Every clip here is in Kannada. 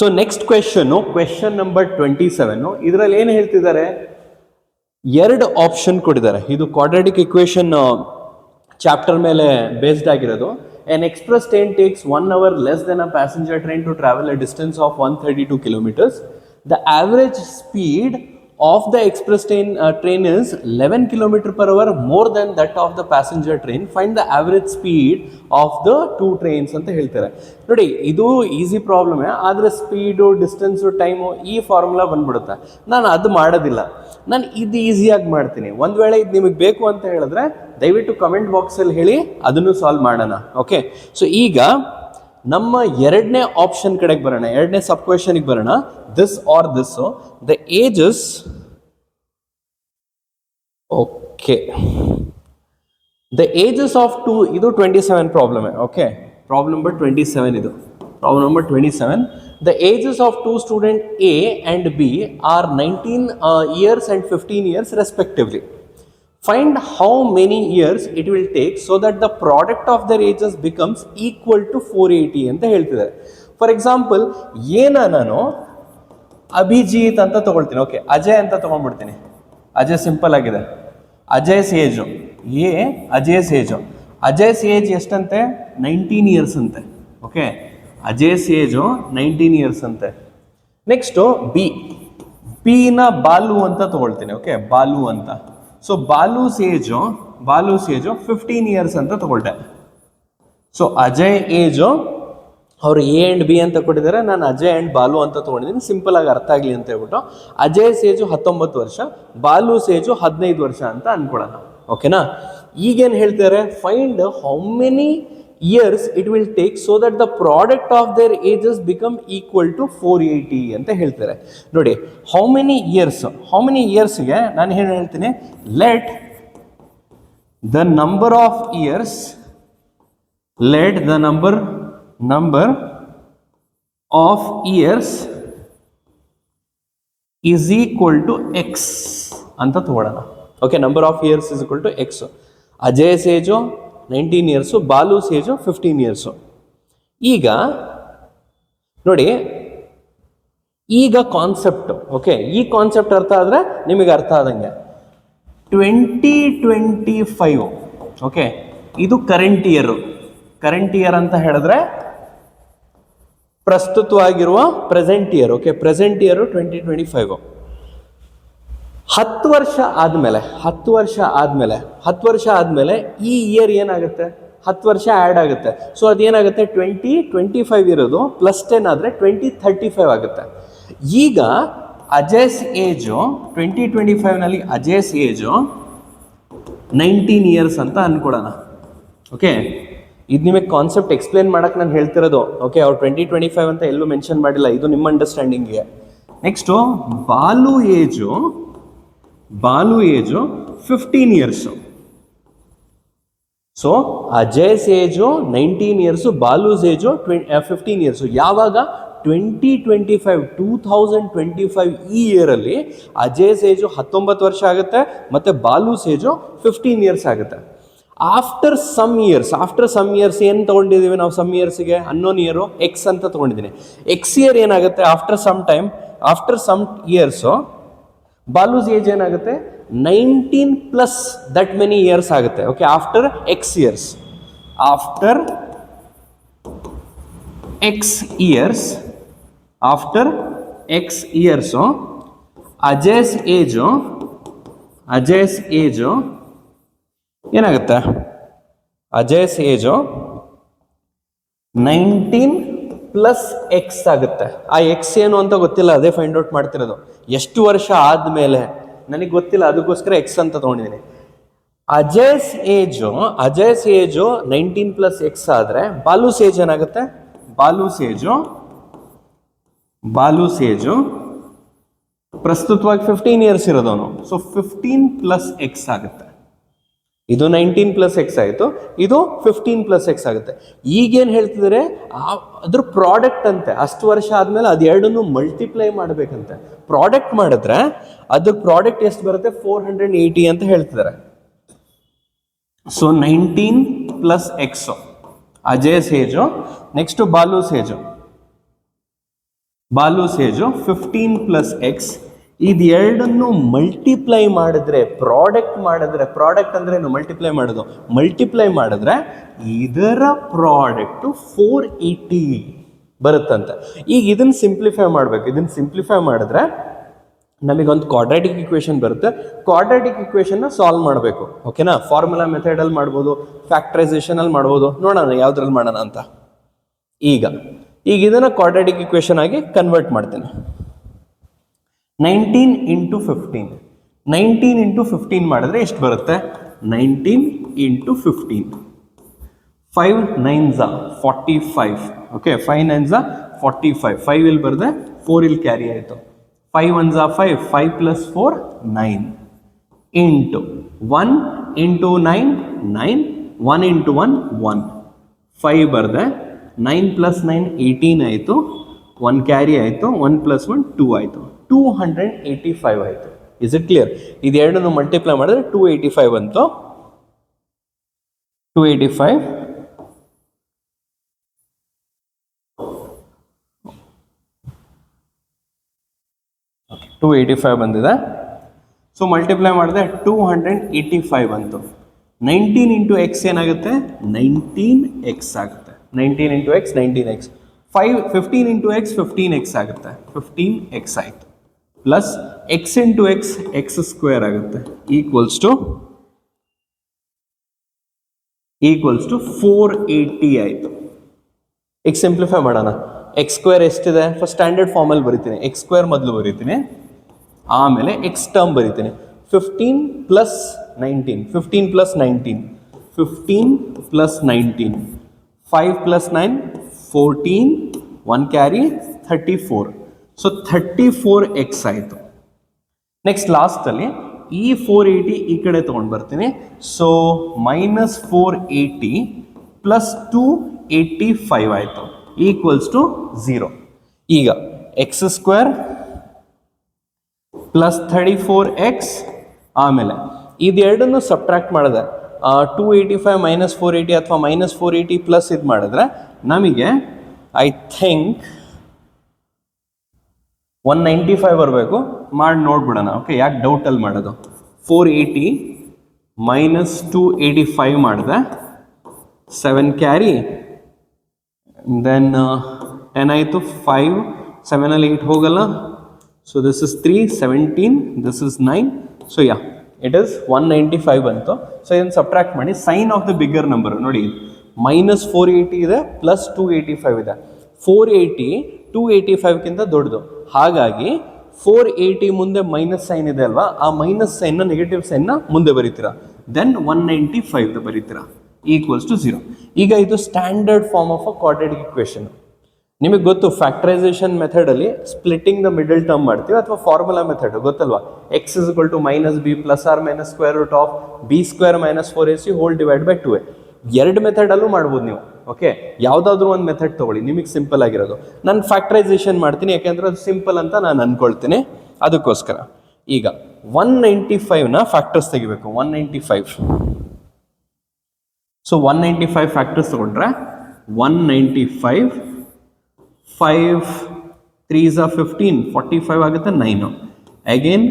So next question number 27. ಇದರಲ್ಲಿ ಏನು ಹೇಳ್ತಿದ್ದಾರೆ, ಎರಡು ಆಪ್ಷನ್ ಕೊಟ್ಟಿದ್ದಾರೆ. ಇದು ಕ್ವಾಡ್ರಾಟಿಕ್ ಇಕ್ವೇಶನ್ ಚಾಪ್ಟರ್ ಮೇಲೆ ಬೇಸ್ಡ್ ಆಗಿರೋದು. An express train takes 1 hour less than a passenger train to travel a distance of 132 kilometers. The average speed of the express train is 11 km per hour, more than that of the passenger train. Find the average speed of the two trains ಅಂತ ಹೇಳ್ತಾರೆ. ನೋಡಿ, ಇದು ಈಸಿ ಪ್ರಾಬ್ಲಮ್, ಆದರೆ ಸ್ಪೀಡು, ಡಿಸ್ಟೆನ್ಸು, ಟೈಮು ಈ ಫಾರ್ಮುಲಾ ಬಂದ್ಬಿಡುತ್ತೆ. ನಾನು ಅದು ಮಾಡೋದಿಲ್ಲ, ನಾನು ಇದು ಈಸಿಯಾಗಿ ಮಾಡ್ತೀನಿ. ಒಂದು ವೇಳೆ ಇದು ನಿಮಗೆ ಬೇಕು ಅಂತ ಹೇಳಿದ್ರೆ ದಯವಿಟ್ಟು ಕಮೆಂಟ್ ಬಾಕ್ಸಲ್ಲಿ ಹೇಳಿ, ಅದನ್ನು ಸಾಲ್ವ್ ಮಾಡೋಣ. ಓಕೆ, ಸೊ ಈಗ ನಮ್ಮ ಎರಡನೇ ಆಪ್ಷನ್ ಕಡೆಗೆ ಬರೋಣ, ಎರಡನೇ ಸಬ್ ಕ್ವೆಶನ್ಗೆ ಬರೋಣ. This R this, the ages, okay, the ages of two, ಇದು 27 ಪ್ರಾಬ್ಲಮ್. ಓಕೆ, ಪ್ರಾಬ್ಲಮ್ ನಂಬರ್ 27 ಇದು. Problem number 27. The ages of two students A and B are 19 years and 15 years respectively. Find how many years it will take so that the product of their ages becomes equal to 480 ಅಂತ ಹೇಳ್ತಿದ್ದಾರೆ. ಫಾರ್ ಎಕ್ಸಾಂಪಲ್, ನಾನು ಅಭಿಜಿತ್ ಅಂತ ತಗೊಳ್ತೀನಿ. ಓಕೆ, ಅಜಯ್ ಅಂತ ತಗೊಂಡ್ಬಿಡ್ತೀನಿ. ಅಜಯ್ ಸಿಂಪಲ್ ಆಗಿದೆ. Ajay's age Ajay's age Ajay's age ಎಷ್ಟಂತೆ? 19 ಇಯರ್ಸ್ ಅಂತೆ. ಓಕೆ, ಅಜಯ್ಸ್ ಏಜು 19 ಇಯರ್ಸ್ ಅಂತೆ. ನೆಕ್ಸ್ಟು ಬಿನ ಬಾಲು ಅಂತ ತಗೊಳ್ತೀನಿ. ಓಕೆ, ಬಾಲು ಅಂತ. ಸೊ ಬಾಲೂಸ್ ಏಜು 15 ಇಯರ್ಸ್ ಅಂತ ತಗೊಳ್ತೆ. ಸೊ ಅಜಯ್ ಏಜು ಅವರು ಎ ಆ್ಯಂಡ್ ಬಿ ಅಂತ ಕೊಟ್ಟಿದ್ದಾರೆ, ನಾನು ಅಜಯ್ ಆ್ಯಂಡ್ ಬಾಲು ಅಂತ ತೊಗೊಂಡಿದ್ದೀನಿ, ಸಿಂಪಲ್ ಆಗಿ ಅರ್ಥ ಆಗಲಿ ಅಂತ ಹೇಳ್ಬಿಟ್ಟು. ಅಜಯ್ ಏಜು 19 ವರ್ಷ, ಬಾಲು ಏಜು 15 ವರ್ಷ ಅಂತ ಅನ್ಕೊಳ್ಳೋಣ. ಓಕೆನಾ? ಈಗೇನು ಹೇಳ್ತಾರೆ, find how many years it will take so that the product of their ages become equal to 480 ಅಂತ ಹೇಳ್ತಾರೆ. ನೋಡಿ, ಹೌ ಮೆನಿ ಇಯರ್ಸ್ಗೆ ನಾನು ಏನು ಹೇಳ್ತೀನಿ, let the number of years is equal to x ಅಂತ ತಗೊಳ್ಳೋಣ. Okay, number of years is equal to X. Ajay age 19 years, Balu age 15 years. ಈಗ ನೋಡಿ, ಈಗ ಕಾನ್ಸೆಪ್ಟ್, ಓಕೆ, ಈ ಕಾನ್ಸೆಪ್ಟ್ ಅರ್ಥ ಆದರೆ ನಿಮಗೆ ಅರ್ಥ ಆದಂಗೆ. 2025, ಓಕೆ, ಇದು ಕರೆಂಟ್ ಇಯರ್ ಅಂತ ಹೇಳಿದ್ರೆ ಪ್ರಸ್ತುತವಾಗಿರುವ present year. Okay, present year 2025. 10 ವರ್ಷ ಆದಮೇಲೆ ಈ ಇಯರ್ ಏನಾಗುತ್ತೆ, 10 ವರ್ಷ ಆ್ಯಡ್ ಆಗುತ್ತೆ. ಸೊ ಅದೇನಾಗುತ್ತೆ, 2025 ಇರೋದು ಪ್ಲಸ್ 10 ಆದರೆ 2035 ಆಗುತ್ತೆ. ಈಗ ಅಜಯ್ಸ್ ಏಜು 2025ನಲ್ಲಿ ಅಜಯ್ಸ್ ಏಜು 19 ಇಯರ್ಸ್ ಅಂತ ಅನ್ಕೊಳ್ಳೋಣ. ಓಕೆ, ಇದು ನಿಮಗೆ ಕಾನ್ಸೆಪ್ಟ್ ಎಕ್ಸ್ಪ್ಲೇನ್ ಮಾಡಕ್ಕೆ ನಾನು ಹೇಳ್ತಿರೋದು. ಓಕೆ, ಅವ್ರು 2025 ಅಂತ ಎಲ್ಲೂ ಮೆನ್ಷನ್ ಮಾಡಿಲ್ಲ, ಇದು ನಿಮ್ಮ ಅಂಡರ್ಸ್ಟ್ಯಾಂಡಿಂಗ್ಗೆ. Next Balu age 15 years. So Ajay's age 19 years, Balu's age 15 years. ಯಾವಾಗ? 2025 ಈ ಇಯರಲ್ಲಿ ಅಜಯ್ಸ್ ಏಜು 19 ವರ್ಷ ಆಗುತ್ತೆ ಮತ್ತು ಬಾಲೂಸ್ ಏಜು 15 ಇಯರ್ಸ್ ಆಗುತ್ತೆ. ಆಫ್ಟರ್ ಸಮ್ ಇಯರ್ಸ್ ಏನು ತೊಗೊಂಡಿದ್ದೀವಿ ನಾವು? ಸಮ್ ಇಯರ್ಸ್ಗೆ ಅನ್ನೋನ್ ಇಯರು ಎಕ್ಸ್ ಅಂತ ತೊಗೊಂಡಿದ್ದೀನಿ. ಎಕ್ಸ್ ಇಯರ್ ಏನಾಗುತ್ತೆ, ಆಫ್ಟರ್ ಸಮ್ ಇಯರ್ಸು ಬಾಲೂಸ್ ಏಜ್ ಏನಾಗುತ್ತೆ, 19 ಪ್ಲಸ್ ದಟ್ ಮೆನಿ ಇಯರ್ಸ್ ಆಗುತ್ತೆ. Okay, after X years Ajay's age ಏನಾಗುತ್ತೆ, ಅಜಯ್ಸ್ ಏಜು 19 ಪ್ಲಸ್ ಎಕ್ಸ್ ಆಗುತ್ತೆ. ಆ ಎಕ್ಸ್ ಏನು ಅಂತ ಗೊತ್ತಿಲ್ಲ, ಅದೇ ಫೈಂಡ್ ಔಟ್ ಮಾಡ್ತಿರೋದು. ಎಷ್ಟು ವರ್ಷ ಆದಮೇಲೆ ನನಗೆ ಗೊತ್ತಿಲ್ಲ, ಅದಕ್ಕೋಸ್ಕರ ಎಕ್ಸ್ ಅಂತ ತೊಗೊಂಡಿದ್ದೀನಿ. ಅಜಯ್ಸ್ ಏಜು 19 ಪ್ಲಸ್ ಎಕ್ಸ್ ಆದರೆ ಬಾಲೂಸ್ ಏಜ್ ಏನಾಗುತ್ತೆ, ಬಾಲೂಸ್ ಏಜು ಪ್ರಸ್ತುತವಾಗಿ 15 ಇಯರ್ಸ್ ಇರೋದವನು. ಸೊ 15 ಪ್ಲಸ್ ಎಕ್ಸ್ ಆಗುತ್ತೆ. ಇದು 19 ಪ್ಲಸ್ ಎಕ್ಸ್ ಆಯಿತು, ಇದು 15 ಪ್ಲಸ್ ಎಕ್ಸ್ ಆಗುತ್ತೆ. ಈಗೇನು ಹೇಳ್ತಿದ್ದಾರೆ, ಅದ್ರ ಪ್ರಾಡಕ್ಟ್ ಅಂತೆ. ಅಷ್ಟು ವರ್ಷ ಆದಮೇಲೆ ಅದೆರಡನ್ನು ಮಲ್ಟಿಪ್ಲೈ ಮಾಡಬೇಕಂತೆ. ಪ್ರಾಡಕ್ಟ್ ಮಾಡಿದ್ರೆ ಅದ್ರ ಪ್ರಾಡಕ್ಟ್ ಎಷ್ಟು ಬರುತ್ತೆ, 480 ಅಂತ ಹೇಳ್ತಿದ್ದಾರೆ. So 19 plus x Ajay's age, next Balu's age. Balu's age 15 plus x. ಇದೆರಡನ್ನು ಮಲ್ಟಿಪ್ಲೈ ಮಾಡಿದ್ರೆ ಪ್ರಾಡಕ್ಟ್ ಅಂದ್ರೆ ಏನು? ಮಲ್ಟಿಪ್ಲೈ ಮಾಡಿದ್ರೆ ಇದರ ಪ್ರಾಡಕ್ಟು 480 ಬರುತ್ತಂತೆ. ಈಗ ಇದನ್ನು ಸಿಂಪ್ಲಿಫೈ ಮಾಡಬೇಕು. ಇದನ್ನು ಸಿಂಪ್ಲಿಫೈ ಮಾಡಿದ್ರೆ ನಮಗೊಂದು ಕ್ವಾಡ್ರಾಟಿಕ್ ಇಕ್ವೇಷನ್ ಬರುತ್ತೆ. ಕ್ವಾಡ್ರಾಟಿಕ್ ಇಕ್ವೇಷನ್ನ ಸಾಲ್ವ್ ಮಾಡಬೇಕು. ಓಕೆನಾ? ಫಾರ್ಮುಲಾ ಮೆಥಡಲ್ಲಿ ಮಾಡ್ಬೋದು, ಫ್ಯಾಕ್ಟ್ರೈಸೇಷನಲ್ಲಿ ಮಾಡ್ಬೋದು. ನೋಡೋಣ ಯಾವುದ್ರಲ್ಲಿ ಮಾಡೋಣ ಅಂತ. ಈಗ ಇದನ್ನು ಕ್ವಾಡ್ರಾಟಿಕ್ ಇಕ್ವೇಷನ್ ಆಗಿ ಕನ್ವರ್ಟ್ ಮಾಡ್ತೀನಿ. 19 ಇಂಟು 15 ಮಾಡಿದ್ರೆ ಎಷ್ಟು ಬರುತ್ತೆ? 19 ಇಂಟು 15. 5 9s 45. Okay, 5 9s 45. 5 ಇಲ್ಲಿ ಬರೆದೆ, 4 ಇಲ್ಲಿ ಕ್ಯಾರಿ ಆಯಿತು. 5 1s 5, 5 plus 4 9 into 1 into 9 9, 1 into 1 1. 5 ಬರೆದೆ, 9 ಪ್ಲಸ್ 9 18 ಆಯಿತು, 1 ಕ್ಯಾರಿ ಆಯಿತು, 1 ಪ್ಲಸ್ 1 2 ಆಯಿತು, 285 ಆಯಿತು. Is it clear? ಇದೆರಡನ್ನು ಮಲ್ಟಿಪ್ಲೈ ಮಾಡಿದ್ರೆ 285 ಬಂತು. 285 ಬಂದಿದೆ. ಸೊ ಮಲ್ಟಿಪ್ಲೈ ಮಾಡಿದ್ರೆ 285 ಬಂತು. 19 ಇಂಟು ಎಕ್ಸ್ ಏನಾಗುತ್ತೆ? 19x ಆಗುತ್ತೆ. 19 into X 19x. 15 into X 15x ಆಗುತ್ತೆ. 15x ಆಯಿತು. Plus X into X X square ಆಗುತ್ತೆ. ಈಕ್ವಲ್ಸ್ ಟು 480 ಆಯಿತು. ಈಗ ಸಿಂಪ್ಲಿಫೈ ಮಾಡೋಣ. ಎಕ್ಸ್ ಸ್ಕ್ವೇರ್ ಎಷ್ಟಿದೆ? ಫಸ್ಟ್ ಸ್ಟ್ಯಾಂಡರ್ಡ್ ಫಾರ್ಮಲ್ಲಿ ಬರಿತೀನಿ. ಎಕ್ಸ್ ಸ್ಕ್ವೇರ್ ಮೊದಲು ಬರಿತೀನಿ, ಆಮೇಲೆ ಎಕ್ಸ್ ಟರ್ಮ್ ಬರಿತೀನಿ. 15 plus 19, 15 plus 19, 15 plus 19, 5 plus 9 14, 1 carry 34. So 34x ಆಯಿತು. ನೆಕ್ಸ್ಟ್ ಲಾಸ್ಟಲ್ಲಿ ಈ 480 ಈ ಕಡೆ ತೊಗೊಂಡು ಬರ್ತೀನಿ. ಸೊ ಮೈನಸ್ 480 ಪ್ಲಸ್ 285 ಆಯಿತು, ಈಕ್ವಲ್ಸ್ ಟು 0. ಈಗ ಎಕ್ಸ್ ಸ್ಕ್ವೇರ್ ಪ್ಲಸ್ 34x, ಆಮೇಲೆ ಇದೆರಡನ್ನು ಸಬ್ಟ್ರಾಕ್ಟ್ ಮಾಡಿದೆ. 285 ಮೈನಸ್ 480 ಅಥವಾ ಮೈನಸ್ 480 ಪ್ಲಸ್ ಇದು ಮಾಡಿದ್ರೆ ನಮಗೆ ಐ ಥಿಂಕ್ 195 ಬರಬೇಕು. ಮಾಡಿ ನೋಡ್ಬಿಡೋಣ. ಓಕೆ, ಯಾಕೆ ಡೌಟಲ್ಲಿ ಮಾಡೋದು? 480 ಮೈನಸ್ 285 ಮಾಡಿದೆ, 7 ಕ್ಯಾರಿ, ದೆನ್ 10 ಆಯಿತು, 5 7ಅಲ್ಲಿ 8 ಹೋಗಲ್ಲ. So this is 3, 17, this is 9. So ya, it is 195 ಬಂತು. ಸೊ ಇದನ್ನು ಸಬ್ಟ್ರಾಕ್ಟ್ ಮಾಡಿ. Sign of the bigger number ನೋಡಿ, ಮೈನಸ್ 480 ಇದೆ, ಪ್ಲಸ್ 285 ಇದೆ. 480 285ಗಿಂತ ದೊಡ್ಡದು. ಹಾಗಾಗಿ 480 ಮುಂದೆ ಮೈನಸ್ ಸೈನ್ ಇದೆ ಅಲ್ವಾ, ಆ ಮೈನಸ್ ಸೈನ್ನ, ನೆಗೆಟಿವ್ ಸೈನ್ನ ಮುಂದೆ ಬರೀತೀರಾ. ದೆನ್ 195 ಬರೀತೀರಾ, ಈಕ್ವಲ್ಸ್ ಟು 0. ಈಗ ಇದು standard form of a quadratic equation. ನಿಮಗೆ ಗೊತ್ತು, ಫ್ಯಾಕ್ಟರೈಸೇಷನ್ ಮೆಥಡಲ್ಲಿ ಸ್ಪ್ಲಿಟ್ಟಿಂಗ್ ದ ಮಿಡಲ್ ಟರ್ಮ್ ಮಾಡ್ತೀವಿ, ಅಥವಾ ಫಾರ್ಮುಲಾ ಮೆಥಡ್ ಗೊತ್ತಲ್ವಾ? X is equal to minus b plus or minus square root of b square minus 4ac whole divide by 2a. ಎರಡು ಮೆಥಡಲ್ಲೂ ಮಾಡ್ಬೋದು ನೀವು. ಓಕೆ, ಯಾವುದಾದ್ರೂ ಒಂದು ಮೆಥಡ್ ತೊಗೊಳ್ಳಿ, ನಿಮಗೆ ಸಿಂಪಲ್ ಆಗಿರೋದು. ನಾನು ಫ್ಯಾಕ್ಟರೈಸೇಷನ್ ಮಾಡ್ತೀನಿ, ಯಾಕೆಂದ್ರೆ ಅದು ಸಿಂಪಲ್ ಅಂತ ನಾನು ಅನ್ಕೊಳ್ತೀನಿ, ಅದಕ್ಕೋಸ್ಕರ. ಈಗ 195ನ ಫ್ಯಾಕ್ಟರ್ಸ್ ತೆಗಿಬೇಕು. 195. ಸೊ 195 ಫ್ಯಾಕ್ಟರ್ಸ್ ತಗೊಂಡ್ರೆ 195, 5 3s 15, 45 ಆಗುತ್ತೆ, 9 ಅಗೇನ್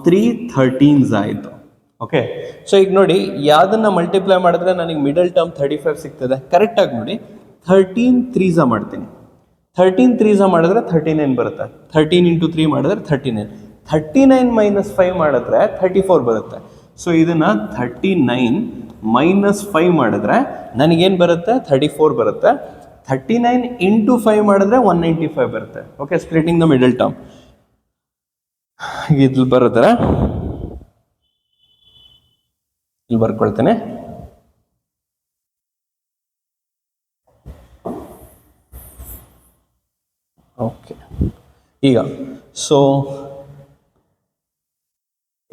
3 13s ಆಯಿತು. ಓಕೆ, ಸೊ ಈಗ ನೋಡಿ, ಯಾವುದನ್ನು ಮಲ್ಟಿಪ್ಲೈ ಮಾಡಿದ್ರೆ ನನಗೆ ಮಿಡಲ್ ಟರ್ಮ್ 35 ಸಿಗ್ತದೆ. ಕರೆಕ್ಟಾಗಿ ನೋಡಿ, 13 3s ಮಾಡ್ತೀನಿ. 13 3s ಮಾಡಿದ್ರೆ 39 ಬರುತ್ತೆ. 13 ಇಂಟು 3 ಮಾಡಿದ್ರೆ 39. 39 ಮೈನಸ್ 5 ಮಾಡಿದ್ರೆ 34 ಬರುತ್ತೆ. ಸೊ ಇದನ್ನು 39 ಮೈನಸ್ 5 ಮಾಡಿದ್ರೆ ನನಗೇನು ಬರುತ್ತೆ? 34 ಬರುತ್ತೆ. 39 ಇಂಟು 5 ಮಾಡಿದ್ರೆ 195 ಬರುತ್ತೆ. Okay, splitting the middle term ಇಲ್ಲಿ ಬರುತ್ತೆ. ಇಲ್ಲಿ ಬರ್ಕೊಳ್ತೇನೆ. ಓಕೆ, ಈಗ ಸೊ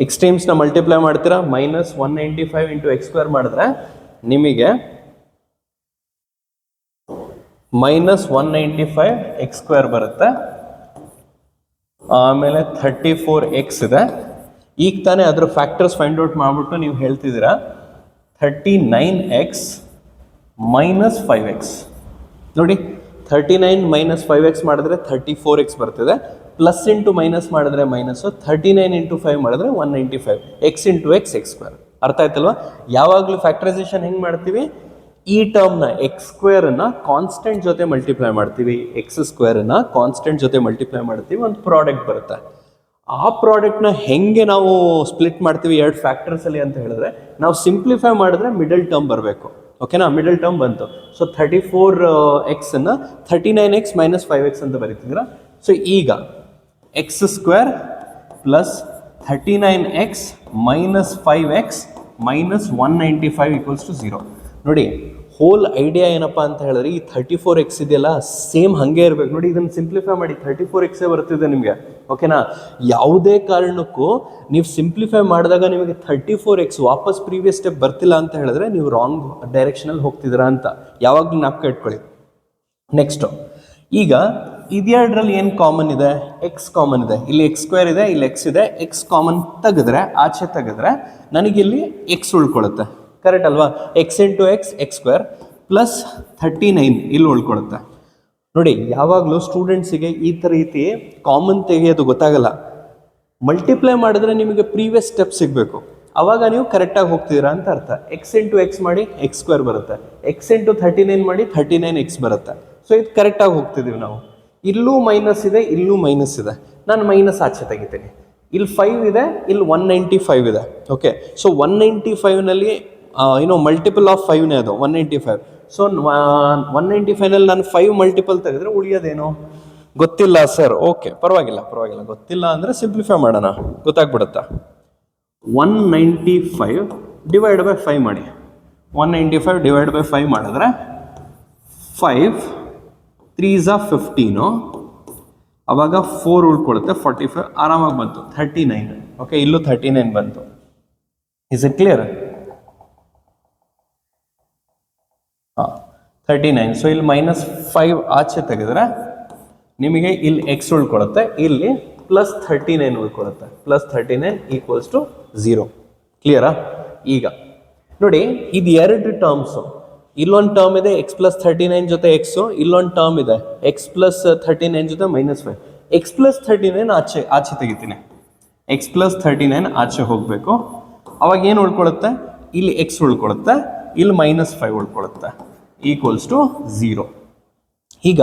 ಎಕ್ಸ್ಟ್ರೀಮ್ಸ್ನ ಮಲ್ಟಿಪ್ಲೈ ಮಾಡ್ತೀರಾ. ಮೈನಸ್ 195 ಇಂಟು ಎಕ್ಸ್ ಸ್ಕ್ವೇರ್ ಮಾಡಿದ್ರೆ ನಿಮಗೆ ಮೈನಸ್ 195 ಎಕ್ಸ್ ಸ್ಕ್ವೇರ್ ಬರುತ್ತೆ. ಆಮೇಲೆ 34x ಇದೆ. ಈಗ ತಾನೇ ಅದರ ಫ್ಯಾಕ್ಟರ್ಸ್ ಫೈಂಡ್ ಔಟ್ ಮಾಡಿಬಿಟ್ಟು ನೀವು ಹೇಳ್ತಿದ್ದೀರಾ 39x ಮೈನಸ್ 5x. ನೋಡಿ, 39 ಮೈನಸ್ 5x ಮಾಡಿದ್ರೆ 34x ಬರ್ತಿದೆ, ಪ್ಲಸ್ ಇಂಟು ಮೈನಸ್ ಮಾಡಿದ್ರೆ ಮೈನಸ್ಸು, 39 ಇಂಟು 5 ಮಾಡಿದ್ರೆ 195, X into X X square. ಅರ್ಥ ಆಯ್ತಲ್ವಾ? ಯಾವಾಗಲೂ ಫ್ಯಾಕ್ಟರೈಸೇಷನ್ ಹೆಂಗೆ ಮಾಡ್ತೀವಿ, ಈ ಟರ್ಮ್ನ ಎಕ್ಸ್ ಸ್ಕ್ವೇರನ್ನು ಕಾನ್ಸ್ಟೆಂಟ್ ಜೊತೆ ಮಲ್ಟಿಪ್ಲೈ ಮಾಡ್ತೀವಿ, ಎಕ್ಸ್ ಸ್ಕ್ವೇರನ್ನು ಕಾನ್ಸ್ಟೆಂಟ್ ಜೊತೆ ಮಲ್ಟಿಪ್ಲೈ ಮಾಡ್ತೀವಿ, ಒಂದು ಪ್ರಾಡಕ್ಟ್ ಬರುತ್ತೆ. ಆ ಪ್ರಾಡಕ್ಟ್ನ ಹೆಂಗೆ ನಾವು ಸ್ಪ್ಲಿಟ್ ಮಾಡ್ತೀವಿ ಎರಡು ಫ್ಯಾಕ್ಟರ್ಸಲ್ಲಿ ಅಂತ ಹೇಳಿದ್ರೆ, ನಾವು ಸಿಂಪ್ಲಿಫೈ ಮಾಡಿದ್ರೆ ಮಿಡಲ್ ಟರ್ಮ್ ಬರಬೇಕು. ಓಕೆನಾ? ಮಿಡಲ್ ಟರ್ಮ್ ಬಂತು. ಸೊ 34x ಅನ್ನು 39x ಮೈನಸ್ 5x ಅಂತ ಬರೀತಿದ್ದೀರಾ. ಸೊ ಈಗ X square plus 39x minus 5x minus 195 equals to 0. ನೋಡಿ, ಹೋಲ್ ಐಡಿಯಾ ಏನಪ್ಪ ಅಂತ ಹೇಳಿದ್ರೆ, ಈ 34x ಇದೆಯಲ್ಲ ಸೇಮ್ ಹಾಗೆ ಇರಬೇಕು. ನೋಡಿ, ಇದನ್ನು ಸಿಂಪ್ಲಿಫೈ ಮಾಡಿ 34x ಬರ್ತಿದೆ ನಿಮಗೆ. ಓಕೆನಾ? ಯಾವುದೇ ಕಾರಣಕ್ಕೂ ನೀವು ಸಿಂಪ್ಲಿಫೈ ಮಾಡಿದಾಗ ನಿಮಗೆ 34x ವಾಪಸ್ ಪ್ರೀವಿಯಸ್ ಸ್ಟೆಪ್ ಬರ್ತಿಲ್ಲ ಅಂತ ಹೇಳಿದ್ರೆ ನೀವು ರಾಂಗ್ ಡೈರೆಕ್ಷನಲ್ಲಿ ಹೋಗ್ತಿದ್ದೀರಾ ಅಂತ ಯಾವಾಗಲೂ ಜ್ಞಾಪಕ ಇಟ್ಕೊಳ್ಳಿ. ನೆಕ್ಸ್ಟು, ಈಗ ಇದೆರಡರಲ್ಲಿ ಏನು ಕಾಮನ್ ಇದೆ? ಎಕ್ಸ್ ಕಾಮನ್ ಇದೆ. ಇಲ್ಲಿ ಎಕ್ಸ್ ಸ್ಕ್ವೇರ್ ಇದೆ, ಇಲ್ಲಿ ಎಕ್ಸ್ ಇದೆ. ಎಕ್ಸ್ ಕಾಮನ್ ತೆಗೆದ್ರೆ, ಆಚೆ ತೆಗೆದ್ರೆ ನನಗಿಲ್ಲಿ ಎಕ್ಸ್ ಉಳ್ಕೊಳ್ಳುತ್ತೆ. ಕರೆಕ್ಟ್ ಅಲ್ವಾ? X into X X square plus 39 ಇಲ್ಲಿ ಉಳ್ಕೊಳ್ಳುತ್ತೆ. ನೋಡಿ, ಯಾವಾಗಲೂ ಸ್ಟೂಡೆಂಟ್ಸಿಗೆ ಈ ರೀತಿ ಕಾಮನ್ ತೆಗೆಯೋದು ಗೊತ್ತಾಗಲ್ಲ. ಮಲ್ಟಿಪ್ಲೈ ಮಾಡಿದ್ರೆ ನಿಮಗೆ ಪ್ರೀವಿಯಸ್ ಸ್ಟೆಪ್ ಸಿಗಬೇಕು, ಅವಾಗ ನೀವು ಕರೆಕ್ಟಾಗಿ ಹೋಗ್ತಿದ್ದೀರಾ ಅಂತ ಅರ್ಥ. ಎಕ್ಸ್ ಇಂಟು ಎಕ್ಸ್ ಮಾಡಿ ಎಕ್ಸ್ ಸ್ಕ್ವೇರ್ ಬರುತ್ತೆ, ಎಕ್ಸ್ ಇಂಟು 39 ಮಾಡಿ 39x ಬರುತ್ತೆ. ಸೊ ಇದು ಕರೆಕ್ಟಾಗಿ ಹೋಗ್ತಿದ್ದೀವಿ ನಾವು. ಇಲ್ಲೂ ಮೈನಸ್ ಇದೆ, ಇಲ್ಲೂ ಮೈನಸ್ ಇದೆ. ನಾನು ಮೈನಸ್ ಆಚೆ ತೆಗಿತೀನಿ. ಇಲ್ಲಿ 5 ಇದೆ, ಇಲ್ಲಿ 195 ಇದೆ. ಓಕೆ, ಸೊ 195ನಲ್ಲಿ ಮಲ್ಟಿಪಲ್ ಆಫ್ 5ನೇ ಅದು 195. ಸೊ 195ನಲ್ಲಿ ನಾನು 5 ಮಲ್ಟಿಪಲ್ ತೆಗೆದ್ರೆ ಉಳಿಯೋದೇನು ಗೊತ್ತಿಲ್ಲ ಸರ್. ಓಕೆ, ಪರವಾಗಿಲ್ಲ, ಗೊತ್ತಿಲ್ಲ ಅಂದರೆ ಸಿಂಪ್ಲಿಫೈ ಮಾಡೋಣ, ಗೊತ್ತಾಗ್ಬಿಡುತ್ತಾ. 195 ಡಿವೈಡ್ ಬೈ 5 ಮಾಡಿ. 195 ಡಿವೈಡ್ ಬೈ 5 ಮಾಡಿದ್ರೆ 5 3s 15, ಅವಾಗ 4 ಉಳ್ಕೊಳ್ಳುತ್ತೆ, 45 ಆರಾಮಾಗಿ ಬಂತು. 39. ಓಕೆ, ಇಲ್ಲೂ 39 ಬಂತು. Is it clear? 39. ಸೊ ಇಲ್ಲಿ ಮೈನಸ್ 5 ಆಚೆ ತೆಗೆದ್ರೆ ನಿಮಗೆ ಇಲ್ಲಿ ಎಕ್ಸ್ ಉಳ್ಕೊಳ್ಳುತ್ತೆ, ಇಲ್ಲಿ ಪ್ಲಸ್ 39 ಉಳ್ಕೊಳ್ಳುತ್ತೆ. Plus 39 equals to 0. ಕ್ಲಿಯರಾ? ಈಗ ನೋಡಿ, ಇದು ಎರಡು ಟರ್ಮ್ಸು. ಇಲ್ಲೊಂದು ಟರ್ಮ್ ಇದೆ ಎಕ್ಸ್ ಪ್ಲಸ್ 39 ಜೊತೆ ಎಕ್ಸು, ಇಲ್ಲೊಂದು ಟರ್ಮ್ ಇದೆ ಎಕ್ಸ್ ಪ್ಲಸ್ 39 ಜೊತೆ ಮೈನಸ್ 5. ಎಕ್ಸ್ ಪ್ಲಸ್ 39 ಆಚೆ ತೆಗಿತೀನಿ. ಎಕ್ಸ್ ಪ್ಲಸ್ 39 ಆಚೆ ಹೋಗಬೇಕು. ಅವಾಗ ಏನು ಉಳ್ಕೊಳ್ಳುತ್ತೆ? ಇಲ್ಲಿ ಎಕ್ಸ್ ಉಳ್ಕೊಳ್ಳುತ್ತೆ, ಇಲ್ಲಿ ಮೈನಸ್ 5 ಉಳ್ಕೊಳ್ಳುತ್ತೆ, ಈಕ್ವಲ್ಸ್ ಟು 0. ಈಗ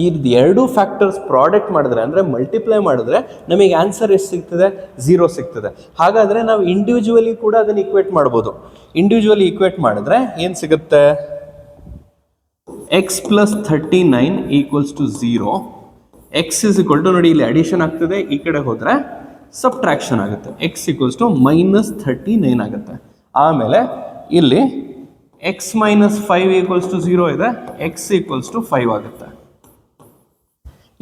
ಇದು ಎರಡು ಫ್ಯಾಕ್ಟರ್ಸ್ ಪ್ರಾಡಕ್ಟ್ ಮಾಡಿದ್ರೆ, ಅಂದರೆ ಮಲ್ಟಿಪ್ಲೈ ಮಾಡಿದ್ರೆ ನಮಗೆ ಆನ್ಸರ್ ಎಷ್ಟು ಸಿಗ್ತದೆ? 0 ಸಿಗ್ತದೆ. ಹಾಗಾದರೆ ನಾವು ಇಂಡಿವಿಜುವಲಿ ಕೂಡ ಅದನ್ನು ಇಕ್ವೇಟ್ ಮಾಡ್ಬೋದು. ಇಂಡಿವಿಜುವಲಿ ಇಕ್ವೇಟ್ ಮಾಡಿದ್ರೆ ಏನು ಸಿಗುತ್ತೆ? X plus 39 equals to 0. X is equal to, ನೋಡಿ ಇಲ್ಲಿ ಅಡಿಷನ್ ಆಗ್ತದೆ, ಈ ಕಡೆ ಹೋದರೆ ಸಬ್ಟ್ರಾಕ್ಷನ್ ಆಗುತ್ತೆ. ಎಕ್ಸ್ ಈಕ್ವಲ್ಸ್ ಟು ಮೈನಸ್ 39 ಆಗುತ್ತೆ. ಆಮೇಲೆ ಇಲ್ಲಿ ಎಕ್ಸ್ ಮೈನಸ್ 5 ಈಕ್ವಲ್ಸ್ ಟು 0 ಇದೆ, ಎಕ್ಸ್ ಈಕ್ವಲ್ಸ್ ಟು 5 ಆಗುತ್ತೆ.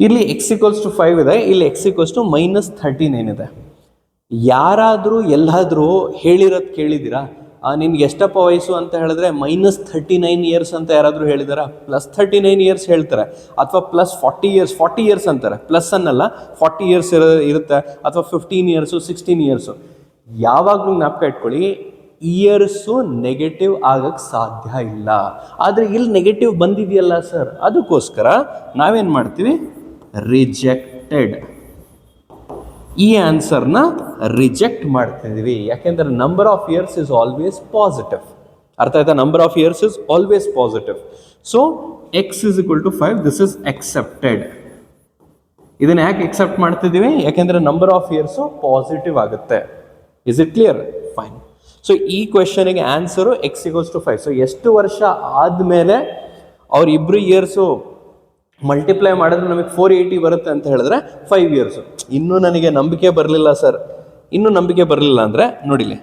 ಇಲ್ಲಿ ಎಕ್ಸ್ ಈಕ್ವಲ್ಸ್ ಟು 5 ಇದೆ, ಇಲ್ಲಿ ಎಕ್ಸ್ ಈಕ್ವಲ್ಸ್ ಟು ಮೈನಸ್ 39 ಇದೆ. ಯಾರಾದರೂ ಎಲ್ಲಾದರೂ ಹೇಳಿರೋದು ಕೇಳಿದ್ದೀರಾ? ನಿಮ್ಗೆ ಎಷ್ಟಪ್ಪ ವಯಸ್ಸು ಅಂತ ಹೇಳಿದ್ರೆ ಮೈನಸ್ 39 ಇಯರ್ಸ್ ಅಂತ ಯಾರಾದರೂ ಹೇಳಿದಾರಾ? ಪ್ಲಸ್ 39 ಇಯರ್ಸ್ ಹೇಳ್ತಾರೆ, ಅಥವಾ ಪ್ಲಸ್ 40 ಇಯರ್ಸ್ ಅಂತಾರೆ. ಪ್ಲಸ್ ಅನ್ನಲ್ಲ, 40 ಇಯರ್ಸ್ ಇರುತ್ತೆ, ಅಥವಾ 15 ಇಯರ್ಸು 16 ಇಯರ್ಸು. ಯಾವಾಗಲೂ ಜ್ಞಾಪಕ ಇಟ್ಕೊಳ್ಳಿ, ಇಯರ್ಸು ನೆಗೆಟಿವ್ ಆಗಕ್ಕೆ ಸಾಧ್ಯ ಇಲ್ಲ. ಆದರೆ ಇಲ್ಲಿ ನೆಗೆಟಿವ್ ಬಂದಿದೆಯಲ್ಲ ಸರ್, ಅದಕ್ಕೋಸ್ಕರ ನಾವೇನು ಮಾಡ್ತೀವಿ? ರಿಜೆಕ್ಟೆಡ್. ಈ ಆನ್ಸರ್ನ ರಿಜೆಕ್ಟ್ ಮಾಡ್ತಿದ್ದೀವಿ. ಯಾಕೆಂದರೆ number of years is always positive. ಅರ್ಥ ಆಯ್ತಾ? Number of years is always positive. So x is equal to 5, this is accepted. ಇದನ್ನು ಯಾಕೆ ಎಕ್ಸೆಪ್ಟ್ ಮಾಡ್ತಿದ್ದೀವಿ? ಯಾಕೆಂದರೆ ನಂಬರ್ ಆಫ್ ಇಯರ್ಸು ಪಾಸಿಟಿವ್ ಆಗುತ್ತೆ. Is it clear? Fine. So ಈ ಕ್ವೆಶನಿಗೆ answer x equals to 5. So ಎಷ್ಟು ವರ್ಷ ಆದಮೇಲೆ ಅವರಿಬ್ಬರು ಇಯರ್ಸು ಮಲ್ಟಿಪ್ಲೈ ಮಾಡಿದ್ರೆ ನಮಗೆ 480 ಬರುತ್ತೆ ಅಂತ ಹೇಳಿದ್ರೆ 5 ಇಯರ್ಸು. ಇನ್ನೂ ನನಗೆ ನಂಬಿಕೆ ಬರಲಿಲ್ಲ ಸರ್. ಇನ್ನೂ ನಂಬಿಕೆ ಬರಲಿಲ್ಲ ಅಂದರೆ ನೋಡಿಲಿ,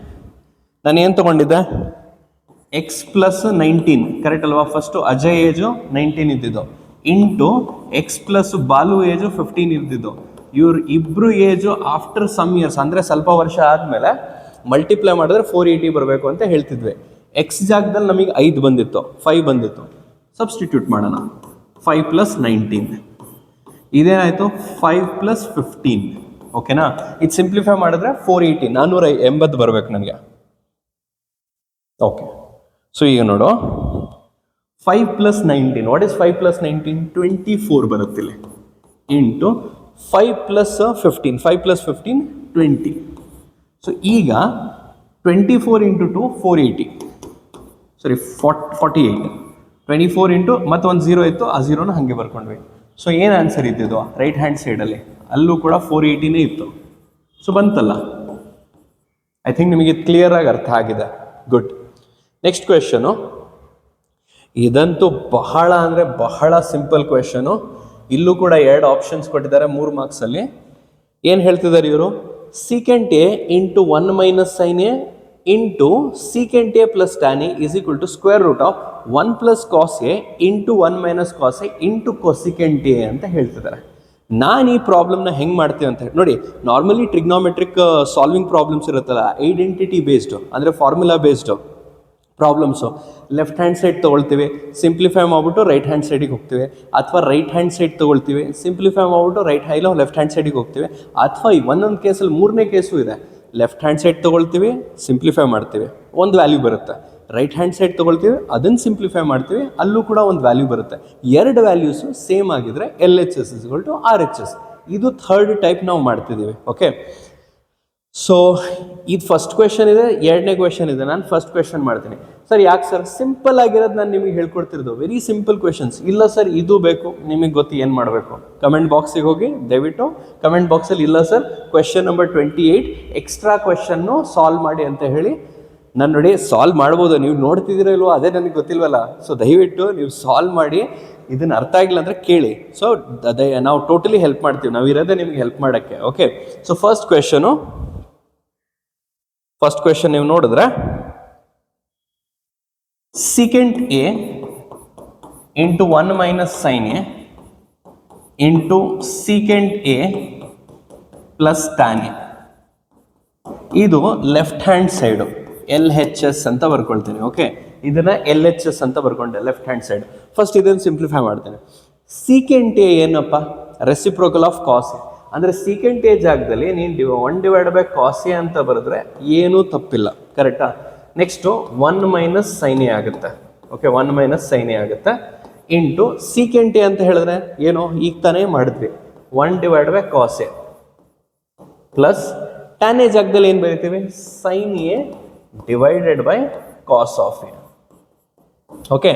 ನಾನು ಏನು ತೊಗೊಂಡಿದ್ದೆ? ಎಕ್ಸ್ ಪ್ಲಸ್ 19, ಕರೆಕ್ಟ್ ಅಲ್ವಾ? ಫಸ್ಟು ಅಜಯ್ ಏಜು 19 ಇದ್ದಿದ್ದು, into X plus Balu age 15 ಇರ್ತಿದ್ದು. ಇವ್ರು ಇಬ್ಬರು ಏಜು ಆಫ್ಟರ್ ಸಮ್ ಇಯರ್ಸ್, ಅಂದರೆ ಸ್ವಲ್ಪ ವರ್ಷ ಆದಮೇಲೆ ಮಲ್ಟಿಪ್ಲೈ ಮಾಡಿದ್ರೆ 480 ಬರಬೇಕು ಅಂತ ಹೇಳ್ತಿದ್ವಿ. ಎಕ್ಸ್ ಜಾಗದಲ್ಲಿ ನಮಗೆ 5 ಬಂದಿತ್ತು, 5 ಬಂದಿತ್ತು. ಸಬ್ಸ್ಟಿಟ್ಯೂಟ್ ಮಾಡೋಣ. 5 ಪ್ಲಸ್ 19 ಇದೇನಾಯಿತು? 5 ಪ್ಲಸ್ 15. ಓಕೆನಾ? ಇದು ಸಿಂಪ್ಲಿಫೈ ಮಾಡಿದ್ರೆ 480, 480 ಬರಬೇಕು ನನಗೆ. ಓಕೆ, ಸೊ ಈಗ ನೋಡು, 5 plus 19, what is 5 plus 19? 24 ಬರುತ್ತಿಲ್ಲಿ ಇಂಟು 5 plus 15, 5 plus 15, 20. ಸೊ ಈಗ 24 ಇಂಟು 2, 480, ಸಾರಿ 48, 24 ಇಂಟು ಮತ್ತು ಒಂದು 0 ಇತ್ತು, ಆ 0ನ ಹಾಗೆ ಬರ್ಕೊಂಡ್ವಿ. ಸೊ ಏನು ಆನ್ಸರ್ ಇದ್ದಿದ್ದು ರೈಟ್ ಹ್ಯಾಂಡ್ ಸೈಡಲ್ಲಿ? ಅಲ್ಲೂ ಕೂಡ 480ನೇ ಇತ್ತು. ಸೊ ಬಂತಲ್ಲ. ಐ ಥಿಂಕ್ ನಿಮಗೆ ಕ್ಲಿಯರ್ ಆಗಿ ಅರ್ಥ ಆಗಿದೆ. ಗುಡ್. ನೆಕ್ಸ್ಟ್ ಕ್ವೆಶನು, ಇದಂತೂ ಬಹಳ ಅಂದರೆ ಬಹಳ ಸಿಂಪಲ್ ಕ್ವೆಶನು. ಇಲ್ಲೂ ಕೂಡ 2 ಆಪ್ಷನ್ಸ್ ಕೊಟ್ಟಿದ್ದಾರೆ 3 ಮಾರ್ಕ್ಸಲ್ಲಿ. ಏನು ಹೇಳ್ತಿದ್ದಾರೆ ಇವರು? Secant A into 1 minus sine A into secant A plus tan A is equal to square root of 1 plus cos A into 1 minus cos A into cosecant A ಅಂತ ಹೇಳ್ತಿದ್ದಾರೆ. ನಾನು ಈ ಪ್ರಾಬ್ಲಮ್ನ ಹೆಂಗೆ ಮಾಡ್ತೀವಿ ಅಂತ ಹೇಳಿ ನೋಡಿ. ನಾರ್ಮಲಿ ಟ್ರಿಗ್ನೋಮೆಟ್ರಿಕ್ ಸಾಲ್ವಿಂಗ್ ಪ್ರಾಬ್ಲಮ್ಸ್ ಇರುತ್ತಲ್ಲ, ಐಡೆಂಟಿಟಿ ಬೇಸ್ಡು ಅಂದರೆ formula based problems. Left hand side ತೊಗೊಳ್ತೀವಿ, ಸಿಂಪ್ಲಿಫೈ ಮಾಡಿಬಿಟ್ಟು ರೈಟ್ ಹ್ಯಾಂಡ್ ಸೈಡಿಗೆ ಹೋಗ್ತೀವಿ. ಅಥವಾ ರೈಟ್ ಹ್ಯಾಂಡ್ ಸೈಡ್ ತೊಗೊಳ್ತೀವಿ, ಸಿಂಪ್ಲಿಫೈ ಮಾಡಿಬಿಟ್ಟು ಲೆಫ್ಟ್ ಹ್ಯಾಂಡ್ ಸೈಡಿಗೆ ಹೋಗ್ತೀವಿ. ಅಥವಾ ಒಂದೊಂದು ಕೇಸಲ್ಲಿ 3ನೇ ಕೇಸು ಇದೆ. ಲೆಫ್ಟ್ ಹ್ಯಾಂಡ್ ಸೈಡ್ ತೊಗೊಳ್ತೀವಿ, ಸಿಂಪ್ಲಿಫೈ ಮಾಡ್ತೀವಿ, ಒಂದು ವ್ಯಾಲ್ಯೂ ಬರುತ್ತೆ. ರೈಟ್ ಹ್ಯಾಂಡ್ ಸೈಡ್ ತೊಗೊಳ್ತೀವಿ, ಅದನ್ನು ಸಿಂಪ್ಲಿಫೈ ಮಾಡ್ತೀವಿ, ಅಲ್ಲೂ ಕೂಡ ಒಂದು ವ್ಯಾಲ್ಯೂ ಬರುತ್ತೆ. 2 ವ್ಯಾಲ್ಯೂಸು ಸೇಮ್ ಆಗಿದ್ರೆ LHS = RHS. ಇದು ಥರ್ಡ್ ಟೈಪ್ ನಾವು ಮಾಡ್ತಿದ್ದೀವಿ. ಓಕೆ, ಸೊ ಇದು ಫಸ್ಟ್ ಕ್ವೆಶನ್ ಇದೆ, 2ನೇ ಕ್ವೆಶನ್ ಇದೆ. ನಾನು ಫಸ್ಟ್ ಕ್ವೆಶನ್ ಮಾಡ್ತೀನಿ. ಸರ್ ಯಾಕೆ ಸರ್? ಸಿಂಪಲ್ ಆಗಿರೋದು ನಾನು ನಿಮಗೆ ಹೇಳ್ಕೊಡ್ತಿರೋದು, ವೆರಿ ಸಿಂಪಲ್ ಕ್ವೆಶನ್ಸ್. ಇಲ್ಲ ಸರ್ ಇದು ಬೇಕು, ನಿಮಗೆ ಗೊತ್ತು ಏನು ಮಾಡಬೇಕು. ಕಮೆಂಟ್ ಬಾಕ್ಸಿಗೆ ಹೋಗಿ ದಯವಿಟ್ಟು ಕಮೆಂಟ್ ಬಾಕ್ಸಲ್ಲಿ ಇಲ್ಲ sir question number 28 extra question solve ಮಾಡಿ ಅಂತ ಹೇಳಿ. ನಾನು ನೋಡಿ ಸಾಲ್ವ್ ಮಾಡ್ಬೋದು, ನೀವು ನೋಡ್ತಿದ್ದೀರೋ ಇಲ್ವೋ ಅದೇ ನನಗೆ ಗೊತ್ತಿಲ್ವಲ್ಲ. ಸೊ ದಯವಿಟ್ಟು ನೀವು ಸಾಲ್ವ್ ಮಾಡಿ, ಇದನ್ನು ಅರ್ಥ ಆಗಿಲ್ಲ ಅಂದರೆ ಕೇಳಿ. ಸೊ ನಾವು ಟೋಟಲಿ ಹೆಲ್ಪ್ ಮಾಡ್ತೀವಿ, ನಾವು ಇರೋದೇ ನಿಮಗೆ ಹೆಲ್ಪ್ ಮಾಡೋಕ್ಕೆ. ಓಕೆ, ಸೊ ಫಸ್ಟ್ ಕ್ವೆಶನ್ ನೀವು ನೋಡಿದ್ರೆ, secant A into 1 minus sine A into secant A plus tan A. ಇದು ಲೆಫ್ಟ್ ಹ್ಯಾಂಡ್ ಸೈಡು LHS ಅಂತ ಬರ್ಕೊಳ್ತೀನಿ. ಓಕೆ, ಇದನ್ನ LHS ಅಂತ ಬರ್ಕೊಂಡೆ ಲೆಫ್ಟ್ ಹ್ಯಾಂಡ್ ಸೈಡ್. ಫಸ್ಟ್ ಇದನ್ನು ಸಿಂಪ್ಲಿಫೈ ಮಾಡ್ತೇನೆ. ಸೀಕೆಂಟ್ ಎ ಏನಪ್ಪ? Reciprocal of cos A. ಅಂದರೆ ಸೀಕೆಂಟ್ ಎ ಜಾಗದಲ್ಲಿ ನೀನು 1/cos ಎ ಅಂತ ಬರೆದ್ರೆ ಏನೂ ತಪ್ಪಿಲ್ಲ, ಕರೆಕ್ಟಾ? ನೆಕ್ಸ್ಟು 1 ಮೈನಸ್ ಸೈನ್ ಎ ಆಗುತ್ತೆ. ಓಕೆ, 1 ಮೈನಸ್ ಸೈನ್ ಎ ಆಗುತ್ತೆ ಇಂಟು ಸೀಕೆಂಟ್ ಎ ಅಂತ ಹೇಳಿದ್ರೆ ಏನು? ಈಗ ತಾನೇ ಮಾಡಿದ್ವಿ, 1/cos A plus tan A ಜಾಗದಲ್ಲಿ ಏನು ಬರೀತೀವಿ? Sine A divided by cos of A. Okay,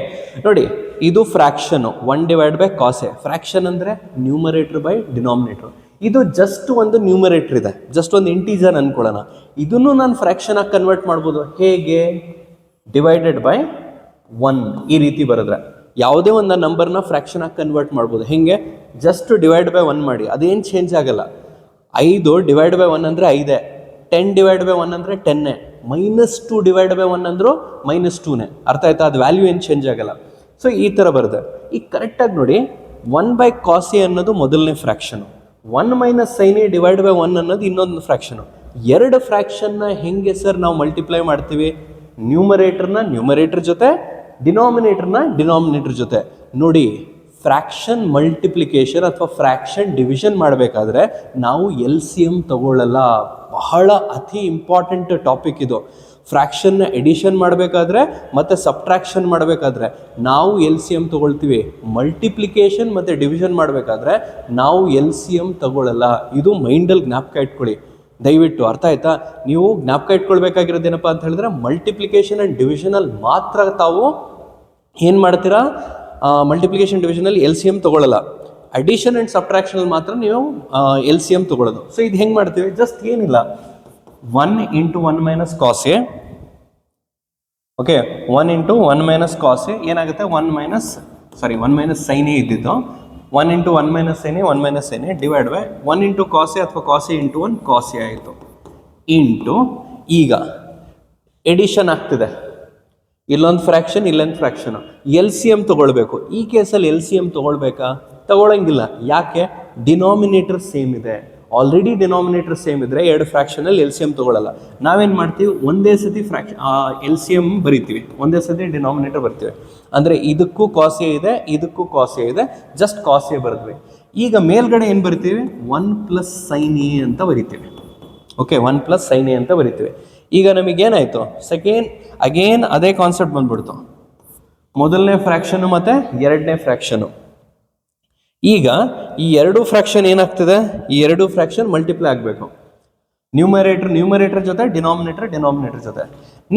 ನೋಡಿ ಇದು ಫ್ರ್ಯಾಕ್ಷನು, 1/cos ಎ. ಫ್ರ್ಯಾಕ್ಷನ್ ಅಂದರೆ ನ್ಯೂಮರೇಟರ್ ಬೈ ಡಿನಾಮಿನೇಟರ್. ಇದು ಜಸ್ಟ್ ಒಂದು ನ್ಯೂಮರೇಟರ್ ಇದೆ, ಜಸ್ಟ್ ಒಂದು ಇಂಟೀಜರ್ ಅನ್ಕೊಳ್ಳೋಣ. ಇದನ್ನು ನಾನು ಫ್ರ್ಯಾಕ್ಷನ್ ಆಗಿ ಕನ್ವರ್ಟ್ ಮಾಡ್ಬೋದು. ಹೇಗೆ? ಡಿವೈಡೆಡ್ ಬೈ 1 ಈ ರೀತಿ ಬರೆದ್ರೆ ಯಾವುದೇ ಒಂದು ನಂಬರ್ನ ಫ್ರ್ಯಾಕ್ಷನ್ ಆಗಿ ಕನ್ವರ್ಟ್ ಮಾಡ್ಬೋದು. ಹೆಂಗೆ? ಜಸ್ಟ್ ಡಿವೈಡ್ ಬೈ 1 ಮಾಡಿ, ಅದೇನು ಚೇಂಜ್ ಆಗಲ್ಲ. 5 ಡಿವೈಡ್ ಬೈ 1 ಅಂದರೆ 5, 10 ಡಿವೈಡ್ ಬೈ 1 ಅಂದರೆ 10, -2 ಡಿವೈಡ್ ಬೈ 1 ಅಂದರೂ -2. ಅರ್ಥ ಆಯ್ತಾ? ಅದು ವ್ಯಾಲ್ಯೂ ಏನು ಚೇಂಜ್ ಆಗಲ್ಲ. ಸೊ ಈ ಥರ ಬರುತ್ತೆ. ಈಗ ಕರೆಕ್ಟಾಗಿ ನೋಡಿ, 1/cos ಎ ಅನ್ನೋದು ಮೊದಲನೇ ಫ್ರ್ಯಾಕ್ಷನು, 1 minus sine A divide by 1 ಅನ್ನೋದು ಇನ್ನೊಂದು ಫ್ರ್ಯಾಕ್ಷನು. 2 ಫ್ರ್ಯಾಕ್ಷನ್ನ ಹೆಂಗೆ ಸರ್ ನಾವು ಮಲ್ಟಿಪ್ಲೈ ಮಾಡ್ತೀವಿ? ನ್ಯೂಮರೇಟರ್ನ ನ್ಯೂಮರೇಟರ್ ಜೊತೆ, ಡಿನಾಮಿನೇಟರ್ನ ಡಿನಾಮಿನೇಟರ್ ಜೊತೆ. ನೋಡಿ, ಫ್ರ್ಯಾಕ್ಷನ್ ಮಲ್ಟಿಪ್ಲಿಕೇಶನ್ ಅಥವಾ ಫ್ರ್ಯಾಕ್ಷನ್ ಡಿವಿಷನ್ ಮಾಡಬೇಕಾದ್ರೆ ನಾವು LCM ತಗೊಳ್ಳಲ್ಲ. ಬಹಳ ಅತಿ ಇಂಪಾರ್ಟೆಂಟ್ ಟಾಪಿಕ್ ಇದು. ಫ್ರ್ಯಾಕ್ಷನ್ನ ಎಡಿಷನ್ ಮಾಡಬೇಕಾದ್ರೆ ಮತ್ತು ಸಬ್ಟ್ರಾಕ್ಷನ್ ಮಾಡಬೇಕಾದ್ರೆ ನಾವು LCM ತಗೊಳ್ತೀವಿ. ಮಲ್ಟಿಪ್ಲಿಕೇಶನ್ ಮತ್ತು ಡಿವಿಷನ್ ಮಾಡಬೇಕಾದ್ರೆ ನಾವು LCM ತಗೊಳ್ಳಲ್ಲ. ಇದು ಮೈಂಡಲ್ಲಿ ಜ್ಞಾಪಕ ಇಟ್ಕೊಳ್ಳಿ ದಯವಿಟ್ಟು. ಅರ್ಥ ಆಯ್ತಾ? ನೀವು ಜ್ಞಾಪಕ ಇಟ್ಕೊಳ್ಬೇಕಾಗಿರೋದೇನಪ್ಪ ಅಂತ ಹೇಳಿದ್ರೆ, ಮಲ್ಟಿಪ್ಲಿಕೇಶನ್ ಆ್ಯಂಡ್ ಡಿವಿಷನಲ್ಲಿ ಮಾತ್ರ ತಾವು ಏನು ಮಾಡ್ತೀರಾ? ಮಲ್ಟಿಪ್ಲಿಕೇಶನ್ ಡಿವಿಷನಲ್ಲಿ LCM ತಗೊಳ್ಳಲ್ಲ. ಅಡಿಷನ್ ಆ್ಯಂಡ್ ಸಬ್ಟ್ರಾಕ್ಷನಲ್ಲಿ ಮಾತ್ರ ನೀವು LCM ತಗೊಳ್ಳೋದು. ಸೊ ಇದು ಹೆಂಗೆ ಮಾಡ್ತೀವಿ? ಜಸ್ಟ್ ಏನಿಲ್ಲ, 1 into 1 minus cos A. Okay, 1 into 1 minus cos A ಏನಾಗುತ್ತೆ? 1 ಮೈನಸ್ ಸೈನ್ ಎ ಇದ್ದಿದ್ದು, 1 into 1 minus sine A, 1 minus sine A divide by 1 into cos A ಅಥವಾ cos A into 1 cos A ಆಯಿತು. ಇಂಟು ಈಗ ಎಡಿಷನ್ ಆಗ್ತಿದೆ, ಇಲ್ಲೊಂದು ಫ್ರ್ಯಾಕ್ಷನ್ ಇಲ್ಲೊಂದು ಫ್ರ್ಯಾಕ್ಷನು. LCM ತೊಗೊಳ್ಬೇಕು. ಈ ಕೇಸಲ್ಲಿ LCM ತೊಗೊಳ್ಬೇಕಾ? ತಗೊಳ್ಳಂಗಿಲ್ಲ. ಯಾಕೆ? ಡಿನಾಮಿನೇಟರ್ ಸೇಮ್ ಇದೆ. ಆಲ್ರೆಡಿ ಡಿನಾಮಿನೇಟರ್ ಸೇಮ್ ಇದ್ದರೆ 2 ಫ್ರ್ಯಾಕ್ಷನಲ್ಲಿ LCM ತೊಗೊಳ್ಳಲ್ಲ. ನಾವೇನು ಮಾಡ್ತೀವಿ? ಒಂದೇ ಸತಿ LCM ಬರಿತೀವಿ, ಒಂದೇ ಸತಿ ಡಿನಾಮಿನೇಟರ್ ಬರ್ತೀವಿ. ಅಂದರೆ ಇದಕ್ಕೂ ಕಾಸ್ ಎ ಇದೆ, ಇದಕ್ಕೂ ಕಾಸ್ ಎ ಇದೆ, ಜಸ್ಟ್ ಕಾಸ್ ಎ ಬರೆದ್ವಿ. ಈಗ ಮೇಲ್ಗಡೆ ಏನು ಬರಿತೀವಿ? 1 ಪ್ಲಸ್ ಸೈನ್ ಎ ಅಂತ ಬರಿತೀವಿ. ಓಕೆ, 1 ಪ್ಲಸ್ ಸೈನ್ ಎ ಅಂತ ಬರಿತೀವಿ. ಈಗ ನಮಗೇನಾಯಿತು? ಅಗೇನ್ ಅದೇ ಕಾನ್ಸೆಪ್ಟ್ ಬಂದ್ಬಿಡ್ತು. ಮೊದಲನೇ ಫ್ರ್ಯಾಕ್ಷನು ಮತ್ತು ಎರಡನೇ ಫ್ರ್ಯಾಕ್ಷನು. ಈಗ ಈ ಎರಡು ಫ್ರ್ಯಾಕ್ಷನ್ ಏನಾಗ್ತದೆ, ಈ ಎರಡು ಫ್ರ್ಯಾಕ್ಷನ್ ಮಲ್ಟಿಪ್ಲೈ ಆಗಬೇಕು. ನ್ಯೂಮರೇಟರ್ ಜೊತೆ ಡಿನಾಮಿನೇಟರ್ ಜೊತೆ.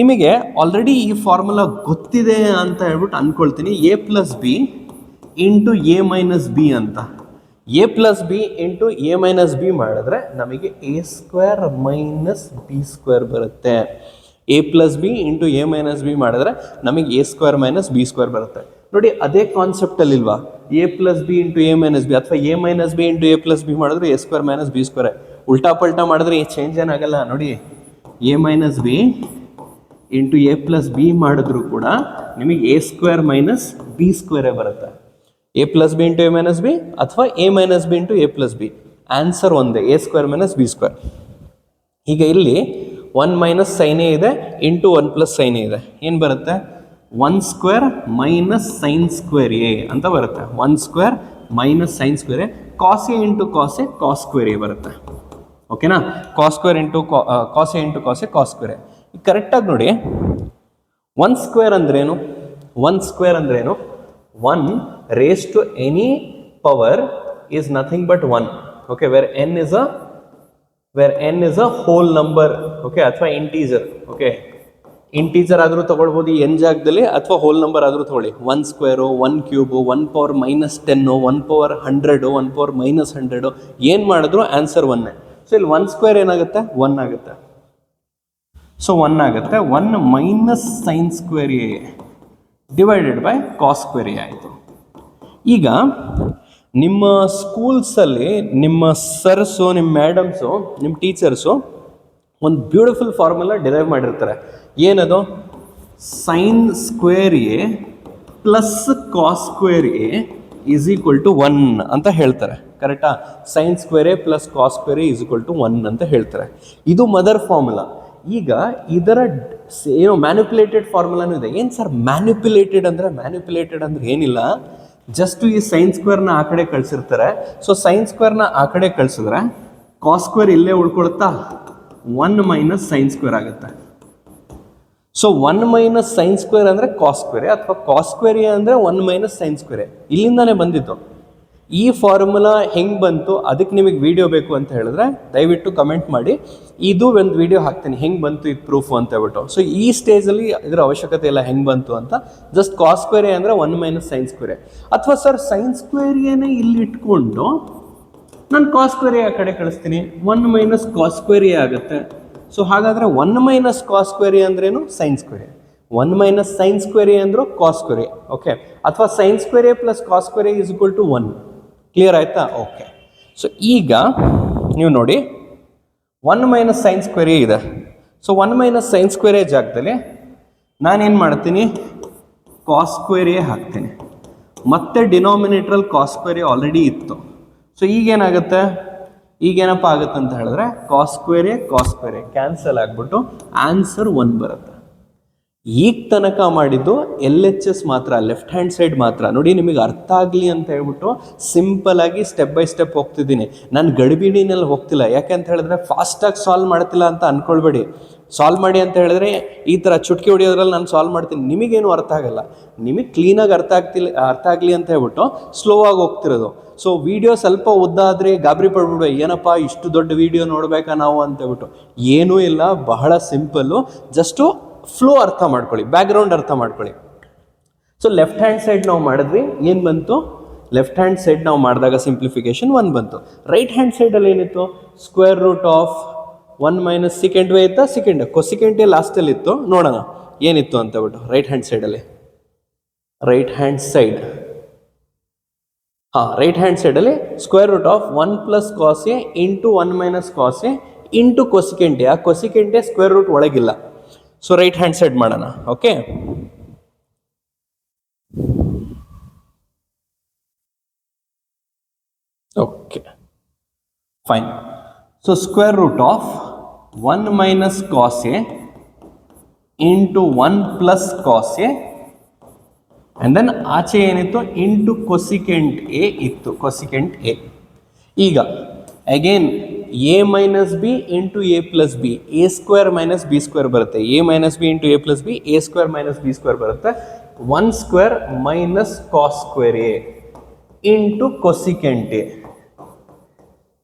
ನಿಮಗೆ ಆಲ್ರೆಡಿ ಈ ಫಾರ್ಮುಲಾ ಗೊತ್ತಿದೆ ಅಂತ ಹೇಳ್ಬಿಟ್ಟು ಅಂದ್ಕೊಳ್ತೀನಿ. A plus B into A minus B ಅಂತ. ಎ plus B into A minus B ಮಾಡಿದ್ರೆ ನಮಗೆ A square minus B square ಬರುತ್ತೆ. A plus B into A minus B ಮಾಡಿದ್ರೆ ನಮಗೆ A square minus B square ಬರುತ್ತೆ. ನೋಡಿ, ಅದೇ ಕಾನ್ಸೆಪ್ಟಲ್ಲಿ ಇಲ್ವಾ, A plus B into A minus B ಅಥವಾ A minus B into A plus B ಮಾಡಿದ್ರೆ A square minus B square. ಉಲ್ಟಾ ಪಲ್ಟಾ ಮಾಡಿದ್ರೆ ಈ ಚೇಂಜ್ ಏನಾಗಲ್ಲ. ನೋಡಿ, A minus B into A plus B ಮಾಡಿದ್ರು ಕೂಡ ನಿಮಗೆ ಎ ಸ್ಕ್ವೇರ್ ಮೈನಸ್ ಬಿ ಸ್ಕ್ವೇರೇ ಬರುತ್ತೆ. A plus B into A minus B ಅಥವಾ A minus B into A plus B, answer ಒಂದೇ, A square minus B square. ಈಗ ಇಲ್ಲಿ 1 ಮೈನಸ್ ಸೈನೇ ಇದೆ ಇಂಟು 1 ಪ್ಲಸ್ ಸೈನೇ ಇದೆ. ಏನು ಬರುತ್ತೆ, 1 square minus sine square A ಅಂತ ಬರುತ್ತೆ. 1 square minus sine square A. Cos A into cos A cos square A ಬರುತ್ತೆ. ಓಕೆನಾ, cos square into cos A into cos A cos square A. ಈಗ ಕರೆಕ್ಟಾಗಿ ನೋಡಿ, 1 ಸ್ಕ್ವೇರ್ ಅಂದ್ರೇನು, 1 ಸ್ಕ್ವೇರ್ ಅಂದ್ರೇನು, 1 raised to any power is nothing but 1. Okay, where n is a whole number. Okay, ಅಥವಾ ಇಂಟೀಜರ್. ಓಕೆ, ಇಂಟೀಜರ್ ಆದರೂ ತಗೊಳ್ಬೋದು n ಜಾಗದಲ್ಲಿ, ಅಥವಾ ಹೋಲ್ ನಂಬರ್ ಆದರೂ ತಗೊಳ್ಳಿ. 1 square, 1 cube, 1 power minus 10, 1 power 100, 1 power minus 100, ಏನು ಮಾಡಿದ್ರು ಆನ್ಸರ್ 1. ಸೊ ಇಲ್ಲಿ 1 ಸ್ಕ್ವೇರ್ ಏನಾಗುತ್ತೆ, 1 ಆಗುತ್ತೆ. ಸೊ 1 ಆಗುತ್ತೆ. 1 minus sine square A divided by cos square A ಆಯಿತು. ಈಗ ನಿಮ್ಮ ಸ್ಕೂಲ್ಸಲ್ಲಿ ನಿಮ್ಮ ಸರ್ಸು, ನಿಮ್ಮ ಮೇಡಮ್ಸು, ನಿಮ್ಮ ಟೀಚರ್ಸು ಒಂದು ಬ್ಯೂಟಿಫುಲ್ ಫಾರ್ಮುಲಾ ಡಿರೈವ್ ಮಾಡಿರ್ತಾರೆ. ಏನದು, sine square A plus cos square A is equal to 1 ಅಂತ ಹೇಳ್ತಾರೆ. ಕರೆಕ್ಟಾ? Sine square A plus cos square A is equal to 1 ಅಂತ ಹೇಳ್ತಾರೆ. ಇದು ಮದರ್ ಫಾರ್ಮುಲಾ. ಈಗ ಇದರ ಏನೋ ಮ್ಯಾನಿಪ್ಯುಲೇಟೆಡ್ ಫಾರ್ಮುಲಾನು ಇದೆ. ಏನು ಸರ್ ಮ್ಯಾನಿಪ್ಯುಲೇಟೆಡ್ ಅಂದರೆ ಏನಿಲ್ಲ, ಜಸ್ಟ್ ಈ ಸೈನ್ ಸ್ಕ್ವೇರ್ನ ಆ ಕಡೆ ಕಳಿಸಿರ್ತಾರೆ. ಸೊ ಸೈನ್ ಸ್ಕ್ವೇರ್ನ ಆ ಕಡೆ ಕಳಿಸಿದ್ರೆ ಕಾಸ್ ಸ್ಕ್ವೇರ್ ಇಲ್ಲೇ ಉಳ್ಕೊಳುತ್ತಾ, 1 ಮೈನಸ್ ಸೈನ್ ಸ್ಕ್ವೇರ್ ಆಗುತ್ತೆ. ಸೊ 1 ಮೈನಸ್ ಸೈನ್ ಸ್ಕ್ವೇರ್ ಅಂದರೆ ಕಾಸ್ ಸ್ಕ್ವೇರ್, ಅಥವಾ ಕಾಸ್ ಸ್ಕ್ವೇರ್ ಅಂದರೆ 1 ಮೈನಸ್ ಸೈನ್ ಸ್ಕ್ವೇರ್. ಇಲ್ಲಿಂದಾನೇ ಬಂದಿತ್ತು. ಈ ಫಾರ್ಮುಲಾ ಹೆಂಗೆ ಬಂತು, ಅದಕ್ಕೆ ನಿಮಗೆ ವಿಡಿಯೋ ಬೇಕು ಅಂತ ಹೇಳಿದ್ರೆ ದಯವಿಟ್ಟು ಕಮೆಂಟ್ ಮಾಡಿ, ಇದು ಒಂದು ವಿಡಿಯೋ ಹಾಕ್ತೀನಿ ಹೆಂಗೆ ಬಂತು ಇದು ಪ್ರೂಫು ಅಂತ ಹೇಳ್ಬಿಟ್ಟು. ಸೊ ಈ ಸ್ಟೇಜಲ್ಲಿ ಇದರ ಅವಶ್ಯಕತೆ ಇಲ್ಲ ಹೆಂಗೆ ಬಂತು ಅಂತ. ಜಸ್ಟ್ ಕಾಸ್ ಸ್ಕ್ವೇರ್ ಎ ಅಂದರೆ 1 ಮೈನಸ್ ಸೈನ್ ಸ್ಕ್ವೇರ್. ಅಥವಾ ಸರ್ ಸೈನ್ ಸ್ಕ್ವೇರ್ ಎನೇ ಇಲ್ಲಿ ಇಟ್ಕೊಂಡು ನಾನು ಕಾಸ್ ಸ್ಕ್ವೇರ್ ಎ ಆ ಕಡೆ ಕಳಿಸ್ತೀನಿ, 1 ಮೈನಸ್ ಕಾಸ್ ಸ್ಕ್ವೇರ್ ಎ ಆಗುತ್ತೆ. ಸೊ ಹಾಗಾದರೆ 1 ಮೈನಸ್ ಕಾಸ್ ಸ್ಕ್ವೇರ್ ಎ ಅಂದ್ರೇನು, sine square A. 1 minus sine square A ಅಂದರು ಕಾಸ್ ಸ್ಕ್ವೇರ್ ಎ. ಓಕೆ, ಅಥವಾ sine square A plus cos square A is equal to 1. Clear ಆಯ್ತಾ? ಓಕೆ. ಸೊ ಈಗ ನೀವು ನೋಡಿ, 1 ಮೈನಸ್ ಸೈನ್ ಸ್ಕ್ವೇರ್ ಎ ಇದೆ. So 1 minus sine square A ಜಾಗದಲ್ಲಿ ನಾನೇನು ಮಾಡ್ತೀನಿ, ಕಾಸ್ ಸ್ಕ್ವೇರ್ ಎ ಹಾಕ್ತೀನಿ. ಮತ್ತೆ ಡಿನಾಮಿನೇಟ್ರಲ್ಲಿ ಕಾಸ್ ಸ್ಕ್ವೇರ್ ಎ ಆಲ್ರೆಡಿ ಇತ್ತು. ಸೊ ಈಗೇನಾಗುತ್ತೆ, ಈಗೇನಪ್ಪ ಆಗುತ್ತೆ ಅಂತ ಹೇಳಿದ್ರೆ ಕಾಸ್ ಸ್ಕ್ವೇರ್ ಎ ಕ್ಯಾನ್ಸಲ್ ಆಗಿಬಿಟ್ಟು ಆನ್ಸರ್ 1 ಬರುತ್ತೆ. ಈಗ ತನಕ ಮಾಡಿದ್ದು LHS ಮಾತ್ರ, ಲೆಫ್ಟ್ ಹ್ಯಾಂಡ್ ಸೈಡ್ ಮಾತ್ರ. ನೋಡಿ, ನಿಮಗೆ ಅರ್ಥ ಆಗಲಿ ಅಂತ ಹೇಳ್ಬಿಟ್ಟು ಸಿಂಪಲ್ ಆಗಿ ಸ್ಟೆಪ್ ಬೈ ಸ್ಟೆಪ್ ಹೋಗ್ತಿದ್ದೀನಿ. ನಾನು ಗಡಿಬಿಡಿನಲ್ಲಿ ಹೋಗ್ತಿಲ್ಲ. ಯಾಕೆ ಅಂತ ಹೇಳಿದ್ರೆ ಫಾಸ್ಟಾಗಿ ಸಾಲ್ವ್ ಮಾಡ್ತಿಲ್ಲ ಅಂತ ಅಂದ್ಕೊಳ್ಬೇಡಿ. ಸಾಲ್ವ್ ಮಾಡಿ ಅಂತ ಹೇಳಿದ್ರೆ ಈ ಥರ ಚುಟ್ಕಿ ಹೊಡಿಯೋದ್ರಲ್ಲಿ ನಾನು ಸಾಲ್ವ್ ಮಾಡ್ತೀನಿ, ನಿಮಗೇನು ಅರ್ಥ ಆಗಲ್ಲ. ನಿಮಗೆ ಕ್ಲೀನಾಗಿ ಅರ್ಥ ಆಗಲಿ ಅಂತ ಹೇಳ್ಬಿಟ್ಟು ಸ್ಲೋ ಆಗಿ ಹೋಗ್ತಿರೋದು. ಸೊ ವಿಡಿಯೋ ಸ್ವಲ್ಪ ಉದ್ದ ಆದರೆ ಗಾಬರಿ ಪಡ್ಬಿಡುವ, ಏನಪ್ಪ ಇಷ್ಟು ದೊಡ್ಡ ವಿಡಿಯೋ ನೋಡಬೇಕಾ ನಾವು ಅಂತ ಹೇಳ್ಬಿಟ್ಟು. ಏನೂ ಇಲ್ಲ, ಬಹಳ ಸಿಂಪಲ್ಲು. ಜಸ್ಟು ಫ್ಲೋ ಅರ್ಥ ಮಾಡ್ಕೊಳ್ಳಿ, ಬ್ಯಾಕ್ಗ್ರೌಂಡ್ ಅರ್ಥ ಮಾಡ್ಕೊಳ್ಳಿ. ಸೊ ಲೆಫ್ಟ್ ಹ್ಯಾಂಡ್ ಸೈಡ್ ನಾವು ಮಾಡಿದ್ವಿ, ಏನು ಬಂತು, ಲೆಫ್ಟ್ ಹ್ಯಾಂಡ್ ಸೈಡ್ ನಾವು ಮಾಡಿದಾಗ ಸಿಂಪ್ಲಿಫಿಕೇಶನ್ 1 ಬಂತು. ರೈಟ್ ಹ್ಯಾಂಡ್ ಸೈಡಲ್ಲಿ ಏನಿತ್ತು, square root of 1 minus second way ಇತ್ತಾ, ಕೊಸಿಕೆಂಡ್ ಲಾಸ್ಟಲ್ಲಿ ಇತ್ತು. ನೋಡೋಣ ಏನಿತ್ತು ಅಂತ ಹೇಳ್ಬಿಟ್ಟು. ರೈಟ್ ಹ್ಯಾಂಡ್ ಸೈಡಲ್ಲಿ, ರೈಟ್ ಹ್ಯಾಂಡ್ ಸೈಡಲ್ಲಿ square root of 1 plus cos A into 1 minus cos A into cosecant A. ಆ ಕೊಸಿಕೆಂಟ್ ಎ ಸ್ಕ್ವೇರ್ ರೂಟ್ ಒಳಗಿಲ್ಲ. ಸೊ ರೈಟ್ ಹ್ಯಾಂಡ್ ಸೈಡ್ ಮಾಡೋಣ. Okay, okay fine. So square root of 1 minus cos A into 1 plus cos A, and then ಆಚೆ ಏನಿತ್ತು, ಇಂಟು ಕೊಸಿಕೆಂಟ್ ಎ ಇತ್ತು, ಕೊಸಿಕೆಂಟ್ ಎ. ಈಗ again A minus B into A plus B, A square minus B square ಬರುತ್ತೆ. A minus B into A plus B, A square minus B square ಬರುತ್ತೆ. 1 square minus cos square a into cosecant a.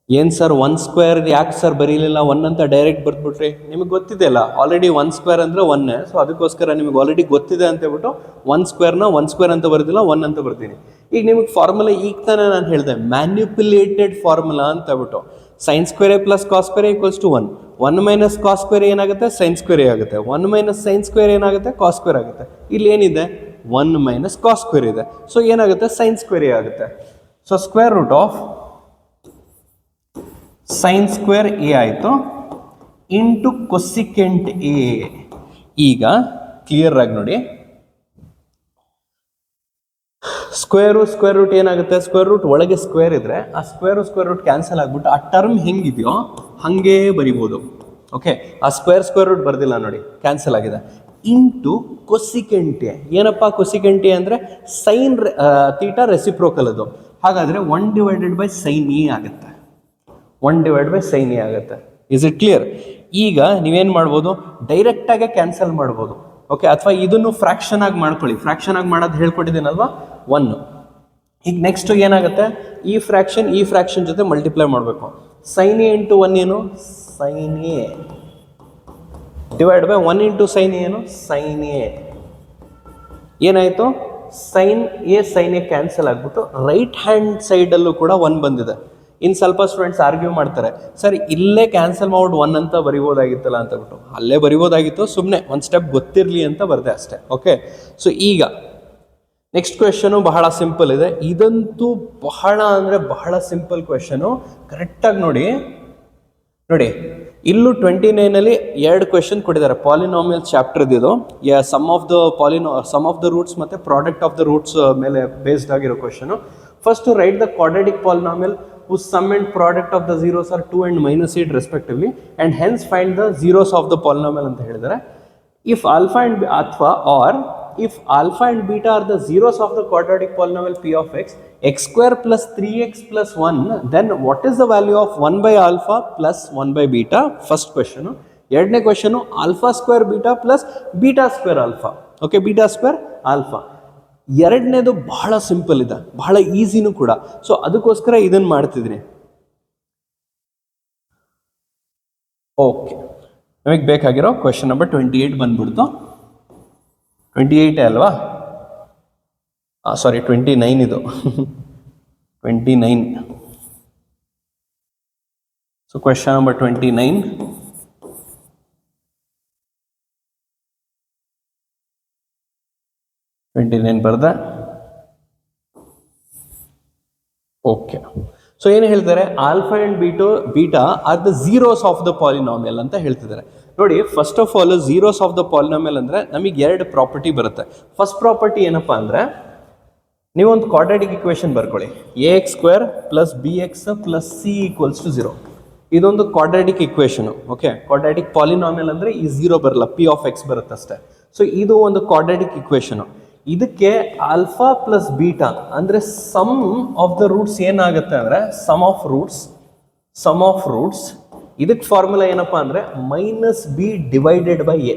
ಏನು ಸರ್ 1 ಸ್ಕ್ವೇರ್ ಯಾಕೆ ಸರ್ ಬರೀಲಿಲ್ಲ 1 ಅಂತ ಡೈರೆಕ್ಟ್ ಬರ್ದ್ಬಿಟ್ರಿ? ನಿಮಗೆ ಗೊತ್ತಿದೆ ಅಲ್ಲ ಆಲ್ರೆಡಿ 1 ಸ್ಕ್ವೇರ್ ಅಂದರೆ 1, ಸೊ ಅದಕ್ಕೋಸ್ಕರ ನಿಮಗೆ ಆಲ್ರೆಡಿ ಗೊತ್ತಿದೆ ಅಂತ ಹೇಳ್ಬಿಟ್ಟು 1 ಸ್ಕ್ವೇರ್ನ 1 ಸ್ಕ್ವೇರ್ ಅಂತ ಬರ್ದಿಲ್ಲ 1 ಅಂತ ಬರ್ತೀನಿ. ಈಗ ನಿಮಗೆ ಫಾರ್ಮುಲಾ ಈಗ ತಾನೇ ನಾನು ಹೇಳಿದೆ ಮ್ಯಾನ್ಯುಪ್ಯುಲೇಟೆಡ್ ಫಾರ್ಮುಲಾ ಅಂತ ಹೇಳ್ಬಿಟ್ಟು sine square A plus cos square A equals to 1. 1 minus cos square ಏನಾಗುತ್ತೆ? ಸೈನ್ ಸ್ಕ್ವೇರ್ ಎ ಆಗುತ್ತೆ. 1 ಮೈನಸ್ ಸೈನ್ ಸ್ಕ್ವೇರ್ ಏನಾಗುತ್ತೆ? ಕಾಸ್ ಸ್ಕ್ವೇರ್ ಆಗುತ್ತೆ. ಇಲ್ಲಿ ಏನಿದೆ? 1 ಮೈನಸ್ ಕಾಸ್ ಸ್ಕ್ವೇರ್ ಇದೆ, ಸೊ ಏನಾಗುತ್ತೆ? ಸೈನ್ ಸ್ಕ್ವೇರ್ ಎ ಆಗುತ್ತೆ. So square root of sine square A ಆಯಿತು ಇಂಟು ಕೊಸಿಕೆಂಟ್ ಎ. ಈಗ ಕ್ಲಿಯರ್ ಆಗಿ ನೋಡಿ, ಸ್ಕ್ವೇರ್ ರೂಟ್ ಏನಾಗುತ್ತೆ? ಸ್ಕ್ವೇರ್ ರೂಟ್ ಒಳಗೆ ಸ್ಕ್ವೇರ್ ಇದ್ರೆ ಆ ಸ್ಕ್ವೇರ್ ರೂಟ್ ಕ್ಯಾನ್ಸಲ್ ಆಗ್ಬಿಟ್ಟು ಆ ಟರ್ಮ್ ಹೆಂಗಿದೆಯೋ ಹಾಗೇ ಬರಿಬೋದು. ಓಕೆ, ಆ ಸ್ಕ್ವೇರ್ ರೂಟ್ ಬರ್ದಿಲ್ಲ ನೋಡಿ, ಕ್ಯಾನ್ಸಲ್ ಆಗಿದೆ. Into cosecant A. ಏನಪ್ಪ ಕೊಸಿಕೆಂಟ್ ಎ ಅಂದರೆ ಸೈನ್ ತೀಟಾ ರೆಸಿಪ್ರೋಕಲ್ ಅದು. ಹಾಗಾದರೆ 1 ಡಿವೈಡೆಡ್ ಬೈ ಸೈನ್ ಎ ಆಗುತ್ತೆ. 1 ಡಿವೈಡ್ ಬೈ ಸೈನ್ ಎ ಆಗುತ್ತೆ. Is it clear? ಈಗ ನೀವೇನು ಮಾಡ್ಬೋದು? ಡೈರೆಕ್ಟಾಗೆ ಕ್ಯಾನ್ಸಲ್ ಮಾಡ್ಬೋದು. ಓಕೆ, ಅಥವಾ ಇದನ್ನು ಫ್ರ್ಯಾಕ್ಷನ್ ಆಗಿ ಮಾಡ್ಕೊಳ್ಳಿ. ಫ್ರ್ಯಾಕ್ಷನ್ ಆಗಿ ಮಾಡೋದು ಹೇಳ್ಕೊಟ್ಟಿದ್ದೀನಲ್ವಾ 1. ಈಗ ನೆಕ್ಸ್ಟ್ ಏನಾಗುತ್ತೆ? ಈ ಫ್ರ್ಯಾಕ್ಷನ್ ಜೊತೆ ಮಲ್ಟಿಪ್ಲೈ ಮಾಡಬೇಕು. ಸೈನ್ ಎ ಇಂಟು 1 ಏನು? Sine A divide by 1 into sine A ಏನು? Sine A. ಏನಾಯಿತು? ಸೈನ್ ಎ ಕ್ಯಾನ್ಸಲ್ ಆಗಿಬಿಟ್ಟು ರೈಟ್ ಹ್ಯಾಂಡ್ ಸೈಡಲ್ಲೂ ಕೂಡ 1 ಬಂದಿದೆ. ಇನ್ನು ಸ್ವಲ್ಪ ಸ್ಟೂಡೆಂಟ್ಸ್ ಆರ್ಗ್ಯೂ ಮಾಡ್ತಾರೆ, ಸರ್ ಇಲ್ಲೇ ಕ್ಯಾನ್ಸಲ್ ಮಾಡ್ಬಿಟ್ಟು 1 ಅಂತ ಬರಿಬೋದಾಗಿತ್ತಲ್ಲ ಅಂತ ಬಿಟ್ಟು. ಅಲ್ಲೇ ಬರಿಬೋದಾಗಿತ್ತು, ಸುಮ್ಮನೆ ಒಂದು ಸ್ಟೆಪ್ ಗೊತ್ತಿರಲಿ ಅಂತ ಬರದೆ ಅಷ್ಟೇ. ಓಕೆ, ಸೊ ಈಗ ನೆಕ್ಸ್ಟ್ ಕ್ವೆಶನು ಬಹಳ ಸಿಂಪಲ್ ಇದೆ. ಇದಂತೂ ಬಹಳ ಅಂದರೆ ಬಹಳ ಸಿಂಪಲ್ ಕ್ವೆಶನು. ಕರೆಕ್ಟಾಗಿ ನೋಡಿ, ಇಲ್ಲೂ 29ಅಲ್ಲಿ 2 ಕ್ವೆಶನ್ ಕೊಟ್ಟಿದ್ದಾರೆ. ಪಾಲಿನಾಮಿಯಲ್ ಚಾಪ್ಟರ್ದಿದು ಸಮ್ ಆಫ್ ದ ರೂಟ್ಸ್ ಮತ್ತು ಪ್ರಾಡಕ್ಟ್ ಆಫ್ ದ ರೂಟ್ಸ್ ಮೇಲೆ ಬೇಸ್ಡ್ ಆಗಿರೋ question. First write the quadratic polynomial whose sum and product of the zeros are 2 and minus 8 respectively, and hence find the zeros of the polynomial ಅಂತ ಹೇಳಿದರೆ. If alpha and ಅಥವಾ or if alpha and beta are the zeros of the quadratic polynomial p of x, x square plus 3x plus 1, then what is the value of 1 by alpha plus 1 by beta? First question. ಎರಡನೇ question alpha square beta plus beta square alpha. Okay, beta square alpha. ಎರಡನೇದು ಬಹಳ ಸಿಂಪಲ್ ಇದೆ, ಬಹಳ ಈಸಿನೂ ಕೂಡ. ಸೊ ಅದಕ್ಕೋಸ್ಕರ ಇದನ್ನು ಮಾಡ್ತಿದ್ದೀನಿ. ಓಕೆ, ನಮಗೆ ಬೇಕಾಗಿರೋ ಕ್ವೆಶನ್ ನಂಬರ್ 28 ಬಂದ್ಬಿಡ್ತು. 28 ಅಲ್ವಾ? ಸಾರಿ 29 ಇದು 29. So question number 29. ಬರ್ದ. ಓಕೆ, ಸೊ ಏನು ಹೇಳ್ತಾರೆ? Alpha and beta are the zeros of the polynomial ಅಂತ ಹೇಳ್ತಿದ್ದಾರೆ. ನೋಡಿ, first of all zeros of the polynomial ಅಂದರೆ ನಮಗೆ 2 ಪ್ರಾಪರ್ಟಿ ಬರುತ್ತೆ. ಫಸ್ಟ್ ಪ್ರಾಪರ್ಟಿ ಏನಪ್ಪ ಅಂದರೆ, ನೀವೊಂದು ಕ್ವಾಡ್ರಾಟಿಕ್ ಇಕ್ವೇಶನ್ ಬರ್ಕೊಳ್ಳಿ. ax square plus bx plus c equals to 0. ಇದೊಂದು quadratic equation. Okay, quadratic polynomial ಅಂದರೆ ಈ 0 ಬರಲ್ಲ, p ಆಫ್ x ಬರುತ್ತಷ್ಟೇ. ಸೊ ಇದು ಒಂದು ಕ್ವಾಡ್ರಾಟಿಕ್ ಇಕ್ವೇಶನು. ಇದಕ್ಕೆ ಆಲ್ಫಾ ಪ್ಲಸ್ ಬೀಟಾ ಅಂದರೆ ಸಮ್ ಆಫ್ ದ ರೂಟ್ಸ್ ಏನಾಗುತ್ತೆ ಅಂದರೆ ಸಮ್ ಆಫ್ ರೂಟ್ಸ್. ಇದಕ್ಕೆ ಫಾರ್ಮುಲಾ ಏನಪ್ಪ ಅಂದರೆ minus B divided by A.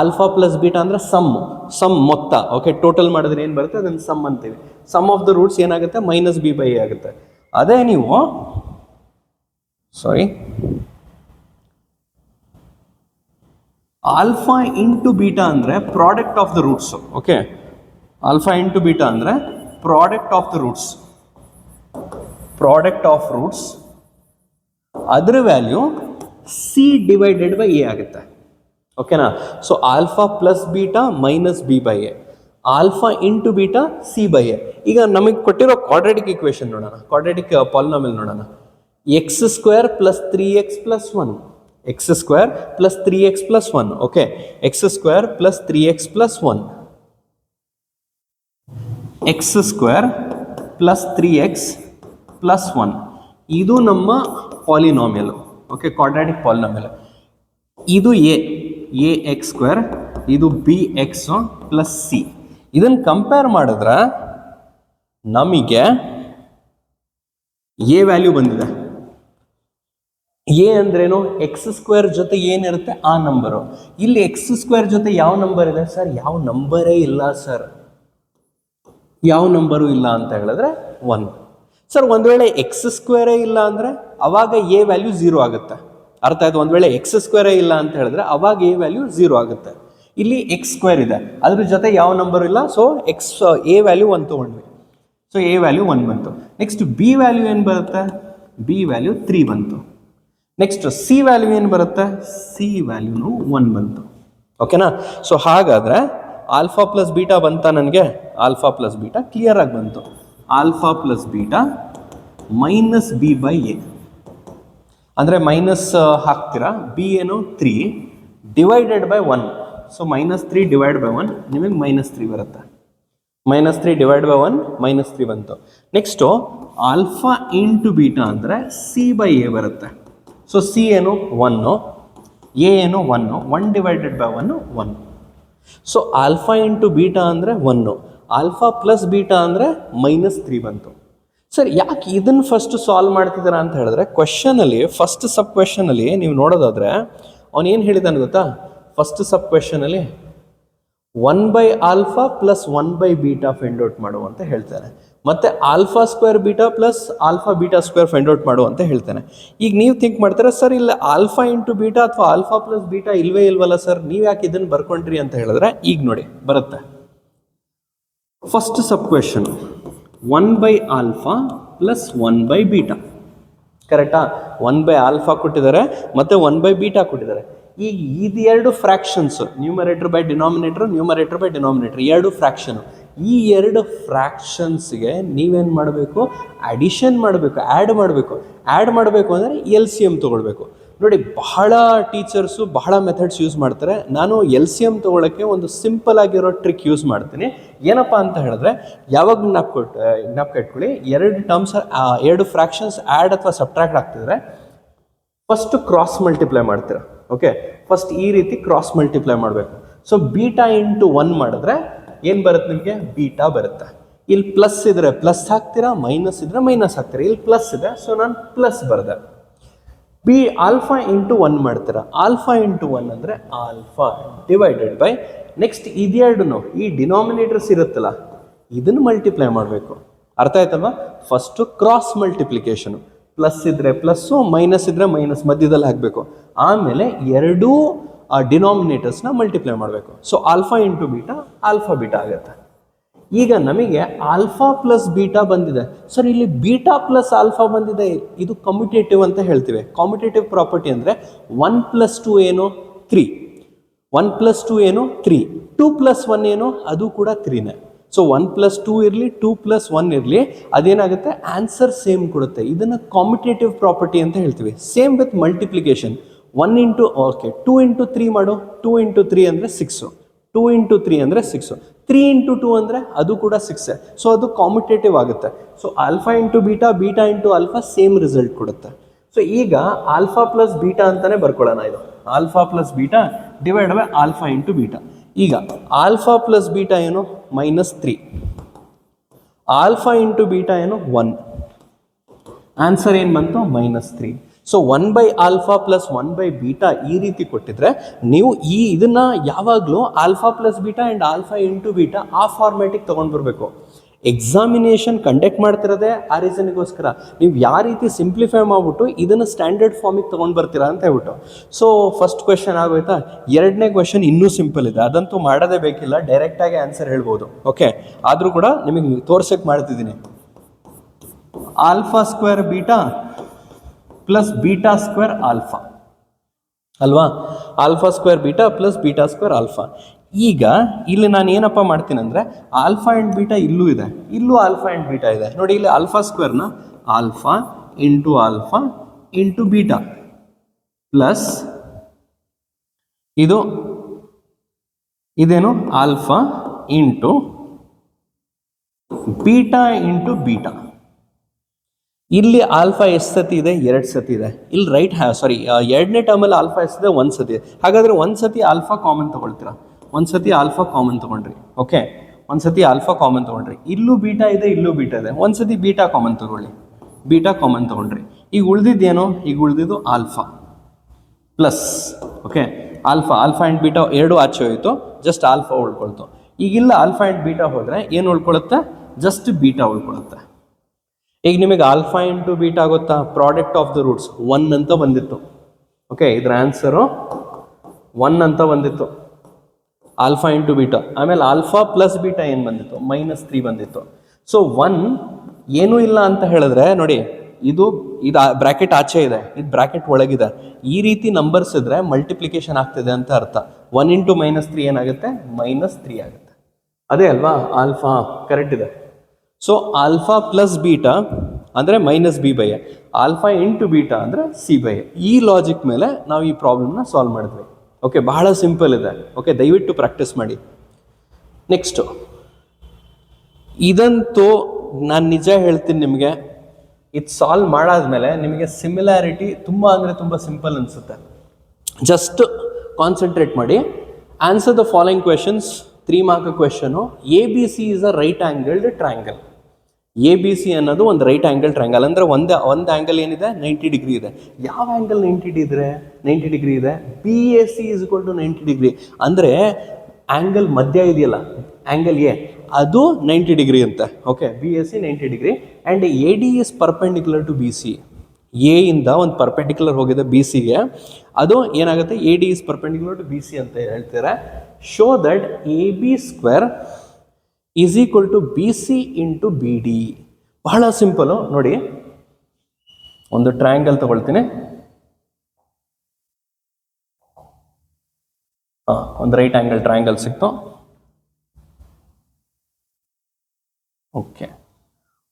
Alpha plus beta ಅಂದರೆ ಸಮ್ ಮೊತ್ತ. ಓಕೆ, ಟೋಟಲ್ ಮಾಡಿದ್ರೆ ಏನು ಬರುತ್ತೆ ಅದನ್ನು ಸಮ್ ಅಂತೀವಿ. ಸಮ್ ಆಫ್ ದ ರೂಟ್ಸ್ ಏನಾಗುತ್ತೆ? ಮೈನಸ್ ಬಿ ಬೈ ಎ ಆಗುತ್ತೆ. ಅದೇ ನೀವು ಆಲ್ಫಾ ಇಂಟು ಬೀಟಾ ಅಂದರೆ product of the roots. Okay, alpha into beta ಅಂದರೆ ಪ್ರಾಡಕ್ಟ್ ಆಫ್ ರೂಟ್ಸ್. ಅದರ value C divided by A ಆಗುತ್ತೆ. ಓಕೆನಾ? So alpha plus beta minus B by A, alpha into beta C by A. ಈಗ ನಮಗೆ ಕೊಟ್ಟಿರೋ ಕ್ವಾಡ್ರಾಟಿಕ್ ಇಕ್ವೇಶನ್ ನೋಡೋಣ, ಕ್ವಾಡ್ರಾಟಿಕ್ ಪಾಲಿನಾಮಿಯಲ್ ನೋಡೋಣ. X square plus 3x plus 1, x square plus 3x plus 1. Okay, x square plus 3x plus 1, x square plus 3x plus 1. ಇದು ನಮ್ಮ ಪಾಲಿನಾಮಿಯಲ್. Okay, quadratic polynomial. ಇದು ax ಸ್ಕ್ವೇರ್, ಇದು bx ಪ್ಲಸ್ c. ಇದನ್ನು ಕಂಪೇರ್ ಮಾಡಿದ್ರೆ ನಮಗೆ a ವ್ಯಾಲ್ಯೂ ಬಂದಿದೆ. ಎ ಅಂದ್ರೇನು, ಎಕ್ಸ್ ಸ್ಕ್ವೇರ್ ಜೊತೆ ಏನಿರುತ್ತೆ ಆ ನಂಬರು. ಇಲ್ಲಿ ಎಕ್ಸ್ ಸ್ಕ್ವೇರ್ ಜೊತೆ ಯಾವ ನಂಬರ್ ಇದೆ ಸರ್? ಯಾವ ನಂಬರೇ ಇಲ್ಲ ಸರ್, ಯಾವ ನಂಬರು ಇಲ್ಲ ಅಂತ ಹೇಳಿದ್ರೆ 1. ಸರ್ ಒಂದು ವೇಳೆ ಎಕ್ಸ್ ಸ್ಕ್ವೇರೇ ಇಲ್ಲ ಅಂದರೆ ಅವಾಗ ಎ ವ್ಯಾಲ್ಯೂ 0 ಆಗುತ್ತೆ. ಅರ್ಥ ಆಯ್ತು? ಒಂದು ವೇಳೆ ಎಕ್ಸ್ ಸ್ಕ್ವೇರೇ ಇಲ್ಲ ಅಂತ ಹೇಳಿದ್ರೆ ಅವಾಗ ಎ ವ್ಯಾಲ್ಯೂ 0 ಆಗುತ್ತೆ. ಇಲ್ಲಿ ಎಕ್ಸ್ ಸ್ಕ್ವೇರ್ ಇದೆ, ಅದ್ರ ಜೊತೆ ಯಾವ ನಂಬರು ಇಲ್ಲ, ಸೊ ಎ ವ್ಯಾಲ್ಯೂ 1 ತೊಗೊಂಡ್ವಿ. ಸೊ ಎ ವ್ಯಾಲ್ಯೂ 1 ಬಂತು. ನೆಕ್ಸ್ಟ್ ಬಿ ವ್ಯಾಲ್ಯೂ ಏನು ಬರುತ್ತೆ? ಬಿ ವ್ಯಾಲ್ಯೂ 3 ಬಂತು. ನೆಕ್ಸ್ಟ್ ಸಿ ವ್ಯಾಲ್ಯೂ ಏನು ಬರುತ್ತೆ? ಸಿ ವ್ಯಾಲ್ಯೂನು 1 ಬಂತು. ಓಕೆನಾ? ಸೊ ಹಾಗಾದರೆ ಆಲ್ಫಾ ಪ್ಲಸ್ ಬೀಟಾ ಬಂತ ನನಗೆ? ಆಲ್ಫಾ ಪ್ಲಸ್ ಬೀಟಾ ಕ್ಲಿಯರ್ ಆಗಿ ಬಂತು. Alpha plus beta minus B by A ಅಂದರೆ ಮೈನಸ್ ಹಾಕ್ತೀರಾ, ಬಿ ಏನು 3 divided by 1. So -3 divide by 1 ನಿಮಗೆ -3 ಬರುತ್ತೆ. -3 ಡಿವೈಡ್ ಬೈ 1 -3 ಬಂತು. ನೆಕ್ಸ್ಟು ಆಲ್ಫಾ ಇಂಟು ಬೀಟಾ ಅಂದರೆ ಸಿ ಬೈ ಎ ಬರುತ್ತೆ. ಸೊ ಸಿ ಏನು 1, ಎ ಏನು 1 divided by 1. So alpha into beta ಅಂದರೆ 1, ಆಲ್ಫಾ ಪ್ಲಸ್ ಬೀಟಾ ಅಂದರೆ -3 ಬಂತು. ಸರ್ ಯಾಕೆ ಇದನ್ನು ಫಸ್ಟ್ ಸಾಲ್ವ್ ಮಾಡ್ತಿದ್ದೀರಾ ಅಂತ ಹೇಳಿದ್ರೆ, ಕ್ವೆಶನಲ್ಲಿ ಫಸ್ಟ್ ಸಬ್ ಕ್ವೆಶನಲ್ಲಿ ನೀವು ನೋಡೋದಾದರೆ ಅವನು ಏನು ಹೇಳಿದಾನೆ ಗೊತ್ತಾ? ಫಸ್ಟ್ ಸಬ್ ಕ್ವೆಶನಲ್ಲಿ 1/α ಪ್ಲಸ್ 1/β ಫೈಂಡ್ ಔಟ್ ಮಾಡು ಅಂತ ಹೇಳ್ತಾನೆ. ಮತ್ತು alpha square beta plus alpha beta square find out ಮಾಡು ಅಂತ ಹೇಳ್ತಾನೆ. ಈಗ ನೀವು ಥಿಂಕ್ ಮಾಡ್ತಾರೆ, ಸರ್ ಇಲ್ಲ ಆಲ್ಫಾ ಇಂಟು ಬೀಟಾ ಅಥವಾ ಆಲ್ಫಾ ಪ್ಲಸ್ ಬೀಟಾ ಇಲ್ವಲ್ಲ ಸರ್, ನೀವು ಯಾಕೆ ಇದನ್ನು ಬರ್ಕೊಂಡ್ರಿ ಅಂತ ಹೇಳಿದ್ರೆ, ಈಗ ನೋಡಿ ಬರುತ್ತೆ. ಫಸ್ಟ್ ಸಬ್ ಕ್ವೆಶನ್ 1/α ಪ್ಲಸ್ 1/β, ಕರೆಕ್ಟಾ? 1/α ಕೊಟ್ಟಿದ್ದಾರೆ ಮತ್ತು 1/β ಕೊಟ್ಟಿದ್ದಾರೆ. ಈಗ ಇದೆರಡು fractions, numerator by denominator, numerator by denominator, ಎರಡು ಫ್ರ್ಯಾಕ್ಷನು. ಈ ಎರಡು ಫ್ರ್ಯಾಕ್ಷನ್ಸ್ಗೆ ನೀವೇನು ಮಾಡಬೇಕು? ಅಡಿಷನ್ ಮಾಡಬೇಕು, ಆ್ಯಡ್ ಮಾಡಬೇಕು ಅಂದರೆ ಎಲ್ ಸಿ ಎಮ್ ತೊಗೊಳ್ಬೇಕು. ನೋಡಿ, ಬಹಳ ಟೀಚರ್ಸು ಬಹಳ ಮೆಥಡ್ಸ್ ಯೂಸ್ ಮಾಡ್ತಾರೆ. ನಾನು ಎಲ್ ಸಿ ಎಮ್ ತೊಗೊಳಕ್ಕೆ ಒಂದು ಸಿಂಪಲ್ ಆಗಿರೋ ಟ್ರಿಕ್ ಯೂಸ್ ಮಾಡ್ತೀನಿ. ಏನಪ್ಪ ಅಂತ ಹೇಳಿದ್ರೆ, ಯಾವಾಗ ಜ್ಞಾಪಕ ಇಟ್ಕೊಳ್ಳಿ, ಎರಡು ಫ್ರ್ಯಾಕ್ಷನ್ಸ್ ಆ್ಯಡ್ ಅಥವಾ ಸಬ್ಟ್ರಾಕ್ಟ್ ಆಗ್ತಿದ್ರೆ ಫಸ್ಟ್ ಕ್ರಾಸ್ ಮಲ್ಟಿಪ್ಲೈ ಮಾಡ್ತೀರಾ. ಓಕೆ, ಫಸ್ಟ್ ಈ ರೀತಿ ಕ್ರಾಸ್ ಮಲ್ಟಿಪ್ಲೈ ಮಾಡಬೇಕು. ಸೊ ಬೀಟಾ ಇಂಟು 1 ಮಾಡಿದ್ರೆ ಏನು ಬರುತ್ತೆ ನಿಮಗೆ? ಬೀಟಾ ಬರುತ್ತೆ. ಇಲ್ಲಿ ಪ್ಲಸ್ ಇದ್ರೆ ಪ್ಲಸ್ ಹಾಕ್ತೀರಾ, ಮೈನಸ್ ಇದ್ರೆ ಮೈನಸ್ ಹಾಕ್ತೀರಾ. ಇಲ್ಲಿ ಪ್ಲಸ್ ಇದೆ, ಸೊ ನಾನು ಪ್ಲಸ್ ಬರೆದೆ. ಆಲ್ಫಾ ಇಂಟು 1 ಮಾಡ್ತೀರಾ, ಆಲ್ಫಾ ಇಂಟು 1 ಅಂದರೆ ಆಲ್ಫಾ ಡಿವೈಡೆಡ್ ಬೈ, ನೆಕ್ಸ್ಟ್ ಇದೆರಡು ಈ ಡಿನಾಮಿನೇಟರ್ಸ್ ಇರುತ್ತಲ್ಲ ಇದನ್ನು ಮಲ್ಟಿಪ್ಲೈ ಮಾಡಬೇಕು. ಅರ್ಥ ಆಯ್ತಲ್ವಾ? ಫಸ್ಟು ಕ್ರಾಸ್ ಮಲ್ಟಿಪ್ಲಿಕೇಶನು, ಪ್ಲಸ್ ಇದ್ರೆ ಪ್ಲಸ್ಸು, ಮೈನಸ್ ಇದ್ರೆ ಮೈನಸ್ ಮಧ್ಯದಲ್ಲಿ ಹಾಕಬೇಕು. ಆಮೇಲೆ ಎರಡೂ ಡಿನಾಮಿನೇಟರ್ಸ್ನ ಮಲ್ಟಿಪ್ಲೈ ಮಾಡಬೇಕು. So alpha into beta alpha beta ಆಗುತ್ತೆ. ಈಗ ನಮಗೆ ಆಲ್ಫಾ ಪ್ಲಸ್ ಬೀಟಾ ಬಂದಿದೆ. ಸರ್ ಇಲ್ಲಿ ಬೀಟಾ ಪ್ಲಸ್ ಆಲ್ಫಾ ಬಂದಿದೆ, ಇದು ಕಮ್ಯುಟೇಟಿವ್ ಅಂತ ಹೇಳ್ತೀವಿ. ಕಮ್ಯುಟೇಟಿವ್ ಪ್ರಾಪರ್ಟಿ ಅಂದರೆ 1 + 2 ಏನು? 3. 1 + 2 ಏನು? 3. 2 + 1 ಏನು? ಅದು ಕೂಡ 3ನೇ. ಸೊ 1 + 2 ಇರಲಿ, 2 + 1 ಇರಲಿ, ಅದೇನಾಗುತ್ತೆ? ಆನ್ಸರ್ ಸೇಮ್ ಕೊಡುತ್ತೆ. ಇದನ್ನು ಕಾಂಪಿಟೇಟಿವ್ ಪ್ರಾಪರ್ಟಿ ಅಂತ ಹೇಳ್ತೀವಿ. Same with multiplication. 2 ಇಂಟು 3 ಮಾಡು, 2 ಇಂಟು 3 ಅಂದರೆ 6, 2 ಇಂಟು 3 ಅಂದರೆ 6, 3 ಇಂಟು 2 ಅಂದರೆ ಅದು ಕೂಡ 6. ಸೊ ಅದು ಕಾಂಪಿಟೇಟಿವ್ ಆಗುತ್ತೆ. So alpha into beta, beta into alpha same result ಕೊಡುತ್ತೆ. ಸೊ ಈಗ ಆಲ್ಫಾ ಪ್ಲಸ್ ಬೀಟಾ ಅಂತಲೇ ಬರ್ಕೊಳ್ಳೋಣ. ಇದು alpha plus beta divide by alpha into beta. ಈಗ ಆಲ್ಫಾ ಪ್ಲಸ್ ಬೀಟಾ ಏನು? -3. ಆಲ್ಫಾ ಇಂಟು ಬೀಟಾ ಏನು? 1. ಆನ್ಸರ್ ಏನು ಬಂತು? -3. ಸೊ 1/α ಪ್ಲಸ್ 1/β ಈ ರೀತಿ ಕೊಟ್ಟಿದ್ರೆ ನೀವು ಇದನ್ನು ಯಾವಾಗಲೂ alpha plus beta and alpha into beta ಆ ಫಾರ್ಮ್ಯಾಟಿಗೆ ತೊಗೊಂಡು ಬರಬೇಕು. ಎಕ್ಸಾಮಿನೇಷನ್ ಕಂಡಕ್ಟ್ ಮಾಡ್ತಿರೋದೇ ಆ ರೀಸನ್ಗೋಸ್ಕರ. ನೀವು ಯಾವ ರೀತಿ ಸಿಂಪ್ಲಿಫೈ ಮಾಡಿಬಿಟ್ಟು ಇದನ್ನು ಸ್ಟ್ಯಾಂಡರ್ಡ್ ಫಾರ್ಮಿಗೆ ತೊಗೊಂಡು ಬರ್ತೀರಾ ಅಂತ ಹೇಳ್ಬಿಟ್ಟು. ಸೊ ಫಸ್ಟ್ ಕ್ವೆಶನ್ ಆಗೋಯ್ತಾ. ಎರಡನೇ ಕ್ವೆಶನ್ ಇನ್ನೂ ಸಿಂಪಲ್ ಇದೆ, ಅದಂತೂ ಮಾಡೋದೇ ಬೇಕಿಲ್ಲ, ಡೈರೆಕ್ಟಾಗಿ ಆನ್ಸರ್ ಹೇಳ್ಬೋದು. ಓಕೆ, ಆದರೂ ಕೂಡ ನಿಮಗೆ ತೋರ್ಸಕ್ಕೆ ಮಾಡ್ತಿದ್ದೀನಿ. Alpha square beta plus beta square alpha ಅಲ್ವಾ? Alpha square beta plus beta square alpha. ಈಗ ಇಲ್ಲಿ ನಾನು ಏನಪ್ಪ ಮಾಡ್ತೀನಿ ಅಂದರೆ, ಆಲ್ಫಾ ಆ್ಯಂಡ್ ಬೀಟಾ ಇಲ್ಲೂ ಇದೆ, ಇಲ್ಲೂ ಆಲ್ಫಾ ಆ್ಯಂಡ್ ಬೀಟಾ ಇದೆ. ನೋಡಿ, ಇಲ್ಲಿ ಆಲ್ಫಾ ಸ್ಕ್ವೇರ್ನ ಆಲ್ಫಾ ಇಂಟು ಬೀಟಾ ಪ್ಲಸ್ ಇದೇನು alpha into beta into beta. ಇಲ್ಲಿ ಆಲ್ಫಾ ಎಷ್ಟು ಸತಿ ಇದೆ? 2 ಸತಿ ಇದೆ. ಇಲ್ಲಿ ಎರಡನೇ ಟರ್ಮಲ್ಲಿ ಆಲ್ಫಾ ಎಷ್ಟಿದೆ? 1 ಸತಿ. ಹಾಗಾದರೆ 1 ಸತಿ ಆಲ್ಫಾ ಕಾಮನ್ ತೊಗೊಳ್ತೀರಾ, 1 ಸತಿ ಆಲ್ಫಾ ಕಾಮನ್ ತೊಗೊಂಡ್ರಿ. ಓಕೆ, 1 ಸತಿ ಆಲ್ಫಾ ಕಾಮನ್ ತೊಗೊಂಡ್ರಿ. ಇಲ್ಲೂ ಬೀಟಾ ಇದೆ, ಇಲ್ಲೂ ಬೀಟಾ ಇದೆ. 1 ಸತಿ ಬೀಟಾ ಕಾಮನ್ ತೊಗೊಳ್ಳಿ, ಬೀಟಾ ಕಾಮನ್ ತೊಗೊಂಡ್ರಿ. ಈಗ ಉಳಿದಿದ್ದೇನು, ಈಗ ಉಳಿದಿದ್ದು alpha plus, okay, alpha and beta ಎರಡು ಆಚೆ ಹೋಯಿತು, ಜಸ್ಟ್ ಆಲ್ಫಾ ಉಳ್ಕೊಳ್ತು. ಈಗಿಲ್ಲ ಆಲ್ಫಾ ಆ್ಯಂಡ್ ಬೀಟಾ ಹೋದರೆ ಏನು ಉಳ್ಕೊಳುತ್ತೆ, ಜಸ್ಟ್ ಬೀಟಾ ಉಳ್ಕೊಳುತ್ತೆ. ಈಗ ನಿಮಗೆ ಆಲ್ಫಾ ಇಂಟು ಬೀಟಾ ಆಗುತ್ತಾ, ಪ್ರಾಡಕ್ಟ್ ಆಫ್ ದ ರೂಟ್ಸ್ 1 ಅಂತ ಬಂದಿತ್ತು. ಓಕೆ, ಇದರ ಆನ್ಸರು 1 ಅಂತ ಬಂದಿತ್ತು, ಆಲ್ಫಾ ಇಂಟು ಬೀಟಾ. ಆಮೇಲೆ ಆಲ್ಫಾ ಪ್ಲಸ್ ಬೀಟಾ ಏನು ಬಂದಿತ್ತು, -3 ಬಂದಿತ್ತು. ಸೊ 1 ಏನೂ ಇಲ್ಲ ಅಂತ ಹೇಳಿದ್ರೆ ನೋಡಿ, ಇದು ಬ್ರ್ಯಾಕೆಟ್ ಆಚೆ ಇದೆ, ಇದು ಬ್ರ್ಯಾಕೆಟ್ ಒಳಗಿದೆ. ಈ ರೀತಿ ನಂಬರ್ಸ್ ಇದ್ರೆ ಮಲ್ಟಿಪ್ಲಿಕೇಶನ್ ಆಗ್ತಿದೆ ಅಂತ ಅರ್ಥ. 1 ಇಂಟು -3 ಏನಾಗುತ್ತೆ, -3 ಆಗುತ್ತೆ. ಅದೇ ಅಲ್ವಾ ಆಲ್ಫಾ, ಕರೆಕ್ಟ್ ಇದೆ. ಸೊ ಆಲ್ಫಾ ಪ್ಲಸ್ ಬೀಟಾ ಅಂದರೆ -b/a, ಆಲ್ಫಾ ಇಂಟು ಬೀಟಾ ಅಂದರೆ c/a. ಈ ಲಾಜಿಕ್ ಮೇಲೆ ನಾವು ಈ ಪ್ರಾಬ್ಲಮ್ನ ಸಾಲ್ವ್ ಮಾಡಿದ್ವಿ. ಓಕೆ, ಬಹಳ ಸಿಂಪಲ್ ಇದೆ. ಓಕೆ, ದಯವಿಟ್ಟು ಪ್ರಾಕ್ಟೀಸ್ ಮಾಡಿ. ನೆಕ್ಸ್ಟು ಇದಂತೂ ನಾನು ನಿಜ ಹೇಳ್ತೀನಿ ನಿಮಗೆ, ಇದು ಸಾಲ್ವ್ ಮಾಡಾದ್ಮೇಲೆ ನಿಮಗೆ ಸಿಮಿಲಾರಿಟಿ ತುಂಬ ಅಂದರೆ ತುಂಬ ಸಿಂಪಲ್ ಅನಿಸುತ್ತೆ. ಜಸ್ಟ್ ಕಾನ್ಸಂಟ್ರೇಟ್ ಮಾಡಿ. Answer the following questions. 3 mark question. ABC is a right angled triangle. ABC ಅನ್ನೋದು ಒಂದು ರೈಟ್ ಆ್ಯಂಗಲ್ ಟ್ರಯಾಂಗಲ್ ಅಂದರೆ ಒಂದು ಆ್ಯಂಗಲ್ ಏನಿದೆ, 90 ಡಿಗ್ರಿ ಇದೆ. ಯಾವ ಆ್ಯಂಗಲ್ 90 ಡಿಗ್ರಿ ಇದೆ, BAC is equal to 90 degree. ಅಂದರೆ ಆ್ಯಂಗಲ್ ಮಧ್ಯ ಇದೆಯಲ್ಲ, ಆ್ಯಂಗಲ್ ಎ, ಅದು 90 ಡಿಗ್ರಿ ಅಂತೆ. Okay, BAC 90 degree and AD is perpendicular to BC. A ಇಂದ ಒಂದು ಪರ್ಪೆಂಡಿಕ್ಯುಲರ್ ಹೋಗಿದೆ BCಗೆ, ಅದು ಏನಾಗುತ್ತೆ, AD is perpendicular to BC ಅಂತ ಹೇಳ್ತಾರೆ. Show that AB² is equal to BC into BD. ಬಹಳ ಸಿಂಪಲು ನೋಡಿ. ಒಂದು ಟ್ರಯಾಂಗಲ್ ತಗೊಳ್ತೀನಿ. ಒಂದು ರೈಟ್ ಆ್ಯಂಗಲ್ ಟ್ರಯಾಂಗಲ್ ಸಿಕ್ತು. ಓಕೆ,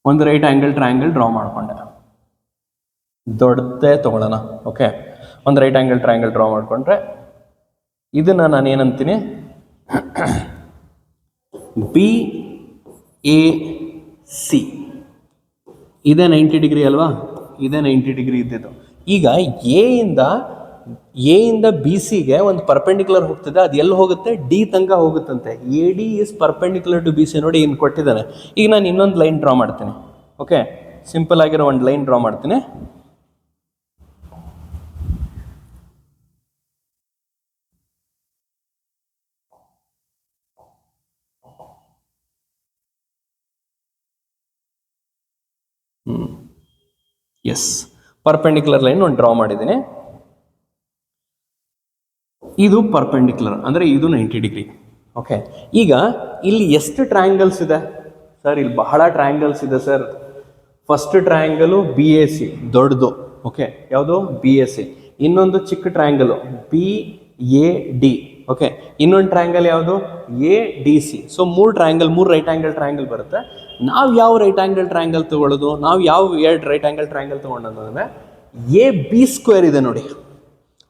ಒಂದು ರೈಟ್ ಆ್ಯಂಗಲ್ ಟ್ರಯಾಂಗಲ್ ಡ್ರಾ ಮಾಡಿಕೊಂಡೆ. ದೊಡ್ಡದೇ ತಗೊಳ್ಳೋಣ. ಓಕೆ, ಒಂದು ರೈಟ್ ಆ್ಯಂಗಲ್ ಟ್ರಯಾಂಗಲ್ ಡ್ರಾ ಮಾಡಿಕೊಂಡ್ರೆ ಇದನ್ನು ನಾನು ಏನಂತೀನಿ, BAC. ಇದೇ 90 ಡಿಗ್ರಿ ಅಲ್ವಾ, ಇದೇ 90 ಡಿಗ್ರಿ ಇದ್ದಿದ್ದು. ಈಗ ಎ ಇಂದ BCಗೆ ಒಂದು ಪರ್ಪೆಂಡಿಕ್ಯುಲರ್ ಹೋಗ್ತಿದೆ, ಅದು ಎಲ್ಲಿ ಹೋಗುತ್ತೆ, D ತನಕ ಹೋಗುತ್ತಂತೆ. AD is perpendicular to BC. ನೋಡಿ, ಇನ್ನು ಕೊಟ್ಟಿದ್ದಾನೆ. ಈಗ ನಾನು ಇನ್ನೊಂದು ಲೈನ್ ಡ್ರಾ ಮಾಡ್ತೀನಿ. ಓಕೆ, ಸಿಂಪಲ್ ಆಗಿರೋ ಒಂದು ಲೈನ್ ಡ್ರಾ ಮಾಡ್ತೀನಿ. ಎಸ್, ಪರ್ಪೆಂಡಿಕ್ಯುಲರ್ ಲೈನ್ ಒಂದು ಡ್ರಾ ಮಾಡಿದ್ದೀನಿ. ಇದು ಪರ್ಪೆಂಡಿಕ್ಯುಲರ್ ಅಂದರೆ ಇದು 90 ಡಿಗ್ರಿ. ಓಕೆ, ಈಗ ಇಲ್ಲಿ ಎಷ್ಟು ಟ್ರಯಾಂಗಲ್ಸ್ ಇದೆ ಸರ್? ಇಲ್ಲಿ ಬಹಳ ಟ್ರಯಾಂಗಲ್ಸ್ ಇದೆ ಸರ್. ಫಸ್ಟ್ ಟ್ರಯಾಂಗಲು BAC ದೊಡ್ಡದು. ಓಕೆ, ಯಾವುದು, BAC. ಇನ್ನೊಂದು ಚಿಕ್ಕ ಟ್ರಯಾಂಗಲು BAD. ಓಕೆ, ಇನ್ನೊಂದು ಟ್ರಯಾಂಗಲ್ ಯಾವುದು, ADC. So 3 right angle triangle ಬರುತ್ತೆ. ನಾವು ಯಾವ ರೈಟ್ ಆ್ಯಂಗಲ್ ಟ್ರಯಾಂಗಲ್ ತಗೊಳ್ಳೋದು, ನಾವು ಯಾವ 2 ರೈಟ್ ಆ್ಯಂಗಲ್ ಟ್ರಯಾಂಗಲ್ ತೊಗೊಂಡಂದ್ರೆ AB² ಇದೆ ನೋಡಿ,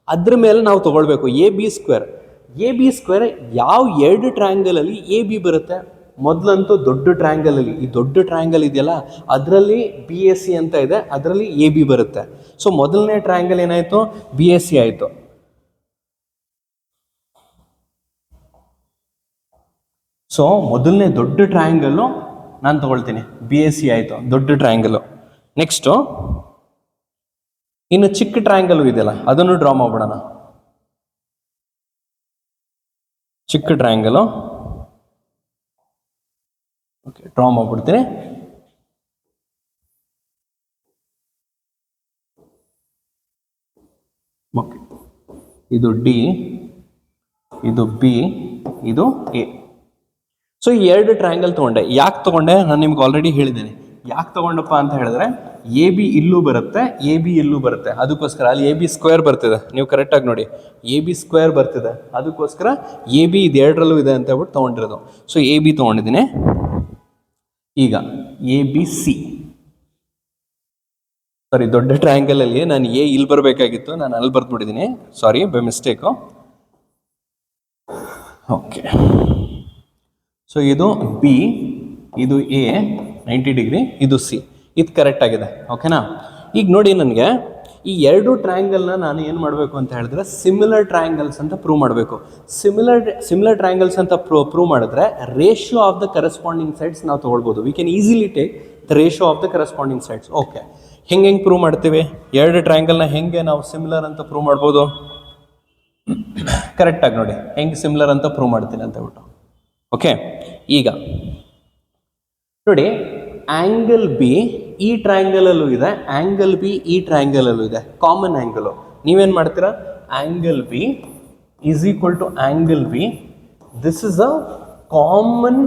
ಅದ್ರ ಮೇಲೆ ನಾವು ತೊಗೊಳ್ಬೇಕು. AB² ಯಾವ 2 ಟ್ರಯಾಂಗಲಲ್ಲಿ AB ಬರುತ್ತೆ? ಮೊದಲಂತೂ ದೊಡ್ಡ ಟ್ರಯಾಂಗಲಲ್ಲಿ, ಈ ದೊಡ್ಡ ಟ್ರಯಾಂಗಲ್ ಇದೆಯಲ್ಲ, ಅದರಲ್ಲಿ BAC ಅಂತ ಇದೆ, ಅದರಲ್ಲಿ AB ಬರುತ್ತೆ. ಸೊ ಮೊದಲನೇ ಟ್ರಯಾಂಗಲ್ ಏನಾಯಿತು, BAC ಆಯಿತು. ಸೊ ಮೊದಲನೇ ದೊಡ್ಡ ಟ್ರಯಾಂಗಲ್ಲು ನಾನು ತಗೊಳ್ತೀನಿ, BAC ಆಯಿತು, ದೊಡ್ಡ ಟ್ರಯಾಂಗಲು. ನೆಕ್ಸ್ಟು ಇನ್ನು ಚಿಕ್ಕ ಟ್ರಯಾಂಗಲ್ ಇದೆಯಲ್ಲ, ಅದನ್ನು ಡ್ರಾ ಮಾಡ್ಬಿಡೋಣ. ಚಿಕ್ಕ ಟ್ರಯಾಂಗಲು. ಓಕೆ, ಡ್ರಾ ಮಾಡ್ಬಿಡ್ತೀನಿ. ಓಕೆ, ಇದು D, ಇದು B, ಇದು A. ಸೊ ಈ 2 ಟ್ರಯಾಂಗಲ್ ತೊಗೊಂಡೆ. ಯಾಕೆ ತೊಗೊಂಡೆ ನಾನು ನಿಮ್ಗೆ ಆಲ್ರೆಡಿ ಹೇಳಿದ್ದೀನಿ. ಯಾಕೆ ತೊಗೊಂಡಪ್ಪ ಅಂತ ಹೇಳಿದ್ರೆ, AB ಇಲ್ಲೂ ಬರುತ್ತೆ, AB ಇಲ್ಲೂ ಬರುತ್ತೆ. ಅದಕ್ಕೋಸ್ಕರ ಅಲ್ಲಿ AB² ಬರ್ತಿದೆ. ನೀವು ಕರೆಕ್ಟಾಗಿ ನೋಡಿ, AB² ಬರ್ತಿದೆ. ಅದಕ್ಕೋಸ್ಕರ AB ಇದು 2ರಲ್ಲೂ ಇದೆ ಅಂತ ಹೇಳ್ಬಿಟ್ಟು ತೊಗೊಂಡಿರೋದು. ಸೊ AB ತೊಗೊಂಡಿದ್ದೀನಿ. ಈಗ ABC, ಸಾರಿ, ದೊಡ್ಡ ಟ್ರಯಾಂಗಲಲ್ಲಿ ನಾನು A ಇಲ್ಲಿ ಬರಬೇಕಾಗಿತ್ತು, ನಾನು ಅಲ್ಲಿ ಬರ್ದ್ಬಿಟ್ಟಿದ್ದೀನಿ. ಸಾರಿ, ಬೈ ಮಿಸ್ಟೇಕು. ಓಕೆ, ಸೊ ಇದು B, ಇದು A 90 ಡಿಗ್ರಿ, ಇದು C. ಇದು ಕರೆಕ್ಟ್ ಆಗಿದೆ. ಓಕೆನಾ? ಈಗ ನೋಡಿ, ನನಗೆ ಈ 2 ಟ್ರಯಾಂಗಲ್ನ ನಾನು ಏನು ಮಾಡಬೇಕು ಅಂತ ಹೇಳಿದ್ರೆ, ಸಿಮಿಲರ್ ಟ್ರಯಾಂಗಲ್ಸ್ ಅಂತ ಪ್ರೂವ್ ಮಾಡಬೇಕು. ಸಿಮಿಲರ್ ಟ್ರಯಾಂಗಲ್ಸ್ ಅಂತ ಪ್ರೂವ್ ಮಾಡಿದ್ರೆ ratio of the corresponding sides ನಾವು ತೊಗೊಳ್ಬೋದು. We can easily take the ratio of the corresponding sides. Okay, ಹೆಂಗೆ ಪ್ರೂವ್ ಮಾಡ್ತೀವಿ? ಎರಡು ಟ್ರಯಾಂಗಲ್ನ ಹೆಂಗೆ ನಾವು ಸಿಮಿಲರ್ ಅಂತ ಪ್ರೂವ್ ಮಾಡ್ಬೋದು? ಕರೆಕ್ಟಾಗಿ ನೋಡಿ ಹೆಂಗೆ ಸಿಮಿಲರ್ ಅಂತ ಪ್ರೂವ್ ಮಾಡ್ತೀನಿ ಅಂತ ಹೇಳ್ಬಿಟ್ಟು. ಓಕೆ, ಈಗ ನೋಡಿ ಆ್ಯಂಗಲ್ ಬಿ ಈ ಟ್ರಯಾಂಗಲಲ್ಲೂ ಇದೆ, ಆ್ಯಂಗಲ್ ಬಿ ಈ ಟ್ರಯಾಂಗಲಲ್ಲೂ ಇದೆ, ಕಾಮನ್ ಆ್ಯಂಗಲು. ನೀವೇನು ಮಾಡ್ತೀರಾ? Angle B is equal to angle B, this is a common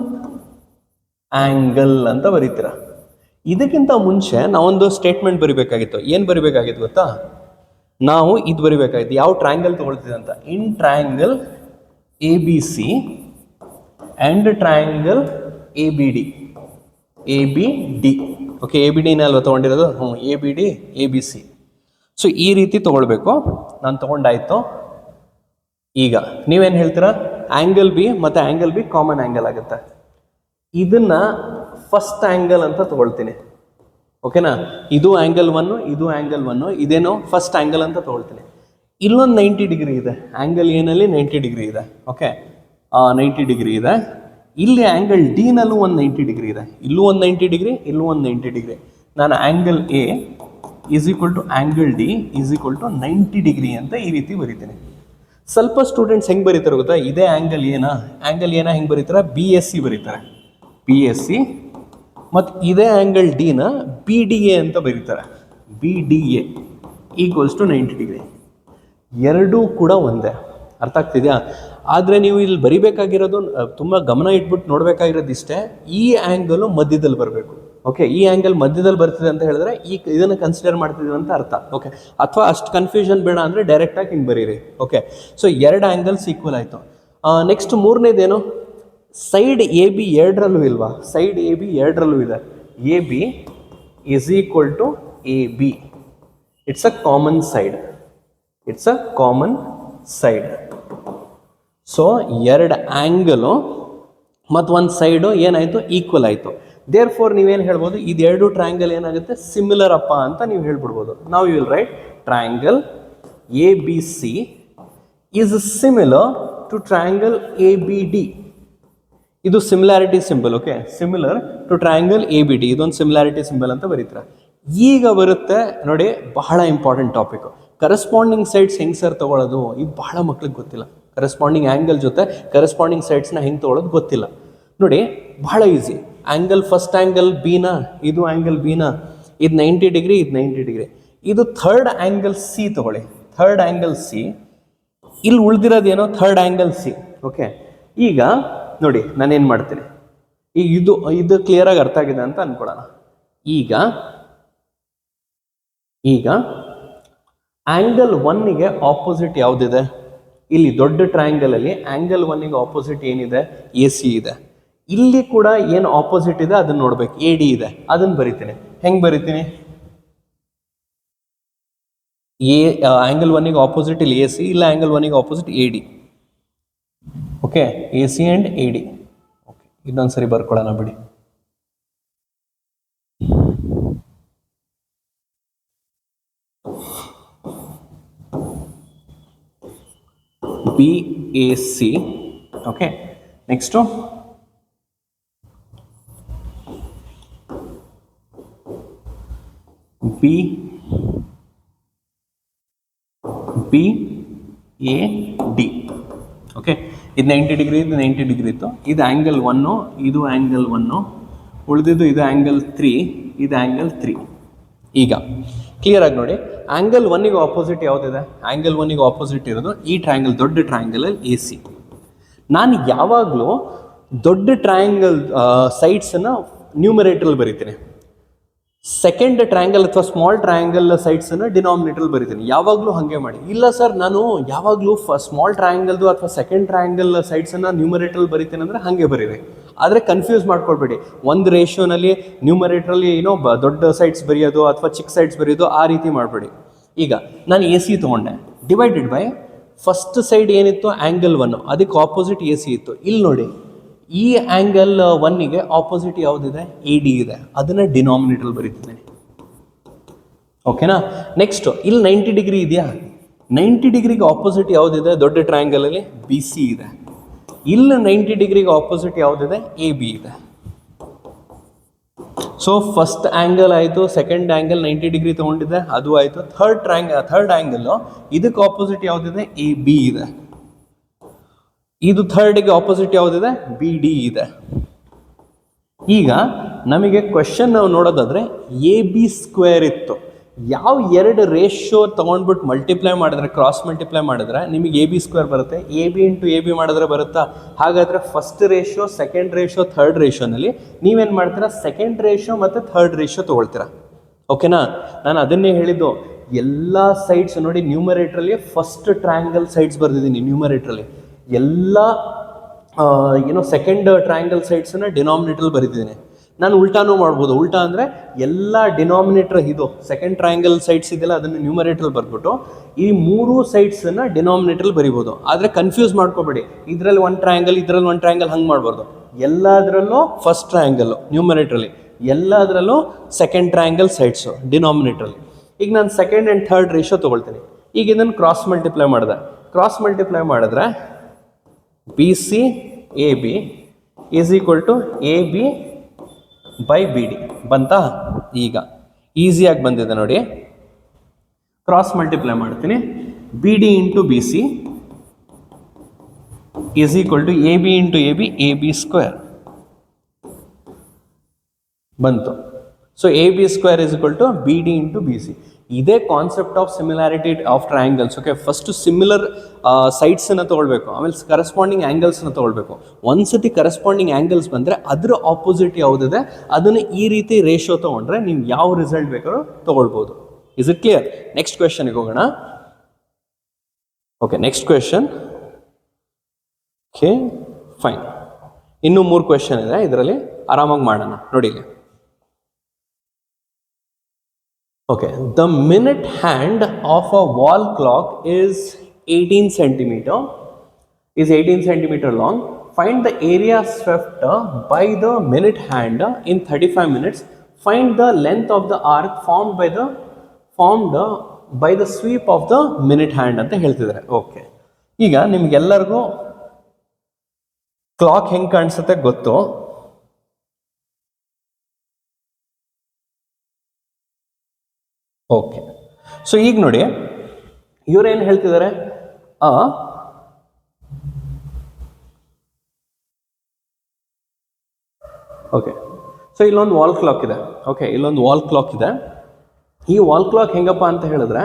angle ಅಂತ ಬರೀತೀರ. ಇದಕ್ಕಿಂತ ಮುಂಚೆ ನಾವೊಂದು ಸ್ಟೇಟ್ಮೆಂಟ್ ಬರಿಬೇಕಾಗಿತ್ತು. ಏನು ಬರಿಬೇಕಾಗಿತ್ತು ಗೊತ್ತಾ? ನಾವು ಇದು ಬರಿಬೇಕಾಗಿತ್ತು, ಯಾವ ಟ್ರಯಾಂಗಲ್ ತೊಗೊಳ್ತಿದೆ ಅಂತ. In triangle A B C and triangle A B D, A B D. Okay, A B ಡಿನೇ ಅಲ್ವಾ ತೊಗೊಂಡಿರೋದು? A B D, A B C. So ಈ ರೀತಿ ತೊಗೊಳ್ಬೇಕು. ನಾನು ತೊಗೊಂಡಾಯ್ತು. ಈಗ ನೀವೇನು ಹೇಳ್ತೀರಾ? ಆ್ಯಂಗಲ್ ಬಿ ಮತ್ತು ಆ್ಯಂಗಲ್ ಬಿ ಕಾಮನ್ ಆ್ಯಂಗಲ್ ಆಗುತ್ತೆ. ಇದನ್ನು ಫಸ್ಟ್ ಆ್ಯಂಗಲ್ ಅಂತ ತೊಗೊಳ್ತೀನಿ. ಓಕೆನಾ? ಇದು ಆ್ಯಂಗಲ್ ಒನ್ನು, ಇದು ಆ್ಯಂಗಲ್ ಒನ್ನು, ಇದೇನೋ ಫಸ್ಟ್ ಆ್ಯಂಗಲ್ ಅಂತ ತೊಗೊಳ್ತೀನಿ. ಇಲ್ಲೊಂದು 90 ಡಿಗ್ರಿ ಇದೆ, ಆ್ಯಂಗಲ್ ಎನಲ್ಲಿ 90 ಡಿಗ್ರಿ ಇದೆ. ಓಕೆ, 90 ಡಿಗ್ರಿ ಇದೆ. ಇಲ್ಲಿ ಆ್ಯಂಗಲ್ ಡಿನಲ್ಲೂ ಒಂದು 90 ಡಿಗ್ರಿ ಇದೆ, ಇಲ್ಲೂ ಒಂದು 90 ಡಿಗ್ರಿ, ಇಲ್ಲೂ ಒಂದು 90 ಡಿಗ್ರಿ. ನಾನು angle A is equal to angle D is equal to 90 degree ಅಂತ ಈ ರೀತಿ ಬರೀತೀನಿ. ಸ್ವಲ್ಪ ಸ್ಟೂಡೆಂಟ್ಸ್ ಹೆಂಗೆ ಬರೀತಾರೆ ಗೊತ್ತಾ? ಇದೇ ಆ್ಯಂಗಲ್ ಏನ ಹೆಂಗೆ ಬರೀತಾರೆ? ಬಿ ಎಸ್ ಸಿ ಬರೀತಾರೆ, ಬಿ ಎಸ್ ಸಿ. ಮತ್ತು ಇದೇ ಆ್ಯಂಗಲ್ ಡಿನ ಬಿ ಡಿ ಎ ಅಂತ ಬರೀತಾರೆ, B D A equals to 90 degree. ಎರಡೂ ಕೂಡ ಒಂದೇ. ಅರ್ಥ ಆಗ್ತಿದೆಯಾ? ಆದರೆ ನೀವು ಇಲ್ಲಿ ಬರಿಬೇಕಾಗಿರೋದು, ತುಂಬ ಗಮನ ಇಟ್ಬಿಟ್ಟು ನೋಡಬೇಕಾಗಿರೋದು ಇಷ್ಟೇ, ಈ ಆ್ಯಂಗಲು ಮಧ್ಯದಲ್ಲಿ ಬರಬೇಕು. ಓಕೆ, ಈ ಆ್ಯಂಗಲ್ ಮಧ್ಯದಲ್ಲಿ ಬರ್ತಿದೆ ಅಂತ ಹೇಳಿದ್ರೆ ಇದನ್ನು ಕನ್ಸಿಡರ್ ಮಾಡ್ತಿದ್ದೀವಿ ಅಂತ ಅರ್ಥ. ಓಕೆ, ಅಥವಾ ಅಷ್ಟು ಕನ್ಫ್ಯೂಷನ್ ಬೇಡ ಅಂದರೆ ಡೈರೆಕ್ಟಾಗಿ ಹಿಂಗೆ ಬರೀರಿ. ಓಕೆ, ಸೊ ಎರಡು ಆ್ಯಂಗಲ್ಸ್ ಈಕ್ವಲ್ ಆಯಿತು. ನೆಕ್ಸ್ಟ್ ಮೂರನೇದೇನು? ಸೈಡ್ ಎ ಬಿ ಎರಡರಲ್ಲೂ ಇಲ್ವಾ? ಸೈಡ್ ಎ ಬಿ ಎರಡರಲ್ಲೂ ಇದೆ. A B is equal to A B, it's a common side, it's a common side. So ಎರಡು ಆ್ಯಂಗಲು ಮತ್ತು ಒಂದು ಸೈಡು ಏನಾಯಿತು? ಈಕ್ವಲ್ ಆಯಿತು. ದೇರ್ ಫೋರ್ ನೀವೇನು ಹೇಳ್ಬೋದು? ಇದೆರಡು ಟ್ರಯಾಂಗಲ್ ಏನಾಗುತ್ತೆ? ಸಿಮಿಲರ್ ಅಪ್ಪ ಅಂತ ನೀವು ಹೇಳ್ಬಿಡ್ಬೋದು. ನಾವು you will write triangle A B C is similar to triangle A B D. ಇದು similarity symbol. Okay, similar to triangle A B D, ಇದೊಂದು ಸಿಮಿಲಾರಿಟಿ ಸಿಂಬಲ್ ಅಂತ ಬರೀತಾರೆ. ಈಗ ಬರುತ್ತೆ ನೋಡಿ, ಬಹಳ ಇಂಪಾರ್ಟೆಂಟ್ ಟಾಪಿಕ್, ಕರೆಸ್ಪಾಂಡಿಂಗ್ ಸೈಡ್ಸ್ ಹೆಂಗೆ ಸರ್ ತೊಗೊಳ್ಳೋದು? ಇದು ಬಹಳ ಮಕ್ಳಿಗೆ ಗೊತ್ತಿಲ್ಲ. ಕರೆಸ್ಪಾಂಡಿಂಗ್ ಆ್ಯಂಗಲ್ ಜೊತೆ ಕರೆಸ್ಪಾಂಡಿಂಗ್ ಸೈಡ್ಸ್ನ ಹೆಂಗೆ ತೊಗೊಳ್ಳೋದು ಗೊತ್ತಿಲ್ಲ. ನೋಡಿ, ಬಹಳ ಈಸಿ. ಆ್ಯಂಗಲ್ ಫಸ್ಟ್ ಆ್ಯಂಗಲ್ ಬಿನ, ಇದು ಆ್ಯಂಗಲ್ ಬಿನ, ಇದು 90 ಡಿಗ್ರಿ, ಇದು 90 ಡಿಗ್ರಿ. ಇದು ಥರ್ಡ್ ಆ್ಯಂಗಲ್ ಸಿ ತೊಗೊಳ್ಳಿ, ಥರ್ಡ್ ಆ್ಯಂಗಲ್ ಸಿ. ಇಲ್ಲಿ ಉಳಿದಿರೋದೇನೋ ಥರ್ಡ್ ಆ್ಯಂಗಲ್ ಸಿ. ಓಕೆ, ಈಗ ನೋಡಿ ನಾನೇನು ಮಾಡ್ತೀನಿ, ಈಗ ಇದು ಕ್ಲಿಯರಾಗಿ ಅರ್ಥ ಆಗಿದೆ ಅಂತ ಅಂದ್ಕೊಳ್ಳೋಣ. ಈಗ ಆ್ಯಂಗಲ್ ಒನ್ನಿಗೆ ಆಪೋಸಿಟ್ ಯಾವುದಿದೆ? ಇಲ್ಲಿ ದೊಡ್ಡ ಟ್ರಯಾಂಗಲಲ್ಲಿ ಆ್ಯಂಗಲ್ ಒನ್ನಿಗೆ ಆಪೋಸಿಟ್ ಏನಿದೆ? ಎ ಸಿ ಇದೆ. ಇಲ್ಲಿ ಕೂಡ ಏನು ಆಪೋಸಿಟ್ ಇದೆ ಅದನ್ನು ನೋಡ್ಬೇಕು, ಎ ಡಿ ಇದೆ, ಅದನ್ನು ಬರಿತೀನಿ. ಹೆಂಗೆ ಬರಿತೀನಿ? ಆ್ಯಂಗಲ್ ಒನ್ನಿಗೆ ಆಪೋಸಿಟ್ ಇಲ್ಲಿ ಎ ಸಿ, ಇಲ್ಲ ಆ್ಯಂಗಲ್ ಒನ್ನಿಗೆ opposite A D. Okay, A C and A D. Okay, ಇನ್ನೊಂದ್ಸರಿ ಬರ್ಕೊಳ್ಳೋಣ ಬಿಡಿ. B A C. Okay, next B A D. Okay, ಇದು 90 ಡಿಗ್ರಿ, ಇದು 90 ಡಿಗ್ರಿ ಇತ್ತು. ಇದು ಆ್ಯಂಗಲ್ ಒನ್ನು, ಇದು ಆ್ಯಂಗಲ್ ಒನ್ನು, ಉಳಿದಿದ್ದು ಇದು ಆ್ಯಂಗಲ್ 3, ಇದು ಆ್ಯಂಗಲ್ 3. ಈಗ ಕ್ಲಿಯರಾಗಿ ನೋಡಿ, ಆ್ಯಂಗಲ್ ಒನ್ನಿಗೆ ಆಪೋಸಿಟ್ ಯಾವುದಿದೆ? ಆ್ಯಂಗಲ್ ಒನ್ನಿಗೆ ಆಪೋಸಿಟ್ ಇರೋದು ಈ ಟ್ರಯಾಂಗಲ್, ದೊಡ್ಡ ಟ್ರಯಾಂಗಲಲ್ಲಿ ಎ ಸಿ. ನಾನು ಯಾವಾಗಲೂ ದೊಡ್ಡ ಟ್ರಯಾಂಗಲ್ ಸೈಡ್ಸನ್ನು ನ್ಯೂಮರೇಟ್ರಲ್ಲಿ ಬರಿತೀನಿ, ಸೆಕೆಂಡ್ ಟ್ರಯಾಂಗಲ್ ಅಥವಾ ಸ್ಮಾಲ್ ಟ್ರಯಾಂಗಲ್ ಸೈಡ್ಸನ್ನು ಡಿನಾಮಿನೇಟ್ರಲ್ಲಿ ಬರಿತೀನಿ. ಯಾವಾಗಲೂ ಹಾಗೆ ಮಾಡಿ. ಇಲ್ಲ ಸರ್, ನಾನು ಯಾವಾಗಲೂ ಸ್ಮಾಲ್ ಟ್ರಯಾಂಗಲ್ದು ಅಥವಾ ಸೆಕೆಂಡ್ ಟ್ರಯಾಂಗಲ್ ಸೈಡ್ಸನ್ನು ನ್ಯೂಮರೇಟ್ರಲ್ಲಿ ಬರಿತೀನಿ ಅಂದರೆ ಹಾಗೆ ಬರೀರಿ. ಆದರೆ ಕನ್ಫ್ಯೂಸ್ ಮಾಡ್ಕೊಳ್ಬೇಡಿ. ಒಂದು ರೇಷಿಯೋನಲ್ಲಿ ನ್ಯೂಮರೇಟ್ರಲ್ಲಿ ಏನೋ ದೊಡ್ಡ ಸೈಡ್ಸ್ ಬರೆಯೋದು ಅಥವಾ ಚಿಕ್ಕ ಸೈಡ್ಸ್ ಬರೆಯೋದು ಆ ರೀತಿ ಮಾಡಬೇಡಿ. ಈಗ ನಾನು ಎ ಸಿ ತೊಗೊಂಡೆ, ಡಿವೈಡೆಡ್ ಬೈ ಫಸ್ಟ್ ಸೈಡ್ ಏನಿತ್ತು ಆ್ಯಂಗಲ್ ಒನ್ನು, ಅದಕ್ಕೆ ಆಪೋಸಿಟ್ ಎ ಸಿ ಇತ್ತು. ಇಲ್ಲಿ ನೋಡಿ, ಈ ಆ್ಯಂಗಲ್ ಒನ್ನಿಗೆ ಆಪೋಸಿಟ್ ಯಾವುದಿದೆ? ಎ ಡಿ ಇದೆ, ಅದನ್ನು ಡಿನಾಮಿನೇಟ್ರಲ್ಲಿ ಬರೀತೀನಿ. ಓಕೆನಾ? ನೆಕ್ಸ್ಟು ಇಲ್ಲಿ 90 ಡಿಗ್ರಿ ಇದೆಯಾ? 90 ಡಿಗ್ರಿಗೆ ಆಪೋಸಿಟ್ ಯಾವುದಿದೆ? ದೊಡ್ಡ ಟ್ರಯಾಂಗಲಲ್ಲಿ ಬಿ ಸಿ ಇದೆ. ಇಲ್ಲಿ 90 ಡಿಗ್ರಿಗೆ ಆಪೋಸಿಟ್ ಯಾವುದಿದೆ? ಎ ಬಿ ಇದೆ. ಸೊ ಫಸ್ಟ್ ಆ್ಯಂಗಲ್ ಆಯಿತು, ಸೆಕೆಂಡ್ ಆ್ಯಂಗಲ್ 90 ಡಿಗ್ರಿ ತೊಗೊಂಡಿದೆ, ಅದು ಆಯಿತು. ಥರ್ಡ್ ಆ್ಯಂಗಲ್ಲು ಇದಕ್ಕೆ ಆಪೋಸಿಟ್ ಯಾವುದಿದೆ? ಎ ಬಿ ಇದೆ. ಇದು ಥರ್ಡ್ಗೆ ಆಪೋಸಿಟ್ ಯಾವುದಿದೆ? ಬಿ ಡಿ ಇದೆ. ಈಗ ನಮಗೆ ಕ್ವೆಶನ್ ನಾವು ನೋಡೋದಾದರೆ ಎ ಬಿ ಸ್ಕ್ವೇರ್ ಇತ್ತು. ಯಾವ ಎರಡು ರೇಷಿಯೋ ತೊಗೊಂಡ್ಬಿಟ್ಟು ಮಲ್ಟಿಪ್ಲೈ ಮಾಡಿದ್ರೆ, ಕ್ರಾಸ್ ಮಲ್ಟಿಪ್ಲೈ ಮಾಡಿದ್ರೆ ನಿಮಗೆ ಎ ಬಿ ಸ್ಕ್ವೇರ್ ಬರುತ್ತೆ. A B into A B ಮಾಡಿದ್ರೆ ಬರುತ್ತಾ? ಹಾಗಾದರೆ first ratio, second ratio, third ರೇಷಿಯೋನಲ್ಲಿ ನೀವೇನು ಮಾಡ್ತೀರಾ? ಸೆಕೆಂಡ್ ರೇಷಿಯೋ ಮತ್ತು ಥರ್ಡ್ ರೇಷಿಯೋ ತೊಗೊಳ್ತೀರಾ. ಓಕೆನಾ? ನಾನು ಅದನ್ನೇ ಹೇಳಿದ್ದು, ಎಲ್ಲ ಸೈಡ್ಸ್ ನೋಡಿ ನ್ಯೂಮರೇಟ್ರಲ್ಲಿ ಫಸ್ಟ್ ಟ್ರಯಾಂಗಲ್ ಸೈಡ್ಸ್ ಬರೆದಿದ್ದೀನಿ. ನ್ಯೂಮರೇಟ್ರಲ್ಲಿ ಎಲ್ಲ ಸೆಕೆಂಡ್ ಟ್ರಯಾಂಗಲ್ ಸೈಡ್ಸನ್ನು ಡಿನಾಮಿನೇಟ್ರಲ್ಲಿ ಬರೆದಿದ್ದೀನಿ. ನಾನು ಉಲ್ಟಾನೂ ಮಾಡ್ಬೋದು. ಉಲ್ಟಾ ಅಂದರೆ ಎಲ್ಲ ಡಿನಾಮಿನೇಟರ್ ಇದು ಸೆಕೆಂಡ್ ಟ್ರಯಾಂಗಲ್ ಸೈಡ್ಸ್ ಇದೆಯಲ್ಲ ಅದನ್ನು ನ್ಯೂಮರೇಟ್ರಲ್ಲಿ ಬರ್ಬಿಟ್ಟು ಈ ಮೂರು ಸೈಡ್ಸನ್ನು ಡಿನಾಮಿನೇಟ್ರಲ್ಲಿ ಬರಿಬೋದು. ಆದರೆ ಕನ್ಫ್ಯೂಸ್ ಮಾಡ್ಕೋಬೇಡಿ, ಇದರಲ್ಲಿ ಒಂದು ಟ್ರಯಾಂಗಲ್, ಇದರಲ್ಲಿ ಒಂದು ಟ್ರಯಾಂಗಲ್, ಹಂಗೆ ಮಾಡಬಾರ್ದು. ಎಲ್ಲದರಲ್ಲೂ ಫಸ್ಟ್ ಟ್ರಯಾಂಗಲ್ಲು ನ್ಯೂಮರೇಟ್ರಲ್ಲಿ, ಎಲ್ಲದರಲ್ಲೂ ಸೆಕೆಂಡ್ ಟ್ರಯಾಂಗಲ್ ಸೈಡ್ಸು ಡಿನಾಮಿನೇಟ್ರಲ್ಲಿ. ಈಗ ನಾನು ಸೆಕೆಂಡ್ ಆ್ಯಂಡ್ ಥರ್ಡ್ ರೇಷಿಯೋ ತೊಗೊಳ್ತೀನಿ. ಈಗ ಇದನ್ನು ಕ್ರಾಸ್ ಮಲ್ಟಿಪ್ಲೈ ಮಾಡಿದ್ರೆ B C A B is equal to A B by B D ಬಂತಾ? ಈಗ ಈಸಿಯಾಗಿ ಬಂದಿದೆ ನೋಡಿ. ಕ್ರಾಸ್ ಮಲ್ಟಿಪ್ಲೈ ಮಾಡ್ತೀನಿ. B D into B C is equal to A B into A B square ಬಂತು. So A B square is equal to B D into B C. ಇದೇ concept of similarity of triangles. Okay, first similar ಸೈಡ್ಸನ್ನು ತೊಗೊಳ್ಬೇಕು, ಆಮೇಲೆ ಕರೆಸ್ಪಾಂಡಿಂಗ್ ಆ್ಯಂಗಲ್ಸ್ನ ತೊಗೊಳ್ಬೇಕು. ಒಂದ್ಸತಿ ಕರೆಸ್ಪಾಂಡಿಂಗ್ ಆ್ಯಂಗಲ್ಸ್ ಬಂದರೆ ಅದರ ಆಪೋಸಿಟ್ ಯಾವುದಿದೆ ಅದನ್ನು ಈ ರೀತಿ ರೇಷಿಯೋ ತೊಗೊಂಡ್ರೆ ನೀವು ಯಾವ ರಿಸಲ್ಟ್ ಬೇಕಾದ್ರೂ ತೊಗೊಳ್ಬೋದು. Is it clear? ನೆಕ್ಸ್ಟ್ ಕ್ವೆಶನ್ಗೆ ಹೋಗೋಣ. Okay, next question. Okay fine, ಇನ್ನೂ 3 ಕ್ವೆಶನ್ ಇದೆ, ಇದರಲ್ಲಿ ಆರಾಮಾಗಿ ಮಾಡೋಣ ನೋಡಿ. Okay, the minute hand of a wall clock is 18 centimeter long. Find the area swept by the minute hand in 35 minutes. Find the length of the arc formed by the sweep of the minute hand ಅಂತ ಹೇಳ್ತಿದ್ದಾರೆ. ಓಕೆ, ಈಗ ನಿಮ್ಗೆಲ್ಲರಿಗೂ ಕ್ಲಾಕ್ ಹೆಂಗೆ ಕಾಣಿಸುತ್ತೆ ಗೊತ್ತು. ಓಕೆ, ಸೊ ಈಗ ನೋಡಿ ಇವರೇನು ಹೇಳ್ತಿದ್ದಾರೆ? ಓಕೆ, ಸೊ ಇಲ್ಲೊಂದು ವಾಲ್ ಕ್ಲಾಕ್ ಇದೆ. ಓಕೆ, ಇಲ್ಲೊಂದು ವಾಲ್ ಕ್ಲಾಕ್ ಇದೆ. ಈ ವಾಲ್ ಕ್ಲಾಕ್ ಹೆಂಗಪ್ಪ ಅಂತ ಹೇಳಿದ್ರೆ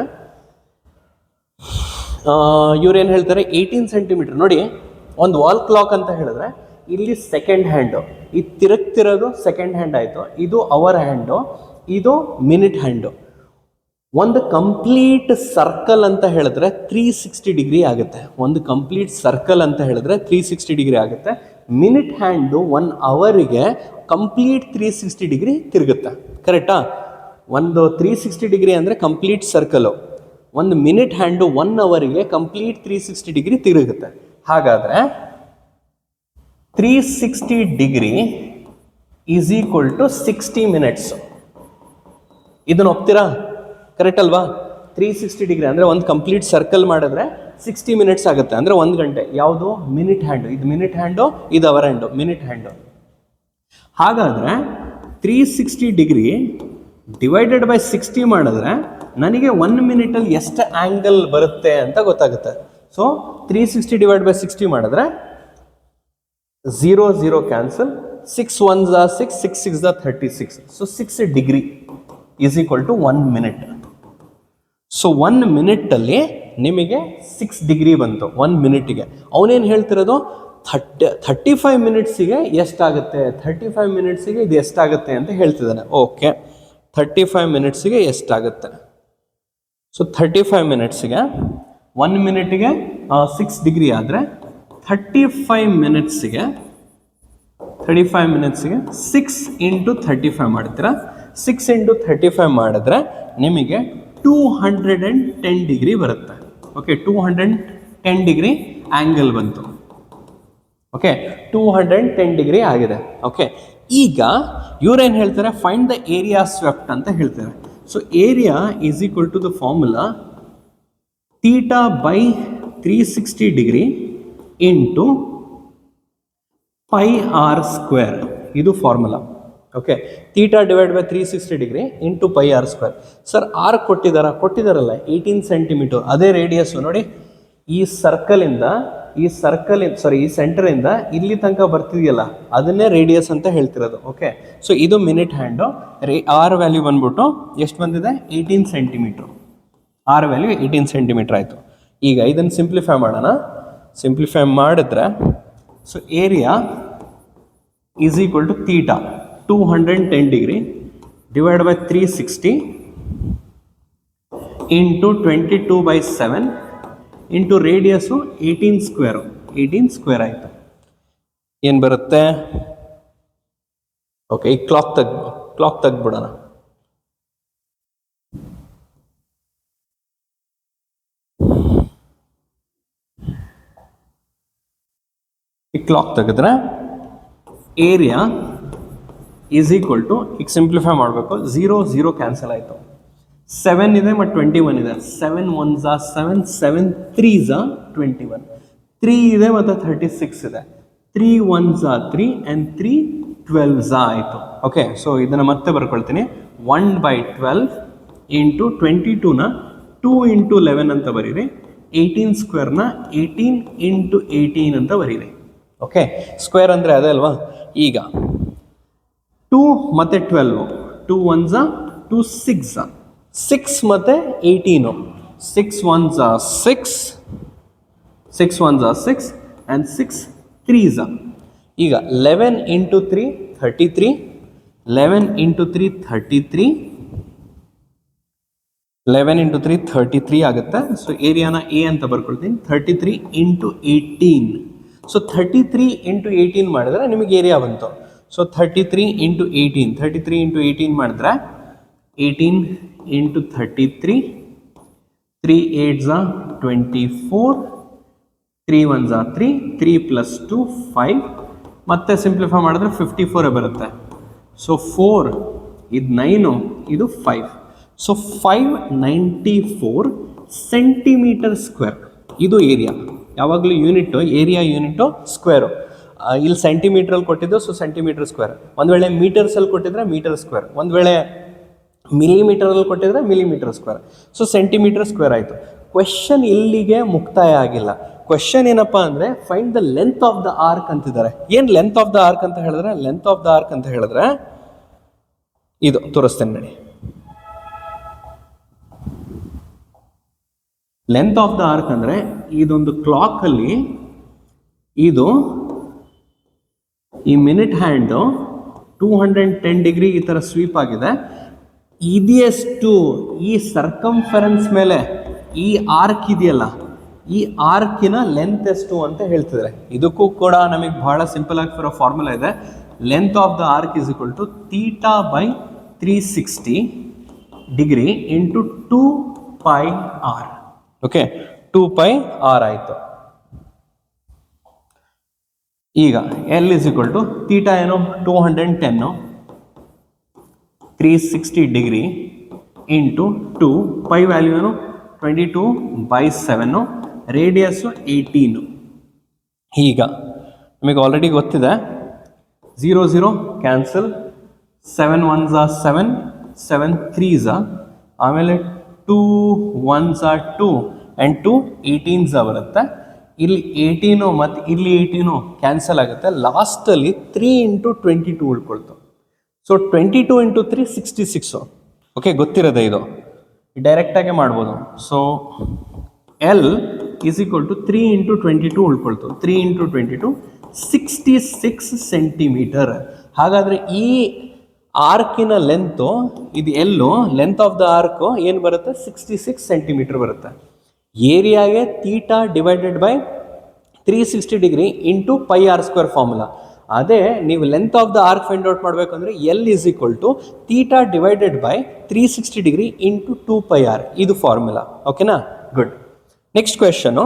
ಇವ್ರೇನು ಹೇಳ್ತಾರೆ? 18 ಸೆಂಟಿಮೀಟರ್. ನೋಡಿ, ಒಂದು ವಾಲ್ ಕ್ಲಾಕ್ ಅಂತ ಹೇಳಿದ್ರೆ ಇಲ್ಲಿ ಸೆಕೆಂಡ್ ಹ್ಯಾಂಡು, ಈ ತಿರುಗ್ತಿರೋದು ಸೆಕೆಂಡ್ ಹ್ಯಾಂಡ್ ಆಯಿತು, ಇದು ಅವರ್ ಹ್ಯಾಂಡು, ಇದು ಮಿನಿಟ್ ಹ್ಯಾಂಡು. ಒಂದು ಕಂಪ್ಲೀಟ್ ಸರ್ಕಲ್ ಅಂತ ಹೇಳಿದ್ರೆ 360 ಡಿಗ್ರಿ ಆಗುತ್ತೆ. ಒಂದು ಕಂಪ್ಲೀಟ್ ಸರ್ಕಲ್ ಅಂತ ಹೇಳಿದ್ರೆ 360 ಡಿಗ್ರಿ ಆಗುತ್ತೆ. ಮಿನಿಟ್ ಹ್ಯಾಂಡು 1 ಅವರಿಗೆ ಕಂಪ್ಲೀಟ್ 360 ಡಿಗ್ರಿ ತಿರುಗುತ್ತೆ. ಕರೆಕ್ಟಾ? ಒಂದು 360 ಡಿಗ್ರಿ ಅಂದರೆ ಕಂಪ್ಲೀಟ್ ಸರ್ಕಲು. ಒಂದು ಮಿನಿಟ್ ಹ್ಯಾಂಡು 1 ಅವರಿಗೆ ಕಂಪ್ಲೀಟ್ 360 ಡಿಗ್ರಿ ತಿರುಗುತ್ತೆ. ಹಾಗಾದರೆ 360 degree is equal to 60 minutes. ಇದನ್ನು ಒಪ್ತೀರಾ? ಕರೆಕ್ಟ್ ಅಲ್ವಾ? 360 ಡಿಗ್ರಿ ಅಂದರೆ ಒಂದು ಕಂಪ್ಲೀಟ್ ಸರ್ಕಲ್ ಮಾಡಿದ್ರೆ 60 ಮಿನಿಟ್ಸ್ ಆಗುತ್ತೆ, ಅಂದರೆ 1 ಗಂಟೆ. ಯಾವುದು? Minute hand. ಇದು ಮಿನಿಟ್ ಹ್ಯಾಂಡು, ಇದು ಅವರ್ ಹ್ಯಾಂಡು, ಮಿನಿಟ್ ಹ್ಯಾಂಡು. ಹಾಗಾದರೆ 360 ಡಿಗ್ರಿ ಡಿವೈಡೆಡ್ ಬೈ 60 ಮಾಡಿದ್ರೆ ನನಗೆ 1 ಮಿನಿಟಲ್ಲಿ ಎಷ್ಟು ಆ್ಯಂಗಲ್ ಬರುತ್ತೆ ಅಂತ ಗೊತ್ತಾಗುತ್ತೆ. ಸೊ 360 ಡಿವೈಡ್ ಬೈ 60 ಮಾಡಿದ್ರೆ 0 0 cancel, 6 1s are 6, 6 6s are 36. So 6 degree is equal to 1 minute. So 1 ಮಿನಿಟಲ್ಲಿ ನಿಮಗೆ 6 ಡಿಗ್ರಿ ಬಂತು 1 ಮಿನಿಟಿಗೆ. ಅವನೇನು ಹೇಳ್ತಿರೋದು? 35 ಮಿನಿಟ್ಸಿಗೆ ಎಷ್ಟಾಗುತ್ತೆ, 35 ಮಿನಿಟ್ಸಿಗೆ ಇದು ಎಷ್ಟಾಗುತ್ತೆ ಅಂತ ಹೇಳ್ತಿದ್ದಾನೆ. ಓಕೆ, 35 ಮಿನಿಟ್ಸಿಗೆ ಎಷ್ಟಾಗುತ್ತೆ? ಸೊ 35 ಮಿನಿಟ್ಸಿಗೆ 1 ಮಿನಿಟಿಗೆ 6 ಡಿಗ್ರಿ ಆದರೆ 35 ಮಿನಿಟ್ಸಿಗೆ 6 ಇಂಟು 35 ಮಾಡ್ತೀರಾ. 6 ಇಂಟು 35 ಮಾಡಿದ್ರೆ ನಿಮಗೆ 210 ಡಿಗ್ರಿ ಬರುತ್ತೆ. ಓಕೆ, 210 ಡಿಗ್ರಿ ಆ್ಯಂಗಲ್ ಬಂತು. ಓಕೆ, 210 ಡಿಗ್ರಿ ಆಗಿದೆ. ಓಕೆ, ಈಗ ಇವ್ರೇನು ಹೇಳ್ತಾರೆ? ಫೈಂಡ್ ದ ಏರಿಯಾ ಸ್ವೆಪ್ಟ್ ಅಂತ ಹೇಳ್ತಾರೆ. So area is equal to the formula theta by 360 degree into πr square. ಇದು formula. Okay, theta divide by 360 degree into pi R square. Sir R ಕೊಟ್ಟಿದ್ದಾರಲ್ಲ 18 ಸೆಂಟಿಮೀಟರ್, ಅದೇ ರೇಡಿಯಸ್ಸು ನೋಡಿ. ಈ ಸರ್ಕಲಿಂದ ಈ ಸೆಂಟರಿಂದ ಇಲ್ಲಿ ತನಕ ಬರ್ತಿದೆಯಲ್ಲ ಅದನ್ನೇ ರೇಡಿಯಸ್ ಅಂತ ಹೇಳ್ತಿರೋದು. ಓಕೆ, ಸೊ ಇದು ಮಿನಿಟ್ ಹ್ಯಾಂಡು. ಆರ್ ವ್ಯಾಲ್ಯೂ ಬಂದ್ಬಿಟ್ಟು ಎಷ್ಟು ಬಂದಿದೆ? 18 ಸೆಂಟಿಮೀಟ್ರು. ಆರ್ ವ್ಯಾಲ್ಯೂ 18 ಸೆಂಟಿಮೀಟ್ರ್ ಆಯಿತು. ಈಗ ಇದನ್ನು ಸಿಂಪ್ಲಿಫೈ ಮಾಡೋಣ. ಸಿಂಪ್ಲಿಫೈ ಮಾಡಿದ್ರೆ so area is equal to theta 210 degree divide by 360 into 22/7 into radius 18 square ಆಯಿತು. ಏನು ಬರುತ್ತೆ? ಓಕೆ, ಈ ಕ್ಲಾಕ್ ತೆಗ್ದ್ಬಿಡೋಣ. ಈ ಕ್ಲಾಕ್ ತೆಗೆದ್ರೆ ಏರಿಯಾ ಈಸ್ ಈಕ್ವಲ್ ಟು, ಈಗ ಸಿಂಪ್ಲಿಫೈ ಮಾಡಬೇಕು, 0 ಕ್ಯಾನ್ಸಲ್ ಆಯಿತು. 7 ಇದೆ ಮತ್ತು 21 ಇದೆ. 7 1s 7, 7 3s 21. 3 ಇದೆ ಮತ್ತು 36 ಇದೆ. 3 1s 3 and 3 12s ಆಯಿತು. ಓಕೆ, ಸೊ ಇದನ್ನು ಮತ್ತೆ ಬರ್ಕೊಳ್ತೀನಿ. 1/12 ಇಂಟು 22ನ 2 ಇಂಟು 11 ಅಂತ ಬರೀರಿ. 18 ಸ್ಕ್ವೇರ್ನ 18 ಇಂಟು 18 ಅಂತ ಬರೀರಿ. ಓಕೆ, ಸ್ಕ್ವೇರ್ ಅಂದರೆ ಅದೇ ಅಲ್ವಾ. ಈಗ 2 ಮತ್ತು 12, 2 1s 2 6 6 ಮತ್ತು 18, 6 1s 6, 6 1s 6 and 6 3s. ಈಗ 11 ಇಂಟು 3 33, 11 ಇಂಟು 3 33, 11 ಇಂಟು 3 33 ಆಗುತ್ತೆ. ಸೊ ಏರಿಯಾನ ಎ ಅಂತ ಬರ್ಕೊಳ್ತೀನಿ. 33 ಇಂಟು 18. ಸೊ 33 ಇಂಟು 18 ಮಾಡಿದ್ರೆ ನಿಮಗೆ ಏರಿಯಾ ಬಂತು. ಸೊ 33 ಇಂಟು 18, 33 ಇಂಟು 18 ಮಾಡಿದ್ರೆ 18 ಇಂಟು 33, 3 8s 24, 3 1s 3, 3 + 2 5, ಮತ್ತೆ ಸಿಂಪ್ಲಿಫೈ ಮಾಡಿದ್ರೆ 54 ಬರುತ್ತೆ. ಸೊ 4 ಇದು 9, ಇದು 5. ಸೊ 594 ಸೆಂಟಿಮೀಟರ್ ಸ್ಕ್ವೇರ್ ಇದು ಏರಿಯಾ. ಯಾವಾಗಲೂ ಏರಿಯಾ ಯೂನಿಟು ಸ್ಕ್ವೇರು. ಇಲ್ಲಿ ಸೆಂಟಿಮೀಟ್ರಲ್ಲಿ ಕೊಟ್ಟಿದ್ದು, ಸೊ ಸೆಂಟಿಮೀಟರ್ ಸ್ಕ್ವೇರ್. ಒಂದು ವೇಳೆ ಮೀಟರ್ಸಲ್ಲಿ ಕೊಟ್ಟಿದ್ರೆ ಮೀಟರ್ ಸ್ಕ್ವೇರ್, ಒಂದು ವೇಳೆ ಮಿಲಿಮೀಟರಲ್ಲಿ ಕೊಟ್ಟಿದ್ರೆ millimetre square. So centimetre square ಆಯಿತು. ಕ್ವೆಶ್ಚನ್ ಇಲ್ಲಿಗೆ ಮುಕ್ತಾಯ ಆಗಿಲ್ಲ. ಕ್ವೆಶ್ಚನ್ ಏನಪ್ಪ ಅಂದರೆ find the length of the arc ಅಂತಿದ್ದಾರೆ. ಏನು ಲೆಂತ್ ಆಫ್ ದ ಆರ್ಕ್ ಅಂತ ಹೇಳಿದ್ರೆ, ಇದು ತೋರಿಸ್ತೇನೆ ನೋಡಿ. ಲೆಂತ್ ಆಫ್ ದ ಆರ್ಕ್ ಅಂದರೆ ಇದೊಂದು ಕ್ಲಾಕಲ್ಲಿ ಇದು ಈ ಮಿನಿಟ್ ಹ್ಯಾಂಡು 210 ಡಿಗ್ರಿ ಈ ಥರ ಸ್ವೀಪ್ ಆಗಿದೆ. ಇದೆಷ್ಟು ಈ ಸರ್ಕಂಫರೆನ್ಸ್ ಮೇಲೆ ಈ ಆರ್ಕ್ ಇದೆಯಲ್ಲ, ಈ ಆರ್ಕಿನ ಲೆಂತ್ ಎಷ್ಟು ಅಂತ ಹೇಳ್ತಿದ್ದಾರೆ. ಇದಕ್ಕೂ ಕೂಡ ನಮಗೆ ಬಹಳ ಸಿಂಪಲ್ ಆಗಿರೋ ಫಾರ್ಮುಲಾ ಇದೆ. Length of the arc is equal to theta by 360 degree into 2πr. Okay, 2πr ಆಯಿತು. ಈಗ L is equal to theta ಏನು 210, 360 ಡಿಗ್ರಿ ಇಂಟು 2, ಪೈ ವ್ಯಾಲ್ಯೂ ಏನು 22/7, ರೇಡಿಯಸ್ಸು 18. ಈಗ ನಮಗೆ ಆಲ್ರೆಡಿ ಗೊತ್ತಿದೆ 0 0 ಕ್ಯಾನ್ಸಲ್, 7 1s 7, 7 3s, ಆಮೇಲೆ 2 1s 2 and 2 18s ಬರುತ್ತೆ. ಇಲ್ಲಿ 18 ಮತ್ತು ಇಲ್ಲಿ 18 ಕ್ಯಾನ್ಸಲ್ ಆಗುತ್ತೆ. ಲಾಸ್ಟಲ್ಲಿ 3 ಇಂಟು 22 ಉಳ್ಕೊಳ್ತು. So 22 into 3 66. ಓಕೆ, ಗೊತ್ತಿರೋದೆ ಇದು, ಡೈರೆಕ್ಟಾಗೆ ಮಾಡ್ಬೋದು. So L is equal to 3 into 22 ಉಳ್ಕೊಳ್ತು. 3 ಇಂಟು 22 66 ಸೆಂಟಿಮೀಟರ್. ಹಾಗಾದರೆ ಈ ಆರ್ಕಿನ ಲೆಂತು ಇದು ಎಲ್ಲೋ ಲೆಂತ್ ಆಫ್ ದ ಆರ್ಕು ಏನು ಬರುತ್ತೆ? 66 ಸೆಂಟಿಮೀಟರ್ ಬರುತ್ತೆ. ಏರಿಯಾಗೆ theta divided by 360 degree into πr² formula. ಅದೇ ನೀವು length of the arc find out ಮಾಡಬೇಕು ಅಂದರೆ L is equal to theta divided by 360 degree into 2πr. ಇದು ಫಾರ್ಮುಲಾ. ಓಕೆನಾ? ಗುಡ್. Next question.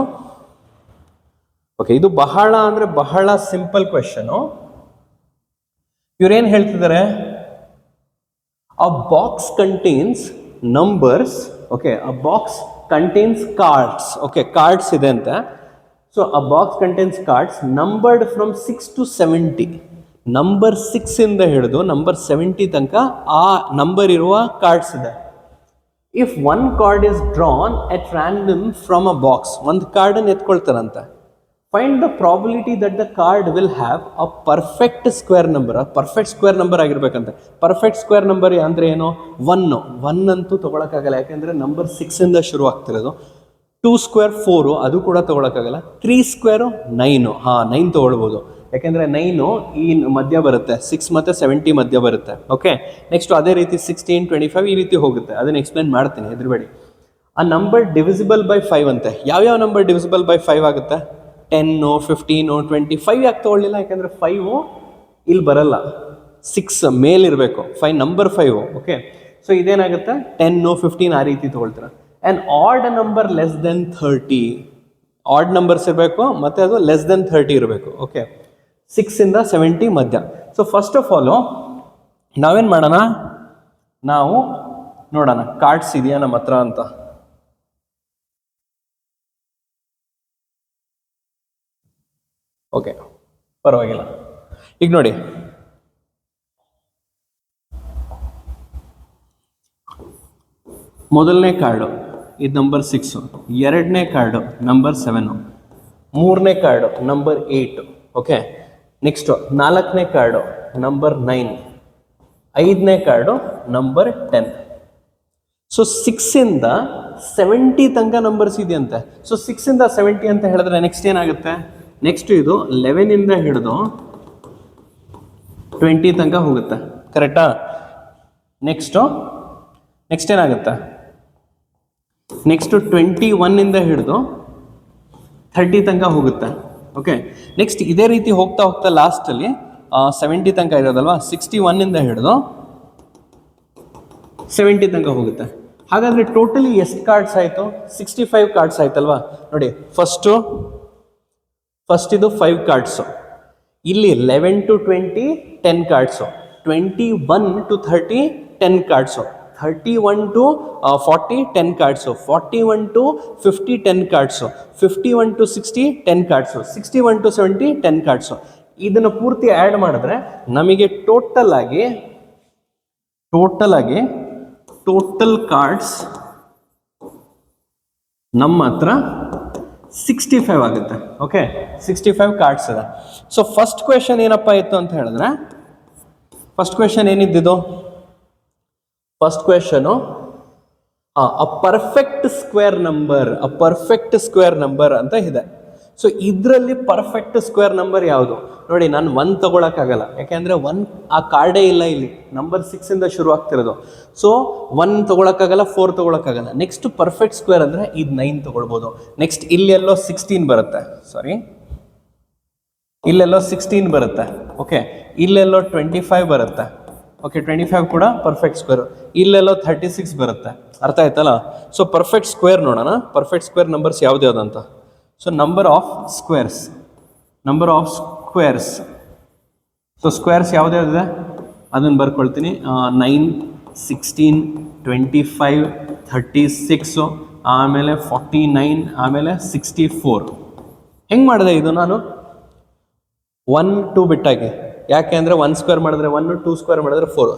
ಓಕೆ, ಇದು ಬಹಳ ಸಿಂಪಲ್ ಕ್ವೆಶನು. ಇವ್ರೇನು ಹೇಳ್ತಿದ್ದಾರೆ? A box contains numbers. Okay, a box contains cards. Okay, cards ಇದೆ ಅಂತ. So a box contains cards numbered from 6 to 70. Number 6 ಇಂದ ಹಿಡಿದು ನಂಬರ್ 70 ತನಕ ಆ ನಂಬರ್ ಇರುವ ಕಾರ್ಡ್ಸ್ ಇದೆ. If one card is drawn at random from a box, ಒಂದು ಕಾರ್ಡನ್ನು ಎತ್ಕೊಳ್ತಾರಂತೆ. Find the probability that the card will have a perfect square number. Perfect square number ಆಗಿರ್ಬೇಕಂತೆ. ಪರ್ಫೆಕ್ಟ್ ಸ್ಕ್ವೇರ್ ನಂಬರ್ ಅಂದರೆ ಏನು? ಒನ್ ಅಂತೂ ತೊಗೊಳಕ್ಕಾಗಲ್ಲ, ಯಾಕೆಂದರೆ ನಂಬರ್ 6 ಇಂದ ಶುರು ಆಗ್ತಿರೋದು. 2 ಸ್ಕ್ವೇರ್ 4, ಅದು ಕೂಡ ತೊಗೊಳಕ್ಕಾಗಲ್ಲ. 3 ಸ್ಕ್ವೇರು 9, 9 ತೊಗೊಳ್ಬೋದು, ಯಾಕೆಂದರೆ 9 ಈ ಮಧ್ಯ ಬರುತ್ತೆ, 6 ಮತ್ತು 70 ಮಧ್ಯ ಬರುತ್ತೆ. ಓಕೆ, ನೆಕ್ಸ್ಟ್ ಅದೇ ರೀತಿ 16, 25 ಈ ರೀತಿ ಹೋಗುತ್ತೆ. ಅದನ್ನು ಎಕ್ಸ್ಪ್ಲೇನ್ ಮಾಡ್ತೀನಿ, ಹೆದರಬೇಡಿ. ಆ ನಂಬರ್ ಡಿವಿಸಿಬಲ್ ಬೈ 5 ಅಂತೆ. ಯಾವ್ಯಾವ ನಂಬರ್ ಡಿವಿಸಿಬಲ್ ಬೈ 5 ಆಗುತ್ತೆ? 10, 15, 25 ಯಾಕೆ ತೊಗೊಳ್ಳಿಲ್ಲ? ಯಾಕೆಂದರೆ 5 ಇಲ್ಲಿ ಬರಲ್ಲ, 6 ಮೇಲಿರಬೇಕು. 5 ನಂಬರ್ 5. ಓಕೆ, ಸೊ ಇದೇನಾಗುತ್ತೆ? 10, 15 ಆ ರೀತಿ ತೊಗೊಳ್ತೀರ. And odd number less than 30. Odd numbers ಇರಬೇಕು ಮತ್ತು ಅದು ಲೆಸ್ ದೆನ್ 30 ಇರಬೇಕು. ಓಕೆ, 6 ಇಂದ 70 ಮಧ್ಯ. ಸೊ ಫಸ್ಟ್ ಆಫ್ ಆಲು ನಾವೇನು ಮಾಡೋಣ? ನಾವು ನೋಡೋಣ ಕಾರ್ಡ್ಸ್ ಇದೆಯಾ ನಮ್ಮ ಹತ್ರ ಅಂತ. ಓಕೆ, ಪರವಾಗಿಲ್ಲ. ಈಗ ನೋಡಿ, ಮೊದಲನೇ ಕಾರ್ಡು ಇದು ನಂಬರ್ 6, ಎರಡನೇ ಕಾರ್ಡು ನಂಬರ್ 7, ಮೂರನೇ ಕಾರ್ಡು ನಂಬರ್ 8. ಓಕೆ, ನೆಕ್ಸ್ಟು 4ನೇ ಕಾರ್ಡು ನಂಬರ್ 9, 5ನೇ ಕಾರ್ಡು ನಂಬರ್ 10. ಸೊ 6 ಇಂದ 70 ತನಕ ನಂಬರ್ಸ್ ಇದೆಯಂತೆ. ಸೊ 6 ಇಂದ 70 ಅಂತ ಹೇಳಿದ್ರೆ ನೆಕ್ಸ್ಟ್ ಏನಾಗುತ್ತೆ? ನೆಕ್ಸ್ಟ್ ಇದು 11 ಇಂದ ಹಿಡಿದು 20 ತನಕ ಹೋಗುತ್ತೆ, ಕರೆಕ್ಟಾ? ನೆಕ್ಸ್ಟ್ ಏನಾಗುತ್ತೆ? ನೆಕ್ಸ್ಟು 21 ಇಂದ ಹಿಡಿದು 30 ತನಕ ಹೋಗುತ್ತೆ. ಓಕೆ, ನೆಕ್ಸ್ಟ್ ಇದೇ ರೀತಿ ಹೋಗ್ತಾ ಹೋಗ್ತಾ ಲಾಸ್ಟಲ್ಲಿ 70 ತನಕ ಇರೋದಲ್ವಾ, 61 ಇಂದ ಹಿಡಿದು 70 ತನಕ ಹೋಗುತ್ತೆ. ಹಾಗಾದರೆ ಟೋಟಲಿ ಎಷ್ಟು ಕಾರ್ಡ್ಸ್ ಆಯಿತು? 65 ಕಾರ್ಡ್ಸ್ ಆಯ್ತಲ್ವಾ? ನೋಡಿ, ಫಸ್ಟ್ ಇದು 5 ಕಾರ್ಡ್ಸು, ಇಲ್ಲಿ 11 to 20 10 cards, 21 to 30 10 cards, 31 to 40 10 cards, 41 to 50 10 cards, 51 to 60 10 cards, 61 to 70 10 cards. ಇದನ್ನು ಪೂರ್ತಿ ಆ್ಯಡ್ ಮಾಡಿದ್ರೆ ನಮಗೆ ಟೋಟಲ್ ಕಾರ್ಡ್ಸ್ ನಮ್ಮ ಹತ್ರ 65 ಆಗುತ್ತೆ. ಓಕೆ, 65 ಕಾರ್ಡ್ಸ್ ಇದೆ. ಸೊ ಫಸ್ಟ್ ಕ್ವೆಶನ್ ಏನಪ್ಪ ಇತ್ತು ಅಂತ ಹೇಳಿದ್ರೆ, ಫಸ್ಟ್ ಕ್ವೆಶನ್ ಏನಿದ್ದಿದ್ದು? First question a perfect square number ಅಂತ ಇದೆ. ಸೊ ಇದರಲ್ಲಿ ಪರ್ಫೆಕ್ಟ್ ಸ್ಕ್ವೇರ್ ನಂಬರ್ ಯಾವುದು? ನೋಡಿ, ನಾನು 1 ತೊಗೊಳಕ್ಕಾಗಲ್ಲ, ಯಾಕೆಂದರೆ 1 ಆ ಕಾರ್ಡೇ ಇಲ್ಲ ಇಲ್ಲಿ, ನಂಬರ್ 6 ಇಂದ ಶುರು ಆಗ್ತಿರೋದು. ಸೊ 1 ತೊಗೊಳಕ್ಕಾಗಲ್ಲ, 4 ತೊಗೊಳಕ್ಕಾಗಲ್ಲ. ನೆಕ್ಸ್ಟ್ ಪರ್ಫೆಕ್ಟ್ ಸ್ಕ್ವೇರ್ ಅಂದರೆ ಇದು 9 ತೊಗೊಳ್ಬೋದು. ನೆಕ್ಸ್ಟ್ ಇಲ್ಲೆಲ್ಲೋ 16 ಬರುತ್ತೆ, ಇಲ್ಲೆಲ್ಲೋ 16 ಬರುತ್ತೆ. ಓಕೆ, ಇಲ್ಲೆಲ್ಲೋ 25 ಬರುತ್ತೆ. ಓಕೆ, 25 ಕೂಡ ಪರ್ಫೆಕ್ಟ್ ಸ್ಕ್ವೇರ್. ಇಲ್ಲೆಲ್ಲೋ 36 ಬರುತ್ತೆ. ಅರ್ಥ ಆಯ್ತಲ್ಲ? ಸೊ ಪರ್ಫೆಕ್ಟ್ ಸ್ಕ್ವೇರ್ ನೋಡೋಣ, ಪರ್ಫೆಕ್ಟ್ ಸ್ಕ್ವೇರ್ ನಂಬರ್ಸ್ ಯಾವ್ದು ಅಂತ. So number of squares. So squares ಯಾವ್ದ್ಯಾವ್ದಿದೆ ಅದನ್ನು ಬರ್ಕೊಳ್ತೀನಿ. 9, 16, 25, 36, ಆಮೇಲೆ 49, ಆಮೇಲೆ 64. ಹೆಂಗೆ ಮಾಡಿದೆ ಇದು ನಾನು? 1, 2 ಬಿಟ್ಟಾಗಿ. ಯಾಕೆ ಅಂದರೆ 1 ಸ್ಕ್ವೇರ್ ಮಾಡಿದ್ರೆ 1, 2 ಸ್ಕ್ವೇರ್ ಮಾಡಿದ್ರೆ 4,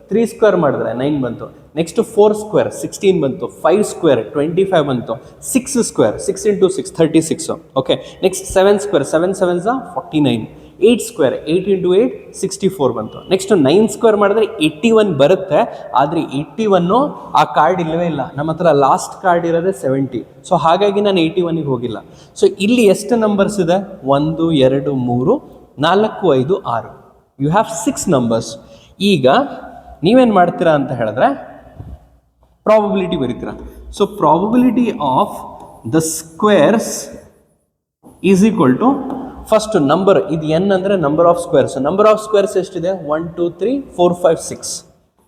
3 ಸ್ಕ್ವೇರ್ ಮಾಡಿದ್ರೆ 9 ಬಂತು. ನೆಕ್ಸ್ಟ್ 4 ಸ್ಕ್ವೇರ್ 16 ಬಂತು, 5 ಸ್ಕ್ವೇರ್ 25 ಬಂತು, 6 square 6 into 6 36. Okay, next 7 square 7 7s 49, 8 square 8 into 8 64 ಬಂತು. ನೆಕ್ಸ್ಟ್ 9 ಸ್ಕ್ವೇರ್ ಮಾಡಿದ್ರೆ 81 ಬರುತ್ತೆ. ಆದರೆ 81 ಆ ಕಾರ್ಡ್ ಇಲ್ಲವೇ ಇಲ್ಲ ನಮ್ಮ ಹತ್ರ. ಲಾಸ್ಟ್ ಕಾರ್ಡ್ ಇರೋದೇ 70. ಸೊ ಹಾಗಾಗಿ ನಾನು 81ಗೆ ಹೋಗಿಲ್ಲ. ಸೊ ಇಲ್ಲಿ ಎಷ್ಟು ನಂಬರ್ಸ್ ಇದೆ? 1, 2, 3, 4, 5, 6. You have 6 numbers. ಈಗ ನೀವೇನು ಮಾಡ್ತೀರಾ ಅಂತ ಹೇಳಿದ್ರೆ ಪ್ರಾಬಬಿಲಿಟಿ ಬರೀತೀರಾ. So probability of the squares is equal to first number, ಇದು ಎನ್ ಅಂದರೆ number of squares. Number of squares ಎಷ್ಟಿದೆ? 1, 2, 3, 4, 5,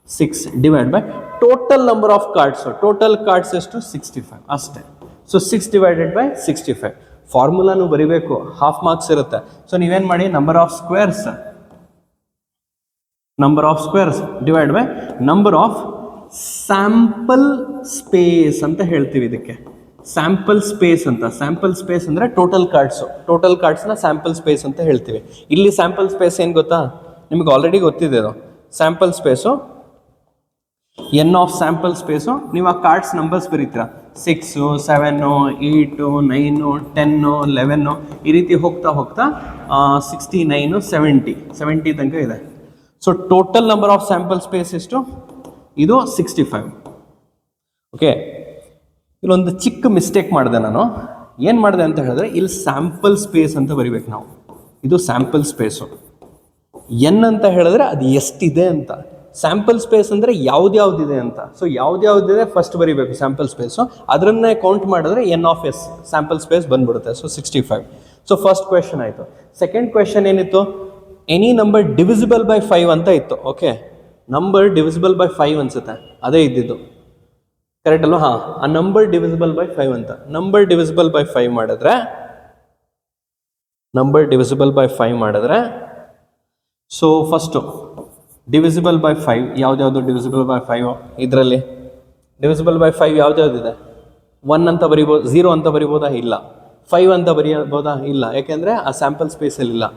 6 divide by total number of cards. Total cards ಎಷ್ಟು? 65 ಅಷ್ಟೇ. So 6 divided by 65. ಫಾರ್ಮುಲಾನು ಬರಿಬೇಕು, ಹಾಫ್ ಮಾರ್ಕ್ಸ್ ಇರುತ್ತೆ. ಸೊ ನೀವೇನು ಮಾಡಿ, number of squares divide by number of sample space ಅಂತ ಹೇಳ್ತೀವಿ ಇದಕ್ಕೆ. ಸ್ಯಾಂಪಲ್ ಸ್ಪೇಸ್ ಅಂತ. ಸ್ಯಾಂಪಲ್ ಸ್ಪೇಸ್ ಅಂದರೆ ಟೋಟಲ್ ಕಾರ್ಡ್ಸ್ನ ಸ್ಯಾಂಪಲ್ ಸ್ಪೇಸ್ ಅಂತ ಹೇಳ್ತೀವಿ. ಇಲ್ಲಿ ಸ್ಯಾಂಪಲ್ ಸ್ಪೇಸ್ ಏನು ಗೊತ್ತಾ, ನಿಮ್ಗೆ ಆಲ್ರೆಡಿ ಗೊತ್ತಿದೆ ಅದು. Sample space N of sample space, ನೀವು ಆ ಕಾರ್ಡ್ಸ್ ನಂಬರ್ಸ್ ಬರೀತೀರ, 6, 7, 8, 9, 10, 11 ಈ ರೀತಿ ಹೋಗ್ತಾ 69, 70 ತನಕ ಇದೆ. So total number of sample space ಎಷ್ಟು? ಇದು 65. ಓಕೆ, ಇಲ್ಲೊಂದು ಚಿಕ್ಕ ಮಿಸ್ಟೇಕ್ ಮಾಡಿದೆ ನಾನು. ಏನು ಮಾಡಿದೆ ಅಂತ ಹೇಳಿದ್ರೆ, ಇಲ್ಲಿ ಸ್ಯಾಂಪಲ್ ಸ್ಪೇಸ್ ಅಂತ ಬರಿಬೇಕು ನಾವು. ಇದು ಸ್ಯಾಂಪಲ್ ಸ್ಪೇಸು. ಎನ್ ಅಂತ ಹೇಳಿದ್ರೆ ಅದು ಎಷ್ಟಿದೆ ಅಂತ. ಸ್ಯಾಂಪಲ್ ಸ್ಪೇಸ್ ಅಂದರೆ ಯಾವ್ದ್ಯಾವ್ದಿದೆ ಅಂತ. ಸೊ ಯಾವ್ದ್ಯಾವ್ದಿದೆ ಫಸ್ಟ್ ಬರೀಬೇಕು ಸ್ಯಾಂಪಲ್ ಸ್ಪೇಸು. ಅದನ್ನೇ ಕೌಂಟ್ ಮಾಡಿದ್ರೆ N of S sample space ಬಂದ್ಬಿಡುತ್ತೆ. ಸೊ 65. ಸೊ ಫಸ್ಟ್ ಕ್ವೆಶನ್ ಆಯಿತು. ಸೆಕೆಂಡ್ ಕ್ವೆಶನ್ ಏನಿತ್ತು? ಎನಿ ನಂಬರ್ ಡಿವಿಸಿಬಲ್ ಬೈ 5 ಅಂತ ಇತ್ತು. ಓಕೆ, ನಂಬರ್ ಡಿವಿಸಿಬಲ್ ಬೈ 5 ಅನ್ಸುತ್ತೆ, ಅದೇ ಇದ್ದಿದ್ದು. ಕರೆಕ್ಟ್ ಅಲ್ವಾ? ಹಾಂ, ಆ ನಂಬರ್ ಡಿವಿಸಿಬಲ್ ಬೈ 5 ಅಂತ. ನಂಬರ್ ಡಿವಿಸಿಬಲ್ ಬೈ 5 ಮಾಡಿದ್ರೆ ಸೊ ಫಸ್ಟು ಡಿವಿಸಿಬಲ್ ಬೈ 5 ಯಾವ್ದ್ಯಾವುದು ಡಿವಿಸಿಬಲ್ ಬೈ 5? ಇದರಲ್ಲಿ ಡಿವಿಸಿಬಲ್ ಬೈ 5 ಯಾವ್ದ್ಯಾವ್ದಿದೆ? 1 ಅಂತ ಬರಿಬೋದು, 0 ಅಂತ ಬರಿಬೋದಾ? ಇಲ್ಲ. 5 ಅಂತ ಬರೀಬೋದಾ? ಇಲ್ಲ. ಯಾಕೆಂದರೆ ಆ ಸ್ಯಾಂಪಲ್ ಸ್ಪೇಸಲ್ಲಿ ಇಲ್ಲ.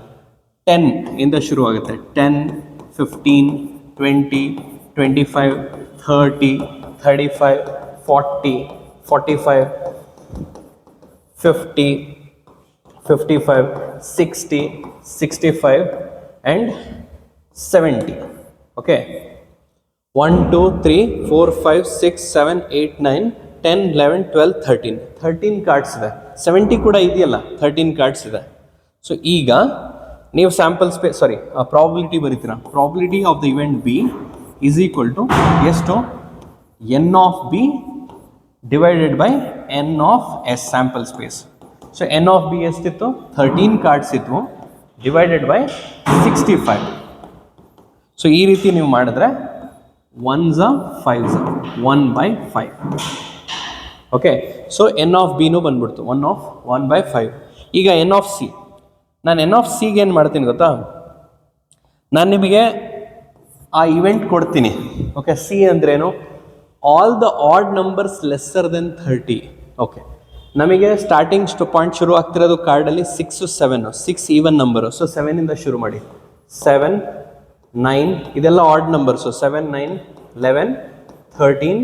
10 ಇಂದ ಶುರು ಆಗುತ್ತೆ. 10, 15, 20, 25, 30, 35, 40, 45, 50, 55, 60, 65 and 70. ಓಕೆ, 1, 2, 3, 4, 5, 6, 7, 8, 9, 10, 11, 12, 13 ಕಾರ್ಡ್ಸ್ ಇದೆ. 70 ಕೂಡ ಇದೆಯಲ್ಲ, 13 ಕಾರ್ಡ್ಸ್ ಇದೆ. ಸೊ ಈಗ ನೀವು ಸ್ಯಾಂಪಲ್ ಸ್ಪೇಸ್ ಪ್ರಾಬಿಲಿಟಿ ಬರೀತೀರಾ. Probability of the event B is equal to ಎಷ್ಟು? N of B divided by N of S sample space. So N of B ಎಷ್ಟಿತ್ತು? 13 ಕಾರ್ಡ್ಸ್ ಇತ್ತು, ಡಿವೈಡೆಡ್ ಬೈ 65. ಸೊ ಈ ರೀತಿ ನೀವು ಮಾಡಿದ್ರೆ 1s 5s 1/5. Okay, so N of ಬಿನೂ ಬಂದ್ಬಿಡ್ತು 1/5. ಈಗ ಎನ್ ಆಫ್ ಸಿ, ನಾನು ಎನ್ ಆಫ್ ಸಿಗೆ ಏನು ಮಾಡ್ತೀನಿ ಗೊತ್ತಾ? ನಾನು ನಿಮಗೆ ಆ ಇವೆಂಟ್ ಕೊಡ್ತೀನಿ. ಓಕೆ, ಸಿ ಅಂದ್ರೇನು? All the odd numbers lesser than 30. Okay, ನಮಗೆ ಸ್ಟಾರ್ಟಿಂಗ್ ಪಾಯಿಂಟ್ ಶುರು ಆಗ್ತಿರೋದು ಕಾರ್ಡಲ್ಲಿ 6, 7. 6 ಈವನ್ ನಂಬರು. ಸೊ 7ಇಂದ ಶುರು ಮಾಡಿ. 7, 9 ಇದೆಲ್ಲ ಆಡ್ ನಂಬರ್ಸು. 7, 9, 11, 13,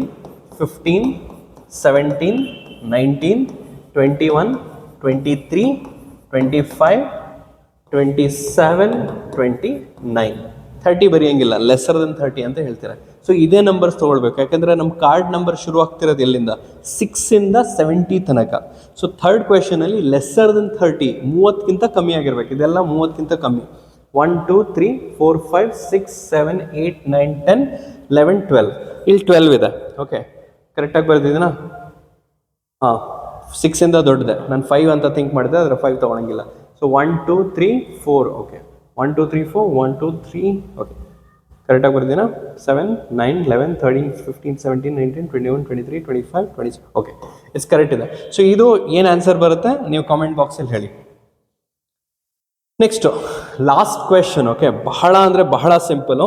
15, 17, 19, 21, 23, 25, 27, 29. 30 ಬರೆಯಂಗಿಲ್ಲ, ಲೆಸ್ಸರ್ ದೆನ್ 30 ಅಂತ ಹೇಳ್ತಾರೆ. ಸೊ ಇದೇ ನಂಬರ್ಸ್ ತೊಗೊಳ್ಬೇಕು, ಯಾಕಂದರೆ ನಮ್ಮ ಕಾರ್ಡ್ ನಂಬರ್ ಶುರು ಆಗ್ತಿರೋದು ಎಲ್ಲಿಂದ? 6ಇಂದ 70 ತನಕ. ಸೊ ಥರ್ಡ್ ಕ್ವೆಶನಲ್ಲಿ ಲೆಸ್ಸರ್ ದೆನ್ 30, 30ಕ್ಕಿಂತ ಕಮ್ಮಿ ಆಗಿರ್ಬೇಕು. ಇದೆಲ್ಲ 30ಕ್ಕಿಂತ ಕಮ್ಮಿ. 1, 2, 3, 4, 5, 6, 7, 8, 9, 10, 11, 12. ಇಲ್ಲಿ 12 ಇದೆ. ಓಕೆ, ಕರೆಕ್ಟಾಗಿ ಬರ್ತಿದ್ದೀನಾ? ಹಾಂ, 6ಇಂದ ದೊಡ್ಡದೆ. ನಾನು 5 ಅಂತ ಥಿಂಕ್ ಮಾಡಿದೆ, ಅದರ 5 ತೊಗೊಳಂಗಿಲ್ಲ. ಸೊ 1, 2, 3, 4. ಓಕೆ, 1, 2, 3, 4, 1, 2, 3. ಓಕೆ, ಕರೆಕ್ಟಾಗಿ ಬರ್ತೀನಾ? 7, 9, 11, 13, 15, 17, 19, 21, 23, 25, 26. ಓಕೆ, ಇಟ್ಸ್ ಕರೆಕ್ಟ್ ಇದೆ. ಸೊ ಇದು ಏನು ಆನ್ಸರ್ ಬರುತ್ತೆ ನೀವು ಕಾಮೆಂಟ್ ಬಾಕ್ಸಲ್ಲಿ ಹೇಳಿ. Next last question. ಓಕೆ, ಬಹಳ ಅಂದರೆ ಬಹಳ ಸಿಂಪಲು.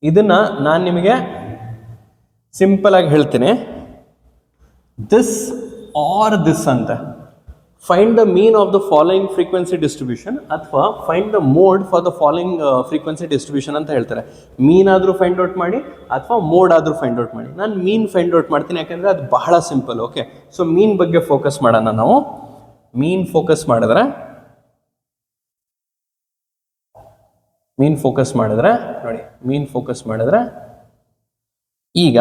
ಇದನ್ನು ನಾನು ನಿಮಗೆ ಸಿಂಪಲಾಗಿ ಹೇಳ್ತೀನಿ. ದಿಸ್ ಆರ್ ದಿಸ್ ಅಂತ. Find the mean of the following frequency distribution ಅಥವಾ find the mode for the following frequency distribution ಅಂತ ಹೇಳ್ತಾರೆ. ಮೀನ್ ಆದರೂ ಫೈಂಡ್ ಔಟ್ ಮಾಡಿ ಅಥವಾ ಮೋಡ್ ಆದರೂ ಫೈಂಡ್ ಔಟ್ ಮಾಡಿ. ನಾನು ಮೀನ್ ಫೈಂಡ್ ಔಟ್ ಮಾಡ್ತೀನಿ, ಯಾಕೆಂದರೆ ಅದು ಬಹಳ ಸಿಂಪಲ್. ಓಕೆ, ಸೊ ಮೀನ್ ಬಗ್ಗೆ ಫೋಕಸ್ ಮಾಡೋಣ ನಾವು. ಮೀನ್ ಫೋಕಸ್ ಮಾಡಿದ್ರೆ ನೋಡಿ, ಮೀನ್ ಫೋಕಸ್ ಮಾಡಿದ್ರೆ ಈಗ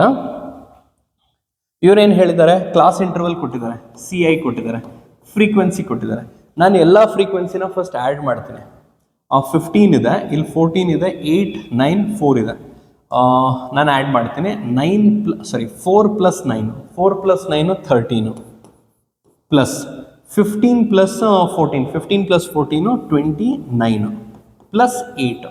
ಇವರೇನು ಹೇಳಿದ್ದಾರೆ? ಕ್ಲಾಸ್ ಇಂಟರ್ವಲ್ ಕೊಟ್ಟಿದ್ದಾರೆ, CI ಕೊಟ್ಟಿದ್ದಾರೆ, ಫ್ರೀಕ್ವೆನ್ಸಿ ಕೊಟ್ಟಿದ್ದಾರೆ. ನಾನು ಎಲ್ಲ ಫ್ರೀಕ್ವೆನ್ಸಿನ ಫಸ್ಟ್ ಆ್ಯಡ್ ಮಾಡ್ತೀನಿ. 15 ಇದೆ, ಇಲ್ಲಿ 14 ಇದೆ, 8, 9, 4 ಇದೆ. ನಾನು ಆ್ಯಡ್ ಮಾಡ್ತೀನಿ. 4 + 9, 4 + 9 13 ಪ್ಲಸ್ 15 + 14, 15 + 14 29 ಪ್ಲಸ್ 8.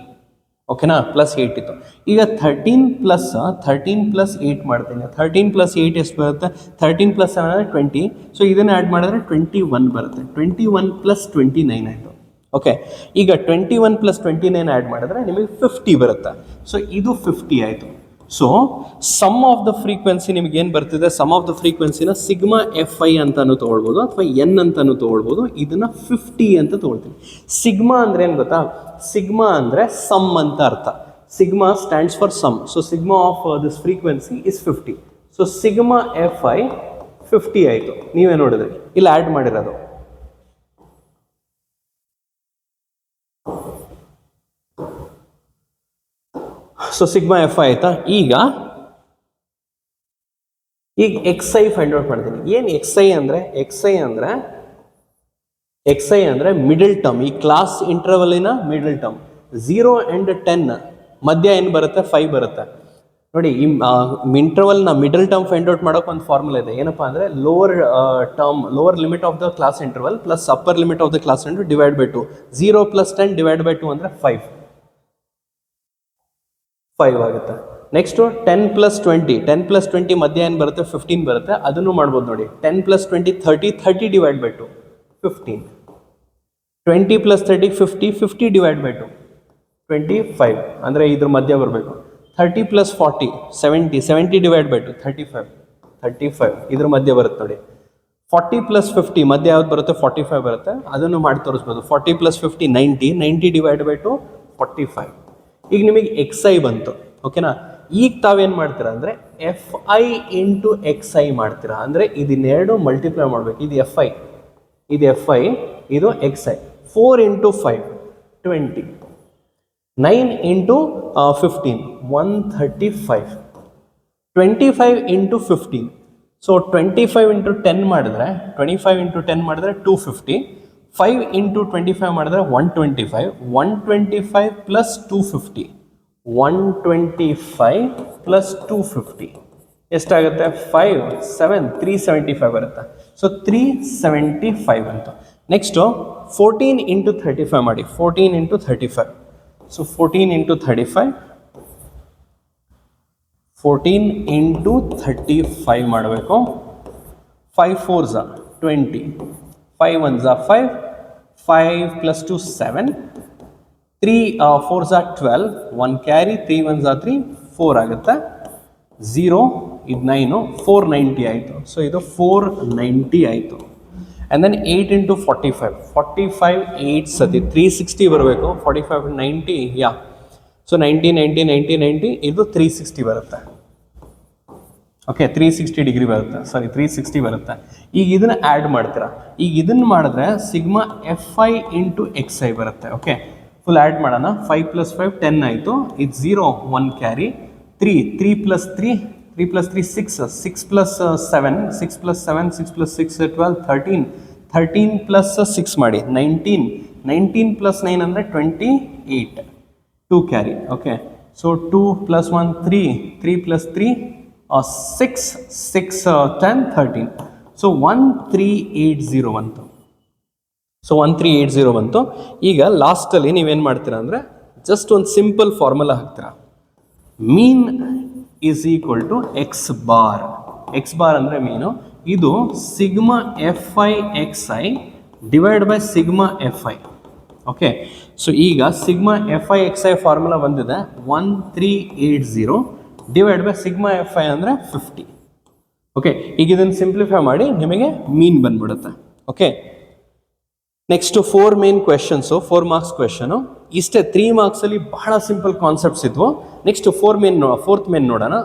ಓಕೆನಾ? ಪ್ಲಸ್ 8 ಇತ್ತು. ಈಗ 13 + 8 ಮಾಡ್ತೀನಿ. 13 + 8 ಎಷ್ಟು ಬರುತ್ತೆ? 13 + 7 ಅಂದರೆ 20. ಸೊ ಇದನ್ನು ಆ್ಯಡ್ ಮಾಡಿದ್ರೆ 21 ಬರುತ್ತೆ. 21 + 29 ಆಯಿತು. ಓಕೆ, ಈಗ 21 + 29 ಆ್ಯಡ್ ಮಾಡಿದ್ರೆ ನಿಮಗೆ 50 ಬರುತ್ತೆ. ಸೊ ಇದು 50 ಆಯಿತು. So sum of the frequency ನಿಮ್ಗೆ ಏನು ಬರ್ತಿದೆ, ಸಮ್ ಆಫ್ ದ ಫ್ರೀಕ್ವೆನ್ಸಿನ ಸಿಗ್ಮಾ ಎಫ್ ಐ ಅಂತಾನು ತೊಗೊಳ್ಬೋದು ಅಥವಾ ಎನ್ ಅಂತಾನು ತೊಗೊಳ್ಬೋದು. ಇದನ್ನ 50 ಅಂತ ತೊಗೊಳ್ತೀನಿ. ಸಿಗ್ಮಾ ಅಂದ್ರೆ ಏನು ಗೊತ್ತಾ, ಸಿಗ್ಮಾ ಅಂದರೆ ಸಮ್ ಅಂತ ಅರ್ಥ. Sigma stands for sum. So sigma of this frequency is 50. So sigma F I 50 ಆಯಿತು. ನೀವೇ ನೋಡಿದ್ರಿ ಇಲ್ಲಿ ಆ್ಯಡ್ ಮಾಡಿರೋದು. ಸೊ ಸಿಗ್ಮಾ ಎಫ್ ಆಯ್ತಾ. ಈಗ ಎಕ್ಸ್ ಐ ಫೈಂಡ್ ಔಟ್ ಮಾಡ್ತೀನಿ. ಏನು ಎಕ್ಸ್ ಐ ಅಂದರೆ, ಎಕ್ಸ್ ಐ ಅಂದರೆ ಮಿಡಲ್ ಟರ್ಮ್. ಈ ಕ್ಲಾಸ್ ಇಂಟರ್ವಲಿನ ಮಿಡಲ್ ಟರ್ಮ್. 0 and 10 ಮಧ್ಯ ಏನು ಬರುತ್ತೆ, 5 ಬರುತ್ತೆ. ನೋಡಿ, ಈ ಇಂಟರ್ವಲ್ನ ಮಿಡಲ್ ಟರ್ಮ್ ಫೈಂಡ್ ಔಟ್ ಮಾಡೋಕೆ ಒಂದು ಫಾರ್ಮುಲಾ ಇದೆ. ಏನಪ್ಪಾ ಅಂದರೆ lower limit of the class interval plus upper limit of the class interval divide by 2. 0 + 10 divide by 2 ಅಂದರೆ 5 ಆಗುತ್ತೆ. ನೆಕ್ಸ್ಟು 10 + 20. 10 + 20 ಮಧ್ಯ ಏನು ಬರುತ್ತೆ, 15 ಬರುತ್ತೆ. ಅದನ್ನು ಮಾಡ್ಬೋದು ನೋಡಿ. 10 + 20 30 ಡಿವೈಡ್ ಬೈ 2 15. 20 + 30 50 ಡಿವೈಡ್ ಬೈ 2 25 ಅಂದರೆ ಇದ್ರ ಮಧ್ಯ ಬರಬೇಕು. 30 + 40 70 ಡಿವೈಡ್ ಬೈ 2 35 ಇದ್ರ ಮಧ್ಯ ಬರುತ್ತೆ ನೋಡಿ. 40 + 50 ಮಧ್ಯ ಯಾವ್ದು ಬರುತ್ತೆ, 45 ಬರುತ್ತೆ. ಅದನ್ನು ಮಾಡಿ ತೋರಿಸ್ಬೋದು. 40 + 50 90 ಡಿವೈಡ್ ಬೈ 2 45. ಈಗ ನಿಮಗೆ ಎಕ್ಸ್ ಐ ಬಂತು. ಓಕೆನಾ. ಈಗ ತಾವೇನು ಮಾಡ್ತೀರಾ ಅಂದರೆ F I into X I ಮಾಡ್ತೀರಾ. ಅಂದರೆ ಇದನ್ನೆರಡು ಮಲ್ಟಿಪ್ಲೈ ಮಾಡಬೇಕು. ಇದು ಎಫ್ ಐ, ಇದು ಎಕ್ಸ್ ಐ. 4 × 5 20, 9 × 15 135, 25 × 15. ಸೊ 25 × 10 ಮಾಡಿದ್ರೆ 250, 5 × 25 ಮಾಡಿದ್ರೆ 125, 125 + 250, 125 + 250 ಎಷ್ಟಾಗುತ್ತೆ, 5 7 375 ಬರುತ್ತೆ. ಸೊ 375 ಅಂತ. ನೆಕ್ಸ್ಟು 14 × 35 ಮಾಡಿ. 14 × 35. ಸೊ 14 × 35 ಮಾಡಬೇಕು. 5 4s 20, 5 1s 5, 5 + 2 7, 3 4s 12, 1 carry, 3 1s 3 4 ಆಗುತ್ತೆ. 0 ಇದು 9 490 ಆಯಿತು. ಸೊ ಇದು 490 ಆಯಿತು. ಆ್ಯಂಡ್ ದೆನ್ 8 × 45 8 ಸತಿ 360 ಬರಬೇಕು. 45 90 ಯಾ. ಸೊ 90 ಇದು 360 ಬರುತ್ತೆ. ಓಕೆ, 360 ಡಿಗ್ರಿ ಬರುತ್ತೆ. 360 ಬರುತ್ತೆ. ಈಗ ಇದನ್ನು ಆ್ಯಡ್ ಮಾಡ್ತೀರಾ. ಈಗ ಇದನ್ನು ಮಾಡಿದ್ರೆ sigma F I into X I ಬರುತ್ತೆ. ಓಕೆ, ಫುಲ್ ಆ್ಯಡ್ ಮಾಡೋಣ. 5 + 5 10 ಆಯಿತು. ಇದು 0 1 ಕ್ಯಾರಿ, 3 + 3 6 + 7 6 + 7 6 + 6 12 13 + 6 ಮಾಡಿ 19 + 9 ಅಂದರೆ 28, 2 ಕ್ಯಾರಿ. Okay, so 2 + 1 3 + 3 6 10 13. ಸೊ 1380 ಬಂತು. ಈಗ ಲಾಸ್ಟಲ್ಲಿ ನೀವೇನು ಮಾಡ್ತೀರಾ ಅಂದರೆ ಜಸ್ಟ್ ಒಂದು ಸಿಂಪಲ್ ಫಾರ್ಮುಲಾ ಹಾಕ್ತೀರಾ. Mean is equal to X bar. X bar ಅಂದರೆ ಮೀನು. ಇದು sigma F I X I divide by sigma F I. Okay, so ಈಗ sigma F I X I formula ಬಂದಿದೆ 1380 divide by sigma F I ಅಂದರೆ 50. ಓಕೆ, ಈಗ ಇದನ್ನು ಸಿಂಪ್ಲಿಫೈ ಮಾಡಿ ನಿಮಗೆ ಮೀನ್ ಬಂದ್ಬಿಡುತ್ತೆ. Okay, next 4 main questions, 4 marks question. ಇಷ್ಟೇ 3 ಮಾರ್ಕ್ಸಲ್ಲಿ ಬಹಳ ಸಿಂಪಲ್ ಕಾನ್ಸೆಪ್ಟ್ಸ್ ಇದ್ವು. ನೆಕ್ಸ್ಟ್ 4th ಮೇನ್ ನೋಡೋಣ.